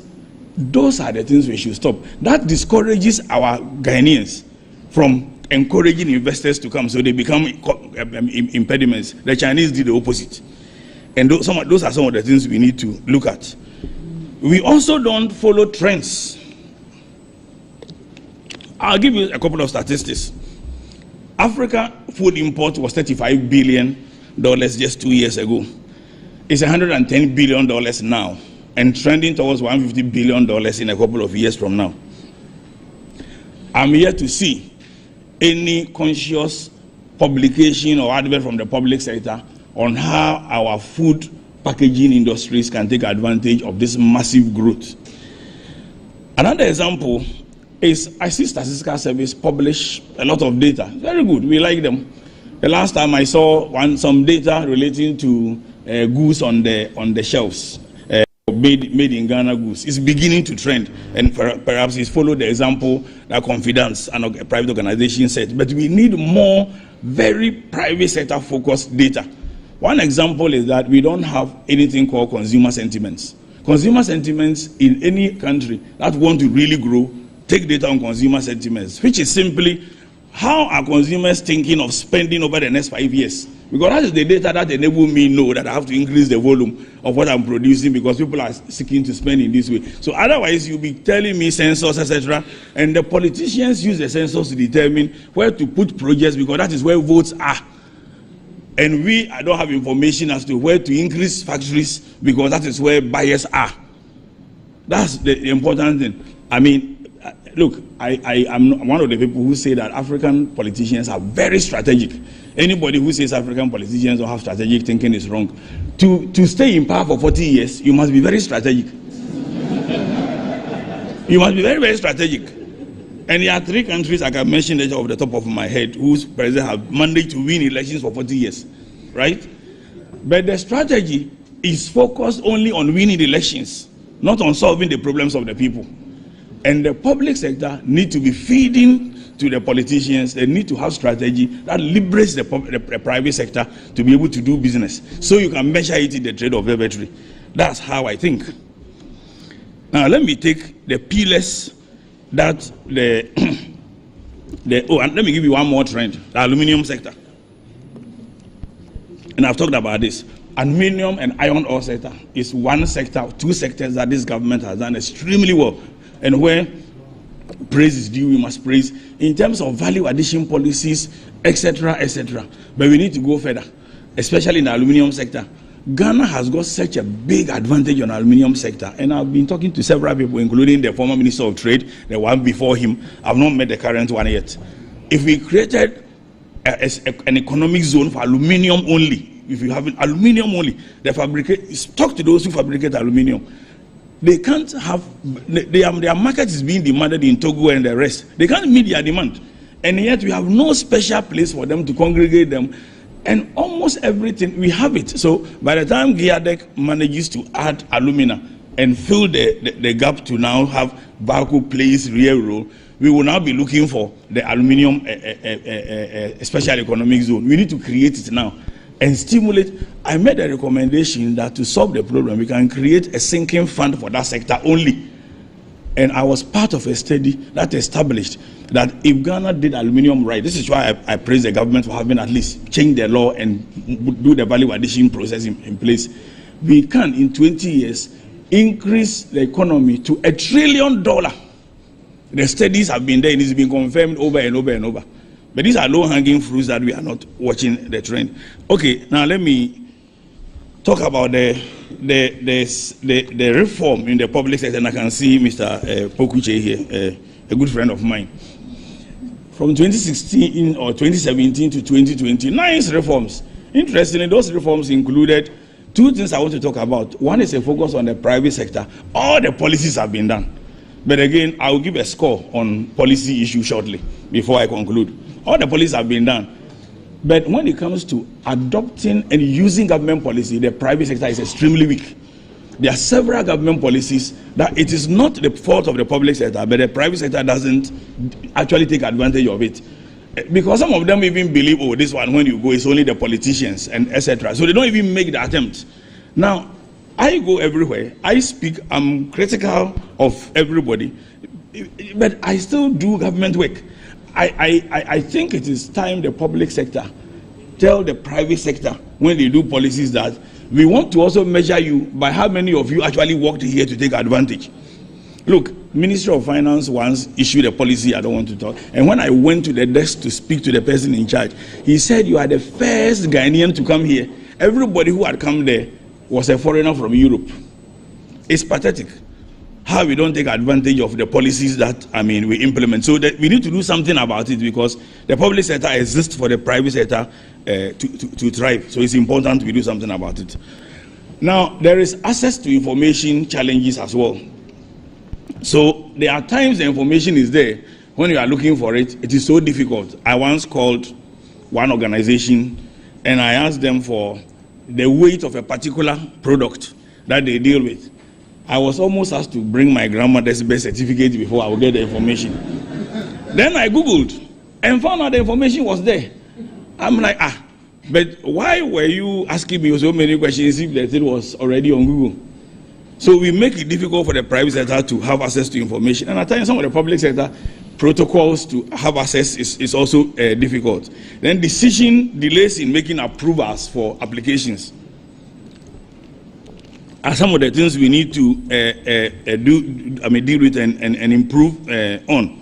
those are the things we should stop. That discourages our Ghanaians from encouraging investors to come, so they become impediments. The Chinese did the opposite. And those are some of the things we need to look at. We also don't follow trends. I'll give you a couple of statistics. Africa food import was $35 billion just 2 years ago. It's $110 billion now, and trending towards $150 billion in a couple of years from now. I'm here to see any conscious publication or advert from the public sector on how our food packaging industries can take advantage of this massive growth. Another example is, I see Statistical Service publish a lot of data. Very good, we like them. The last time I saw some data relating to goods on the shelves, made in Ghana goods. It's beginning to trend, and perhaps it's followed the example that Confidence and a private organization said. But we need more very private sector focused data. One example is that we don't have anything called consumer sentiments. Consumer sentiments in any country that want to really grow take data on consumer sentiments, which is simply how are consumers thinking of spending over the next 5 years? Because that is the data that enable me know that I have to increase the volume of what I'm producing because people are seeking to spend in this way. So otherwise you'll be telling me census, etc. And the politicians use the census to determine where to put projects because that is where votes are. And I don't have information as to where to increase factories because that is where buyers are. That's the important thing. I mean, look, I'm one of the people who say that African politicians are very strategic. Anybody who says African politicians don't have strategic thinking is wrong. To stay in power for 40 years, you must be very strategic. You must be very, very strategic. And there are 3 countries I can mention off the top of my head whose presidents have managed to win elections for 40 years, right? But the strategy is focused only on winning elections, not on solving the problems of the people. And the public sector need to be feeding to the politicians. They need to have strategy that liberates the private sector to be able to do business. So you can measure it in the trade observatory. That's how I think. Now let me take the pillars that and let me give you one more trend, the aluminium sector. And I've talked about this. Aluminium and iron ore sector is one sector, 2 sectors that this government has done extremely well. And where praise is due, we must praise in terms of value addition policies, etc., etc. But we need to go further, especially in the aluminium sector. Ghana has got such a big advantage on the aluminium sector, and I've been talking to several people, including the former Minister of Trade, the one before him. I've not met the current one yet. If we created an economic zone for aluminium only, if you have an aluminium only, talk to those who fabricate aluminium. They can't have, their market is being demanded in Togo and the rest. They can't meet their demand. And yet we have no special place for them to congregate them. And almost everything, we have it. So by the time GIADEC manages to add alumina and fill the gap to now have Baku plays real role, we will now be looking for the aluminium special economic zone. We need to create it now and stimulate. I made a recommendation that to solve the problem, we can create a sinking fund for that sector only. And I was part of a study that established that if Ghana did aluminium right, this is why I praise the government for having at least changed the law and do the value addition process in place. We can, in 20 years, increase the economy to $1 trillion. The studies have been there and it's been confirmed over and over and over. But these are low-hanging fruits that we are not watching the trend. Okay, now let me talk about the reform in the public sector, and I can see Mr. Pokuche here, a good friend of mine. From 2016 or 2017 to 2020, 9 reforms. Interestingly, those reforms included 2 things I want to talk about. One is a focus on the private sector. All the policies have been done. But again, I will give a score on policy issue shortly before I conclude. All the policies have been done. But when it comes to adopting and using government policy, the private sector is extremely weak. There are several government policies that it is not the fault of the public sector, but the private sector doesn't actually take advantage of it. Because some of them even believe, oh, this one, when you go, it's only the politicians and etc. So they don't even make the attempt. Now, I go everywhere. I speak. I'm critical of everybody. But I still do government work. I think it is time the public sector tell the private sector when they do policies that we want to also measure you by how many of you actually worked here to take advantage. Look, Ministry of Finance once issued a policy, I don't want to talk, and when I went to the desk to speak to the person in charge, he said, you are the first Ghanaian to come here. Everybody who had come there was a foreigner from Europe. It's pathetic how we don't take advantage of the policies that, we implement. So that we need to do something about it, because the public sector exists for the private sector to thrive. So it's important we do something about it. Now, there is access to information challenges as well. So there are times the information is there. When you are looking for it, it is so difficult. I once called one organization and I asked them for the weight of a particular product that they deal with. I was almost asked to bring my grandmother's birth certificate before I would get the information. Then I Googled and found out the information was there. I'm like, but why were you asking me so many questions if the thing was already on Google? So we make it difficult for the private sector to have access to information. And at times, some of the public sector protocols to have access is also difficult. Then decision delays in making approvals for applications are some of the things we need to deal with and improve on.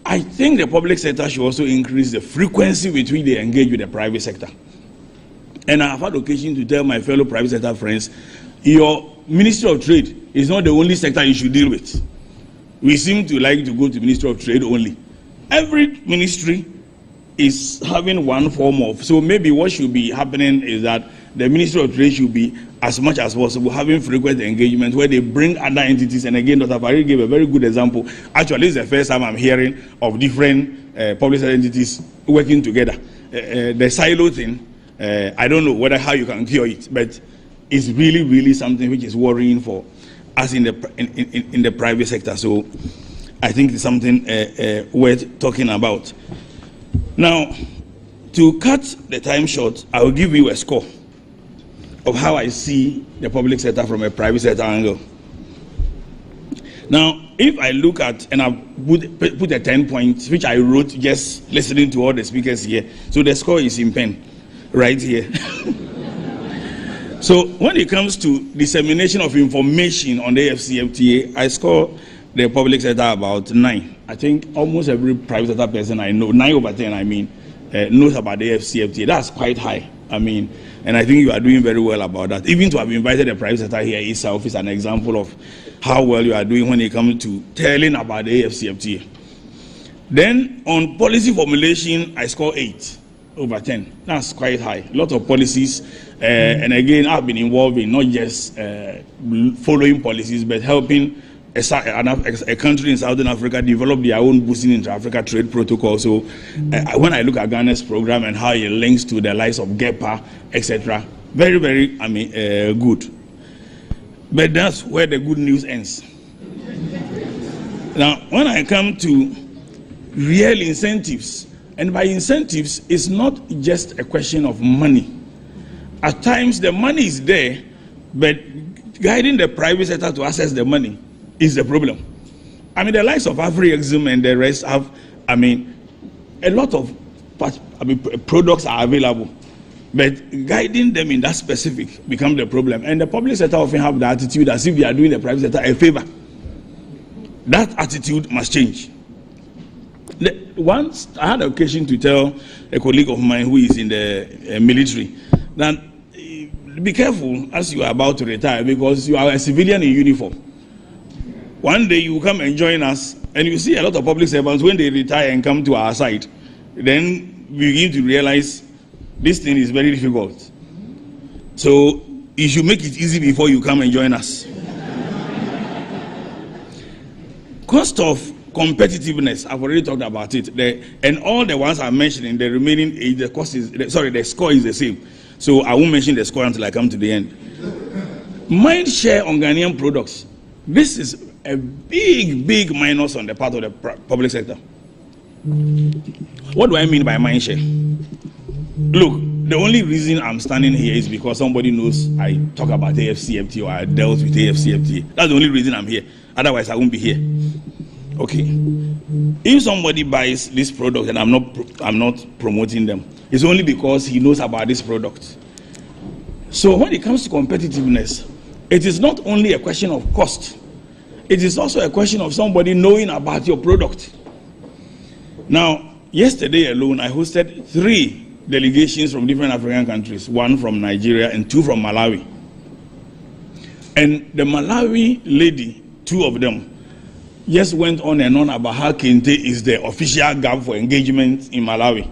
I think the public sector should also increase the frequency with which they engage with the private sector. And I have had occasion to tell my fellow private sector friends, your Ministry of Trade is not the only sector you should deal with. we seem to like to go to Ministry of Trade only. Every ministry is having one form of, so maybe what should be happening is that the Ministry of Trade should be, as much as possible, having frequent engagement where they bring other entities. And again, Dr. Farid gave a very good example. Actually, it's the first time I'm hearing of different public sector entities working together. The silo thing, I don't know how you can cure it, but it's really, really something which is worrying for us in the private sector. So I think it's something worth talking about. Now, to cut the time short, I will give you a score of how I see the public sector from a private sector angle. Now, if I look at, and I've put a 10 points, which I wrote just listening to all the speakers here. So the score is in pen, right here. So when it comes to dissemination of information on the AFCFTA, I score the public sector about 9. I think almost every private sector person I know, 9 over 10 I mean, knows about the AFCFTA. That's quite high. I mean, and I think you are doing very well about that. Even to have invited the private sector here itself is an example of how well you are doing when it comes to telling about the AFCFTA. Then on policy formulation, I score 8 over 10. That's quite high. A lot of policies, and again, I've been involved in not just following policies, but helping a country in Southern Africa develop their own boosting intra-Africa trade protocol. So when I look at Ghana's program and how it links to the likes of GEPA, etc., very, very, good. But that's where the good news ends. Now, when I come to real incentives, and by incentives, it's not just a question of money. At times, the money is there, but guiding the private sector to access the money is the problem. I mean, the likes of Afri-Exim and the rest have, a lot of products are available, but guiding them in that specific becomes the problem. And the public sector often have the attitude as if they are doing the private sector a favor. That attitude must change. Once I had the occasion to tell a colleague of mine who is in the military that be careful as you are about to retire, because you are a civilian in uniform. One day you come and join us, and you see a lot of public servants when they retire and come to our side, then we begin to realize this thing is very difficult. So you should make it easy before you come and join us. Cost of competitiveness, I've already talked about it. And all the ones I'm mentioning, the remaining, the score is the same. So I won't mention the score until I come to the end. Mind share on Ghanaian products. This is a big minus on the part of the public sector. What do I mean by mind share? Look, the only reason I'm standing here is because somebody knows I talk about AFCFTA or I dealt with AFCFTA. That's the only reason I'm here. Otherwise, I won't be here. Okay. If somebody buys this product and I'm not promoting them, it's only because he knows about this product. So when it comes to competitiveness, it is not only a question of cost. It is also a question of somebody knowing about your product. Now, yesterday alone, I hosted 3 delegations from different African countries, 1 from Nigeria and 2 from Malawi. And the Malawi lady, 2 of them, just went on and on about how Kente is the official gap for engagement in Malawi.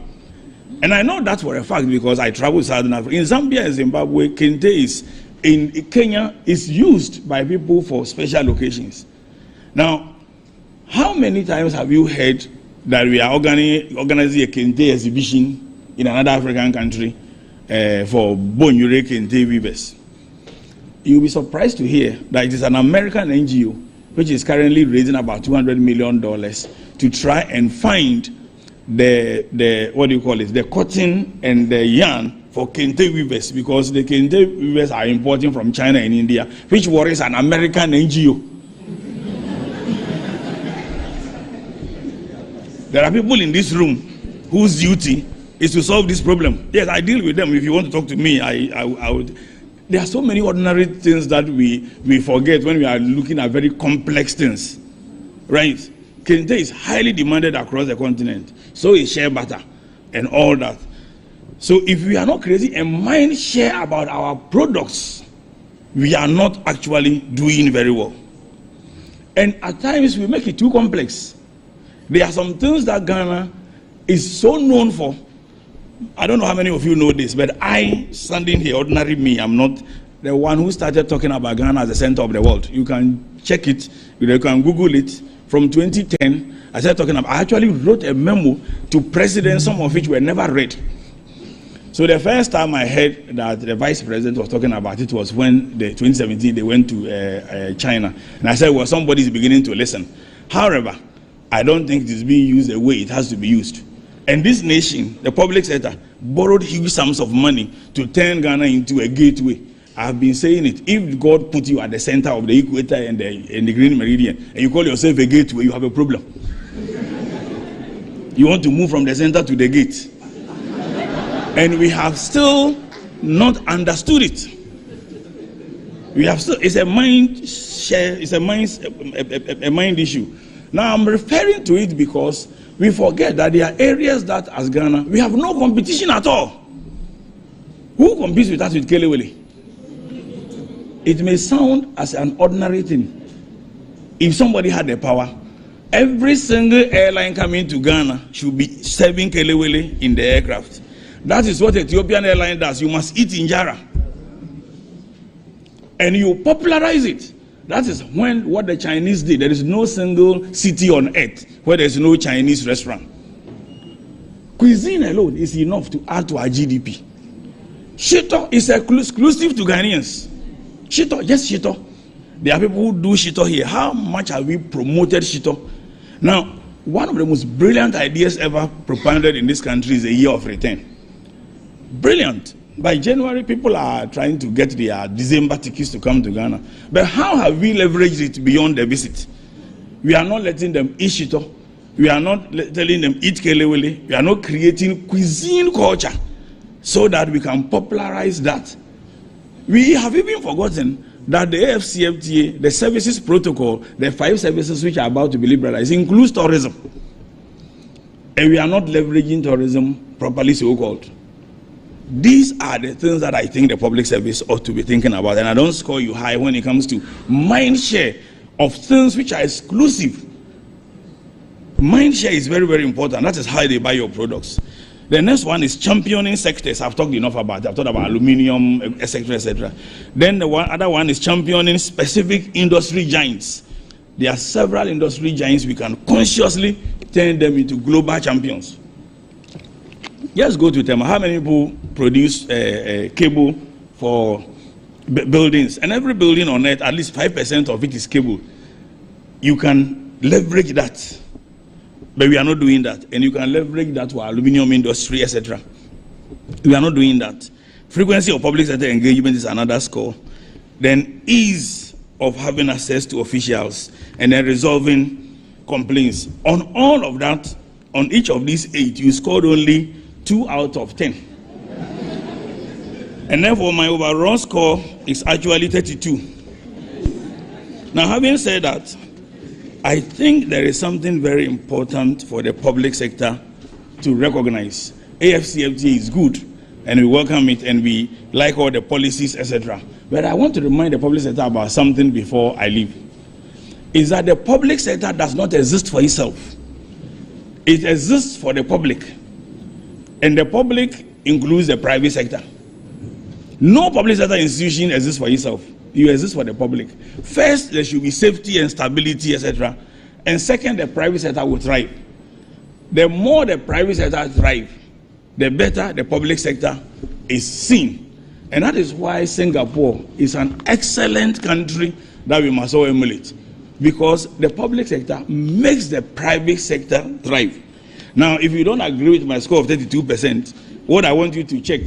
And I know that for a fact because I travel Southern Africa. In Zambia and Zimbabwe, Kente in Kenya is used by people for special occasions. Now, how many times have you heard that we are organizing a Kente exhibition in another African country for Bonyure Kente weavers? You'll be surprised to hear that it is an American NGO which is currently raising about $200 million to try and find the cotton and the yarn for Kente weavers, because the Kente weavers are importing from China and India, which worries an American NGO. There are people in this room whose duty is to solve this problem. Yes, I deal with them. If you want to talk to me, I would. There are so many ordinary things that we forget when we are looking at very complex things, right? Kente is highly demanded across the continent. So is shea butter and all that. So if we are not creating a mind share about our products, we are not actually doing very well. And at times we make it too complex. There are some things that Ghana is so known for. I don't know how many of you know this, but I, standing here, ordinary me, I'm not the one who started talking about Ghana as the center of the world. You can check it, you can Google it. From 2010, I started talking about, I actually wrote a memo to presidents, some of which were never read. So the first time I heard that the vice president was talking about it was when the 2017 they went to China. And I said, well, somebody is beginning to listen. However, I don't think it is being used the way it has to be used. And this nation, the public sector, borrowed huge sums of money to turn Ghana into a gateway. I've been saying it. If God put you at the center of the equator and the Green Meridian, and you call yourself a gateway, you have a problem. You want to move from the center to the gate. And we have still not understood it. We have still, it's a mind share, it's a mind issue. Now I'm referring to it because we forget that there are areas that as Ghana, we have no competition at all. Who competes with us with Kelewele? It may sound as an ordinary thing. If somebody had the power, every single airline coming to Ghana should be serving Kelewele in the aircraft. That is what Ethiopian Airline does. You must eat injera. And you popularize it. That is when what the Chinese did. There is no single city on earth where there is no Chinese restaurant. Cuisine alone is enough to add to our GDP. Shito is exclusive to Ghanaians. Shito, just Shito. There are people who do Shito here. How much have we promoted Shito? Now, one of the most brilliant ideas ever propounded in this country is a year of return. Brilliant. By January, people are trying to get their December tickets to come to Ghana. But how have we leveraged it beyond the visit? We are not letting them eat Shito. We are not telling them eat Kelewele. We are not creating cuisine culture so that we can popularize that. We have even forgotten that the AFCFTA, the services protocol, the 5 services which are about to be liberalized, includes tourism. And we are not leveraging tourism properly, so-called. These are the things that I think the public service ought to be thinking about. And I don't score you high when it comes to mind share of things which are exclusive. Mind share is very, very important. That is how they buy your products. The next one is championing sectors. I've talked enough about it. I've talked about aluminium, etc., etc. Then the other one is championing specific industry giants. There are several industry giants. We can consciously turn them into global champions. Just go to Tema. How many people produce cable for buildings? And every building on earth, at least 5% of it is cable. You can leverage that. But we are not doing that. And you can leverage that to our aluminium industry, etc. We are not doing that. Frequency of public sector engagement is another score. Then ease of having access to officials and then resolving complaints. On all of that, on each of these 8, you scored only 2 out of 10. And therefore my overall score is actually 32. Now, having said that, I think there is something very important for the public sector to recognize. AFCFTA is good, and we welcome it, and we like all the policies, etc. But I want to remind the public sector about something before I leave. Is that the public sector does not exist for itself. It exists for the public. And the public includes the private sector. No public sector institution exists for itself. You exist for the public. First, there should be safety and stability, etc. And second, the private sector will thrive. The more the private sector thrives, the better the public sector is seen. And that is why Singapore is an excellent country that we must all emulate. Because the public sector makes the private sector thrive. Now, if you don't agree with my score of 32%, what I want you to check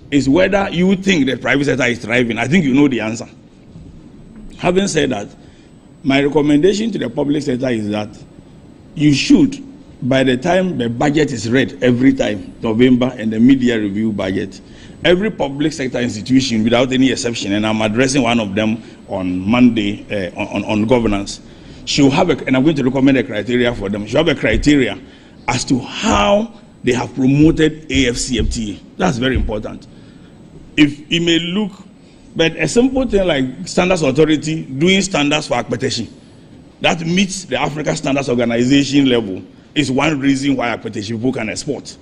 is whether you think the private sector is thriving. I think you know the answer. Having said that, my recommendation to the public sector is that you should, by the time the budget is read every time, November, and the media review budget, every public sector institution, without any exception, and I'm addressing one of them on Monday on governance, should have, and I'm going to recommend a criteria for them, should have a criteria as to how they have promoted AFCFTA. That's very important. If it may look, but a simple thing like Standards Authority doing standards for akpeteshie, that meets the Africa Standards Organization level is one reason why accreditation people can export.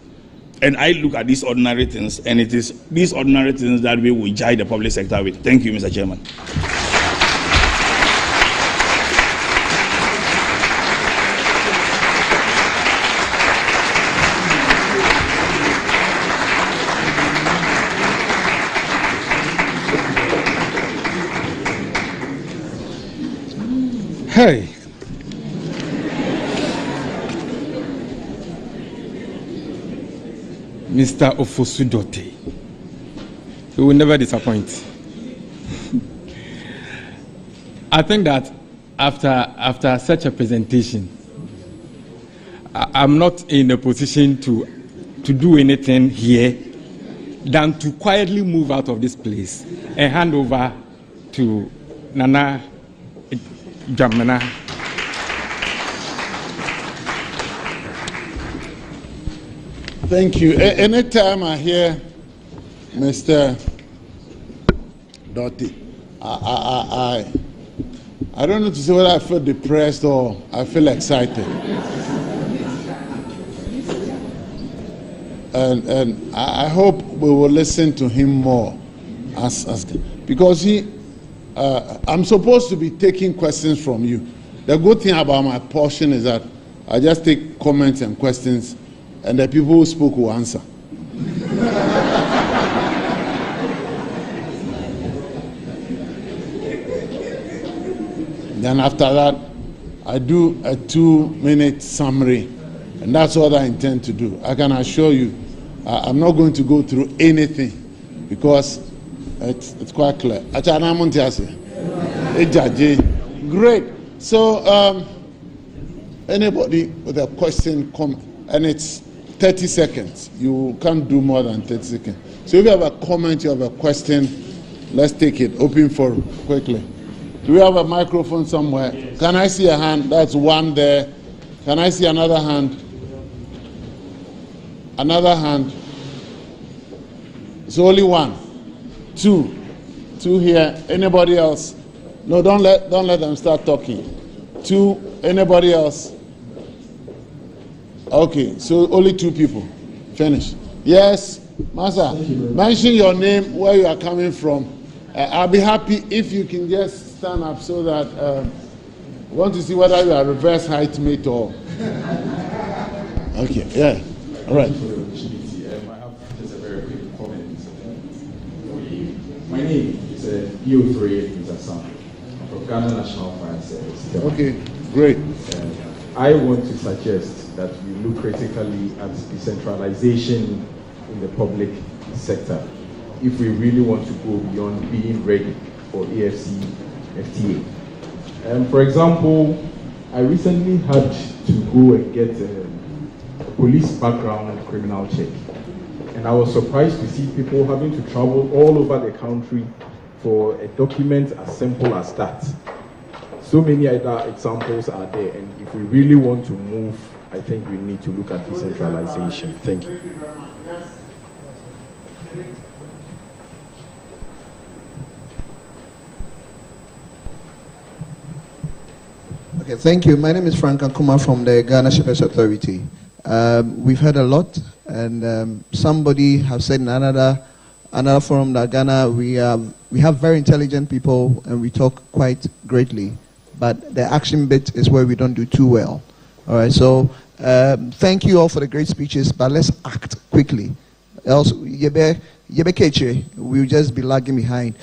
And I look at these ordinary things, and it is these ordinary things that we will guide the public sector with. Thank you, Mr. Chairman. Hey. Mr. Ofosu-Dorotey, you will never disappoint. I think that after such a presentation, I'm not in a position to do anything here than to quietly move out of this place and hand over to Nana Dwamena. Thank you. Anytime I hear Mr. Dorotey, I don't know to say whether I feel depressed or I feel excited. And I hope we will listen to him more, because I'm supposed to be taking questions from you. The good thing about my portion is that I just take comments and questions, and the people who spoke will answer. Then after that, I do a 2-minute summary, and that's what I intend to do. I can assure you, I'm not going to go through anything, because it's quite clear. Great. So, anybody with a question, comment, and it's 30 seconds. You can't do more than 30 seconds. So if you have a comment, you have a question, let's take it. Open forum, quickly. Do we have a microphone somewhere? Can I see a hand? That's one there. Can I see another hand? Another hand. It's only one. Two here. Anybody else? No, don't let them start talking. Two. Anybody else? Okay, so only 2 people. Finish. Yes, Master. Mention your name, where you are coming from. I'll be happy if you can just stand up so that we want to see whether you are reverse height mate or. Okay. Yeah. All right. I have just a very quick comment. My name is EO3 Mr. Sam. I'm from Ghana National Fire Service. Okay, great. I want to suggest that we look critically at decentralization in the public sector if we really want to go beyond being ready for AFC FTA. For example, I recently had to go and get a police background criminal check. And I was surprised to see people having to travel all over the country for a document as simple as that. So many other examples are there, and if we really want to move, I think we need to look at decentralization. Thank you. Okay, thank you. My name is Frank Ankuma from the Ghana Shepherds Authority. We've heard a lot, and somebody has said in another forum that Ghana, we have very intelligent people, and we talk quite greatly, but the action bit is where we don't do too well. All right, so thank you all for the great speeches, but let's act quickly. Else, we'll just be lagging behind.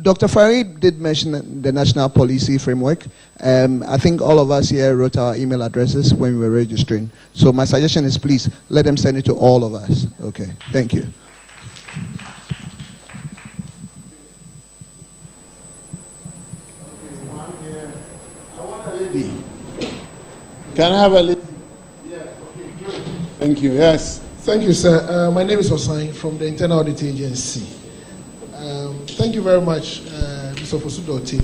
Dr. Farid did mention the national policy framework. I think all of us here wrote our email addresses when we were registering. So my suggestion is, please let them send it to all of us. Okay, thank you. Can I have a lady? Thank you. Yes. Thank you, sir. My name is Osai from the Internal Audit Agency. Thank you very much, Mr. Ofosu-Dorotey.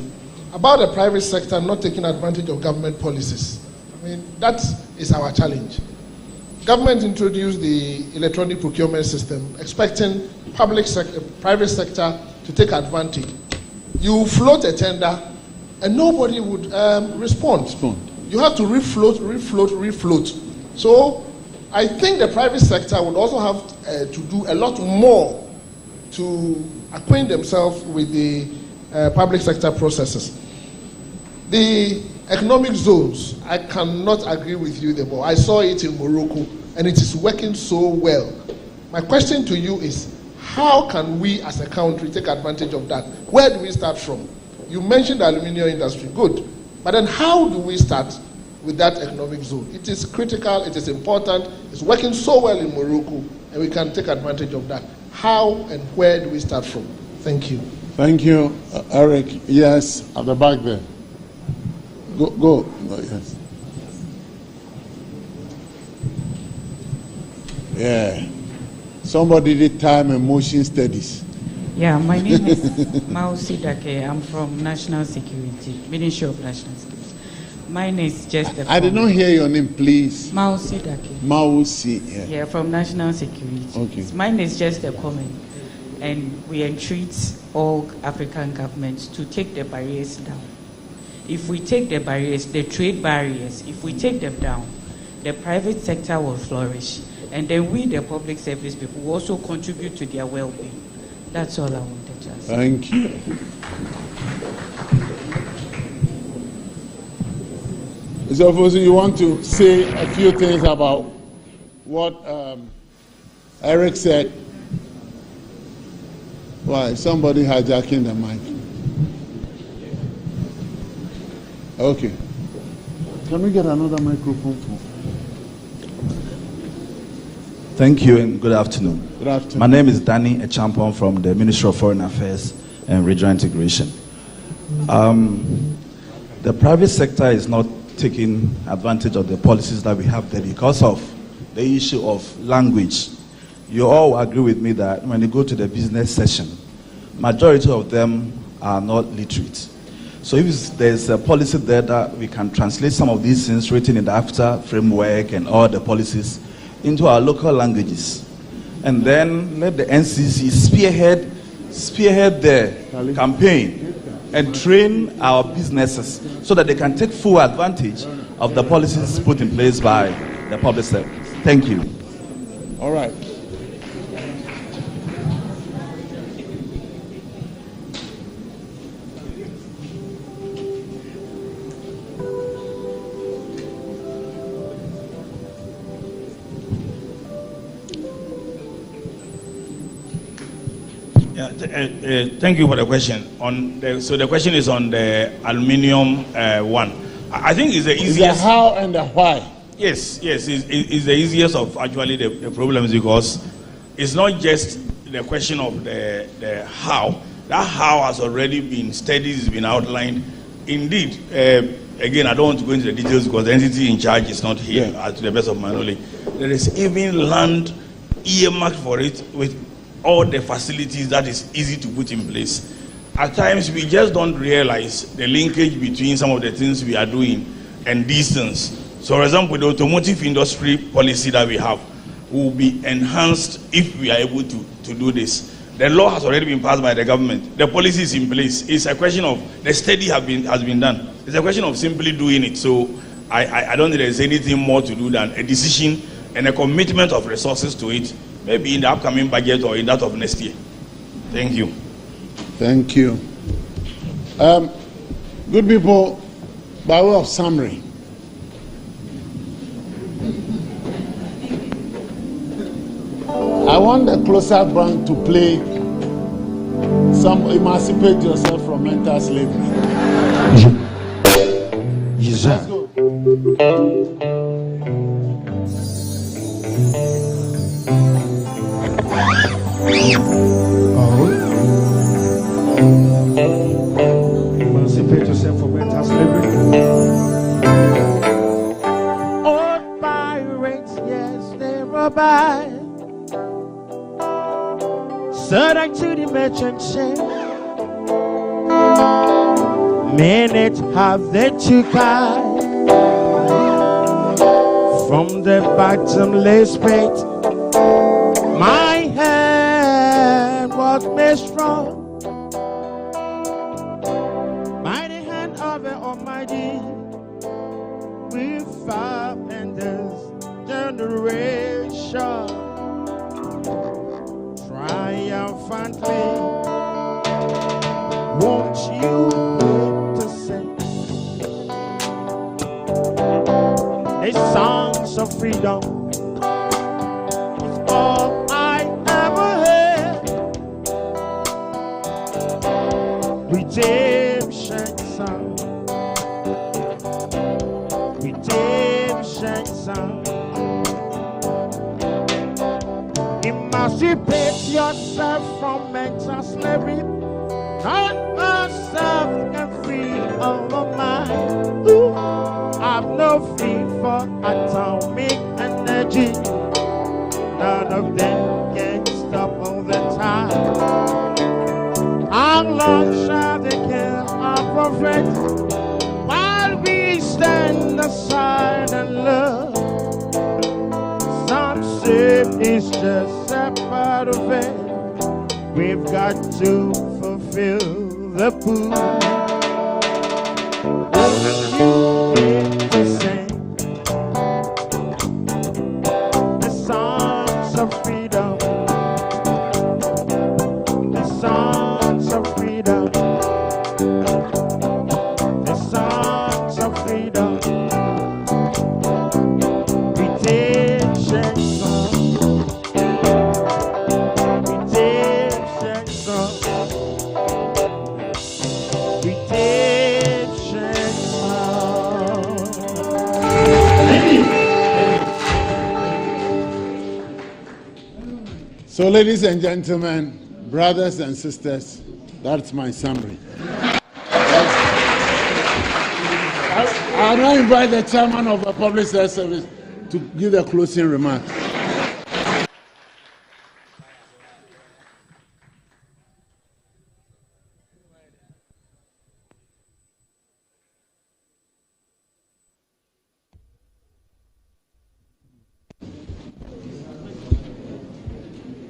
About the private sector not taking advantage of government policies, I mean, that is our challenge. Government introduced the electronic procurement system, expecting private sector to take advantage. You float a tender, and nobody would respond. You have to refloat. So I think the private sector would also have to do a lot more to acquaint themselves with the public sector processes. The economic zones, I cannot agree with you there, but I saw it in Morocco and it is working so well. My question to you is, how can we as a country take advantage of that? Where do we start from? You mentioned the aluminium industry, good. But then how do we start with that economic zone? It is critical, it is important, it's working so well in Morocco, and we can take advantage of that. How and where do we start from? Thank you. Thank you, Eric. Yes, at the back there. Go. Yes. Yeah. Somebody did time and motion studies. Yeah, my name is Mausi Dake. I'm from National Security, Ministry of National Security. Mine is just a I did not hear your name, please. Mausi Dake. Mausi, yeah. Yeah, from National Security. Okay. Mine is just a comment. And we entreat all African governments to take the barriers down. If we take the barriers, the trade barriers, if we take them down, the private sector will flourish. And then we, the public service people, will also contribute to their well-being. That's all I wanted to say. Thank you. So, Fosu, you want to say a few things about what Eric said? Why? Somebody hijacking the mic. Okay. Can we get another microphone for? Thank you and good afternoon. Good afternoon. My name is Danny Echampon from the Ministry of Foreign Affairs and Regional Integration. The private sector is not taking advantage of the policies that we have there because of the issue of language. You all agree with me that when you go to the business session, majority of them are not literate. So if there's a policy there that we can translate some of these things written in the AFTA framework and all the policies into our local languages, and then let the NCC spearhead the campaign and train our businesses so that they can take full advantage of the policies put in place by the public sector. Thank you. All right. Thank you for the question. So the question is on the aluminium one. I think it's the easiest. It's the how and the why. Yes, it's the easiest of actually the problems, because it's not just the question of the how. That how has already been studied, has been outlined. Indeed, again, I don't want to go into the details because the entity in charge is not here, to the best of my knowledge. There is even land earmarked for it with all the facilities that is easy to put in place. At times, we just don't realize the linkage between some of the things we are doing and these things. So, for example, the automotive industry policy that we have will be enhanced if we are able to do this. The law has already been passed by the government. The policy is in place. It's a question of the study has been done. It's a question of simply doing it. So I don't think there's anything more to do than a decision and a commitment of resources to it, maybe in the upcoming budget or in that of next year. Thank you. Thank you. Good people, by way of summary, I want the closer bank to play some Emancipate Yourself from Mental Slavery. Let's go. Emancipate yourself from mental slavery. Old pirates, yes, they robbed. Certain to the merchant ship. Minute have they took I from the bottomless pit. My hand was made strong by the hand of in this generation triumphantly. Won't you live to sing these songs of freedom? It's all I ever had. Redemption song. Redemption song. Emancipate yourself from mental slavery. Not myself can free over mind. Ooh, I've no fear for atomic energy. None of them can stop all the time. How long shall they kill our prophets while we stand aside and look? Some say it's just a part of it. We've got to fulfill the pool. Won't you get to sing the songs of freedom? The songs of freedom. The songs of freedom. Redemption song. Redemption song. Redemption song. So, ladies and gentlemen, brothers and sisters, that's my summary. I'll now invite the chairman of the Public Service to give a closing remark.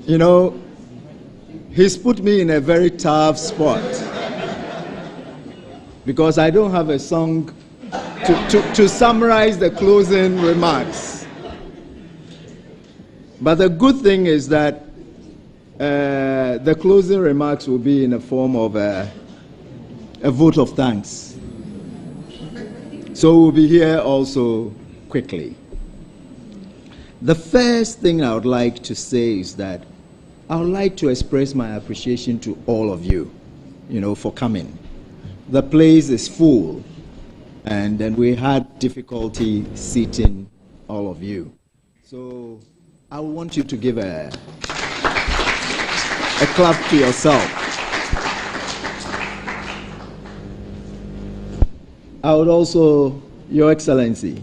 You know, he's put me in a very tough spot because I don't have a song to summarize the closing remarks. But the good thing is that the closing remarks will be in the form of a vote of thanks. So we'll be here also quickly. The first thing I would like to say is that I would like to express my appreciation to all of you, for coming. The place is full, and then we had difficulty seating all of you. So I want you to give a clap to yourself. I would also, Your Excellency,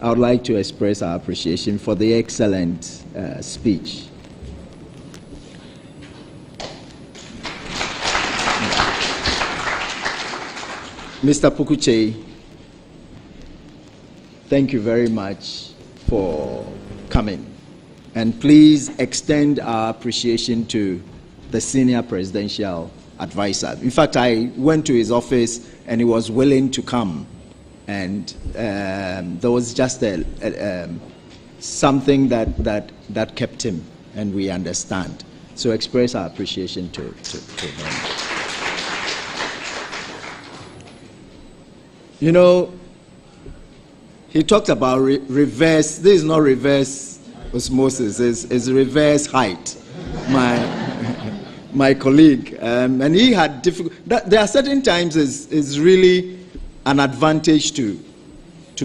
I would like to express our appreciation for the excellent speech. Mr. Pukuche, thank you very much for coming. And please extend our appreciation to the senior presidential advisor. In fact, I went to his office and he was willing to come. And there was just something that kept him, and we understand. So express our appreciation to him. He talked about reverse. This is not reverse osmosis. It's reverse height. My colleague, and he had difficult. There are certain times is really an advantage to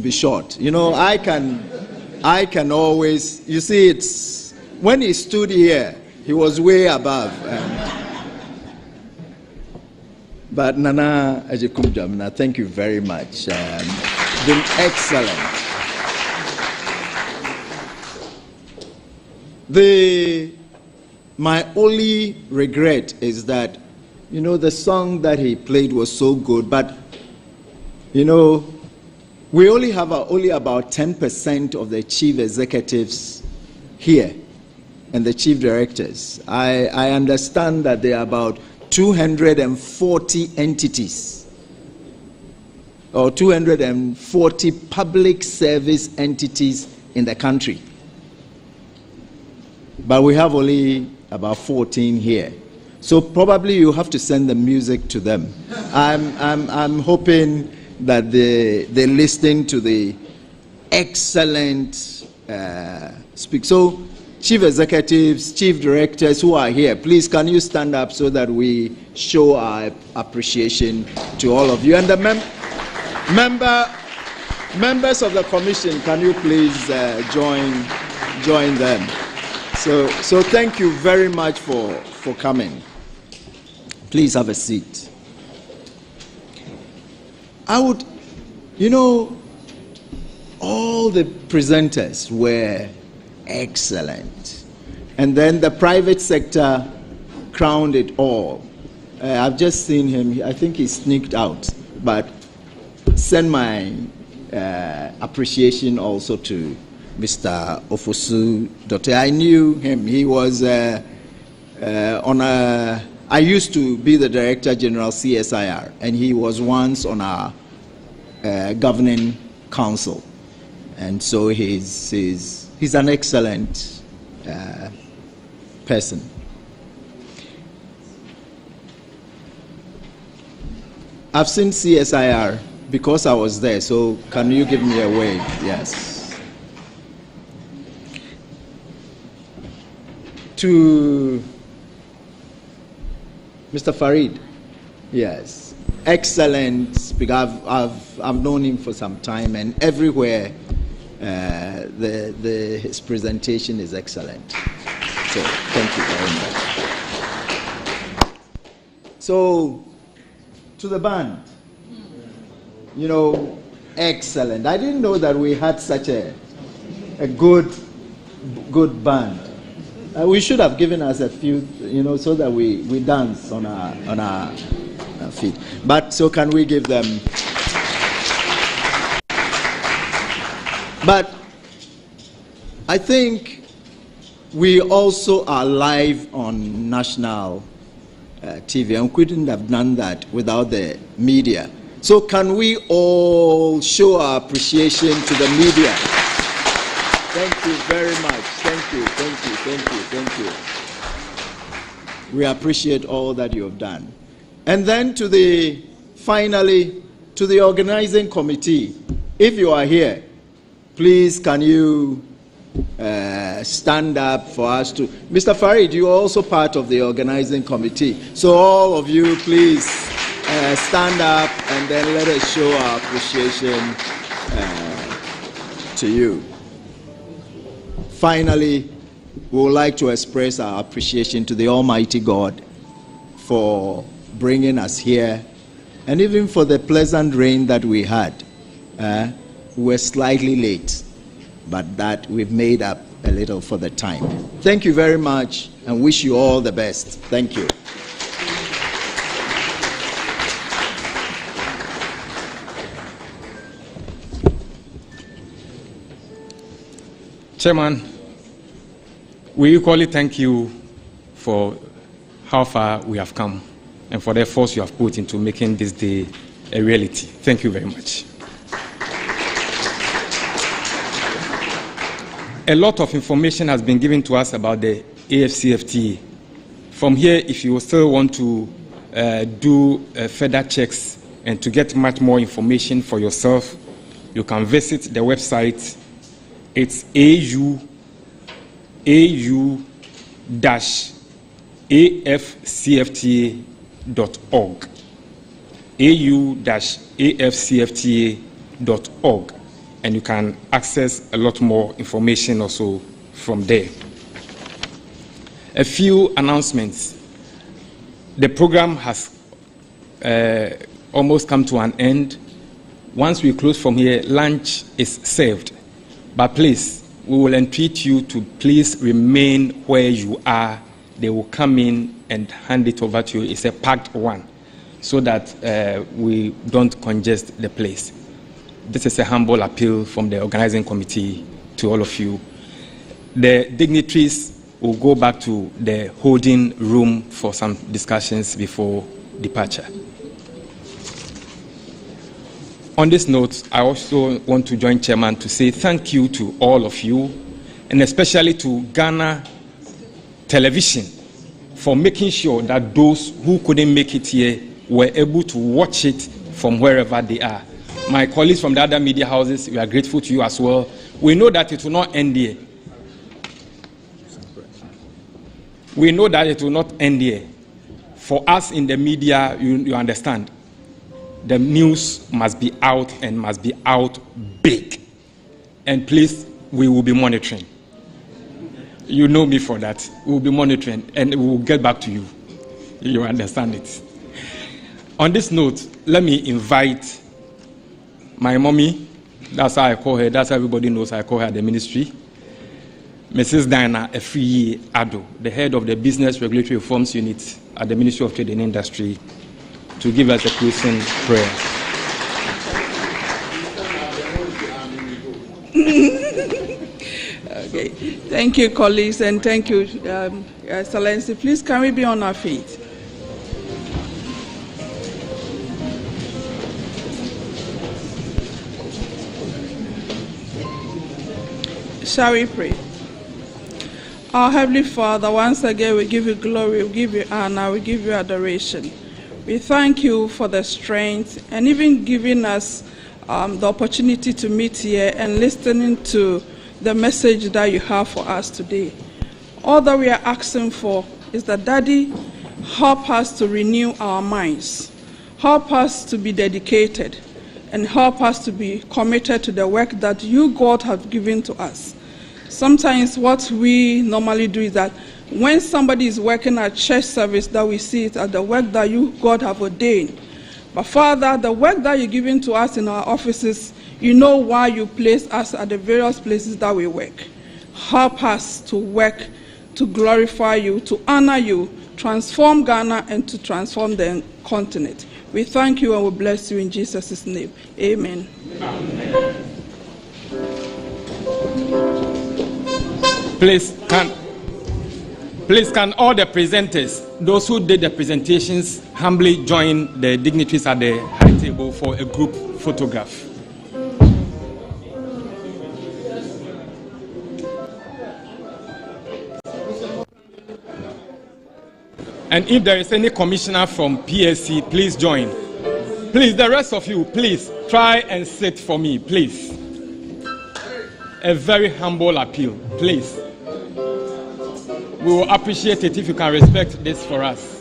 be short. I can always. You see, it's when he stood here, he was way above. But Nana Ajekum Jamina, thank you very much. Been excellent. My only regret is that, the song that he played was so good, but, we only have only about 10% of the chief executives here and the chief directors. I understand that there are about 240 entities. or 240 public service entities in the country. But we have only about 14 here. So probably you have to send the music to them. I'm hoping that they listen to the excellent speak. So chief executives, chief directors who are here, please can you stand up so that we show our appreciation to all of you. And the members of the commission, can you please join them? So thank you very much for coming. Please have a seat. All the presenters were excellent. And then the private sector crowned it all. I've just seen him. I think he sneaked out. But send my appreciation also to Mr. Ofosu Dote. I knew him. He was I used to be the Director General CSIR, and he was once on our governing council. And so he's an excellent person. I've seen CSIR because I was there, so can you give me a wave? Yes. To Mr. Farid, yes, excellent speaker. I've known him for some time, and everywhere his presentation is excellent. So thank you very much. So to the band, excellent. I didn't know that we had such a good band. We should have given us a few, so that we dance on our feet. But so can we give them? But I think we also are live on national TV, and couldn't have done that without the media. So can we all show our appreciation to the media? Thank you very much. Thank you. We appreciate all that you have done. And then finally, to the organizing committee, if you are here, please can you stand up for us to... Mr. Farid, you are also part of the organizing committee. So all of you, please stand up and then let us show our appreciation to you. Finally, we would like to express our appreciation to the Almighty God for bringing us here, and even for the pleasant rain that we had. We were slightly late, but that we've made up a little for the time. Thank you very much, and wish you all the best. Thank you. Chairman, we equally thank you for how far we have come and for the efforts you have put into making this day a reality. Thank you very much. A lot of information has been given to us about the AFCFTA. From here, if you still want to do further checks and to get much more information for yourself, you can visit the website. It's au-afcfta.org. au-afcfta.org. And you can access a lot more information also from there. A few announcements. The program has almost come to an end. Once we close from here, lunch is served. But please, we will entreat you to please remain where you are. They will come in and hand it over to you. It's a packed one, so that we don't congest the place. This is a humble appeal from the organizing committee to all of you. The dignitaries will go back to the holding room for some discussions before departure. On this note, I also want to join Chairman to say thank you to all of you, and especially to Ghana Television for making sure that those who couldn't make it here were able to watch it from wherever they are. My colleagues from the other media houses, we are grateful to you as well. We know that it will not end here. We know that it will not end here. For us in the media, you understand, the news must be out and must be out big. And please, we will be monitoring. You know me for that. We will be monitoring and we will get back to you. You understand it. On this note, let me invite my mommy, that's how I call her, that's how everybody knows I call her at the ministry, Mrs. Diana Efriye Ado, the head of the Business Regulatory Reforms Unit at the Ministry of Trade and Industry, to give us a closing prayer. Okay. Thank you, colleagues, and thank you, Excellency. Please, can we be on our feet? Shall we pray? Our Heavenly Father, once again we give you glory, we give you honor, we give you adoration. We thank you for the strength and even giving us the opportunity to meet here and listening to the message that you have for us today. All that we are asking for is that, Daddy, help us to renew our minds, help us to be dedicated, and help us to be committed to the work that you, God, have given to us. Sometimes what we normally do is that when somebody is working at church service, that we see it as the work that you, God, have ordained. But Father, the work that you're giving to us in our offices, you know why you place us at the various places that we work. Help us to work, to glorify you, to honor you, transform Ghana, and to transform the continent. We thank you and we bless you in Jesus' name. Amen. Amen. Please, can all the presenters, those who did the presentations, humbly join the dignitaries at the high table for a group photograph. And if there is any commissioner from PSC, please join. Please, the rest of you, please, try and sit for me, please. A very humble appeal, please. We will appreciate it if you can respect this for us.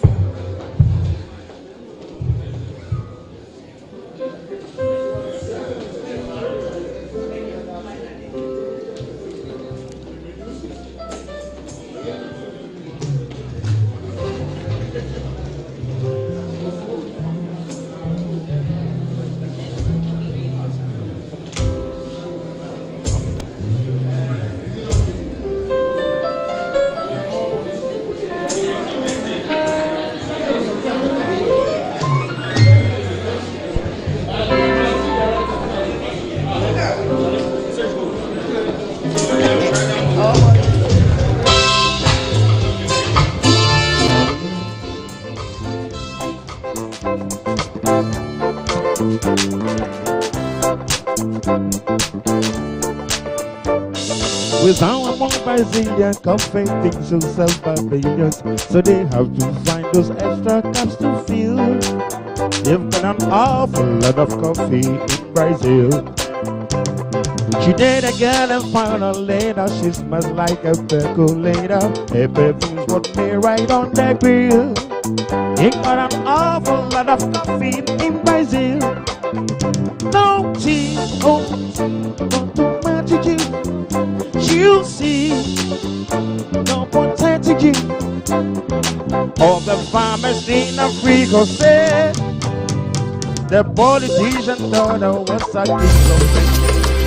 With our Brazilian coffee, things so self-barbarous, so they have to find those extra cups to fill. They've got an awful lot of coffee in Brazil. She did a girl and found her later, she smells like a percolator. Her perfume's what me right on the grill. He got an awful lot of coffee in Brazil. No tea, oh, not too much of you. You see, no potato. All the farmers in Africa say the politician thought I was a king of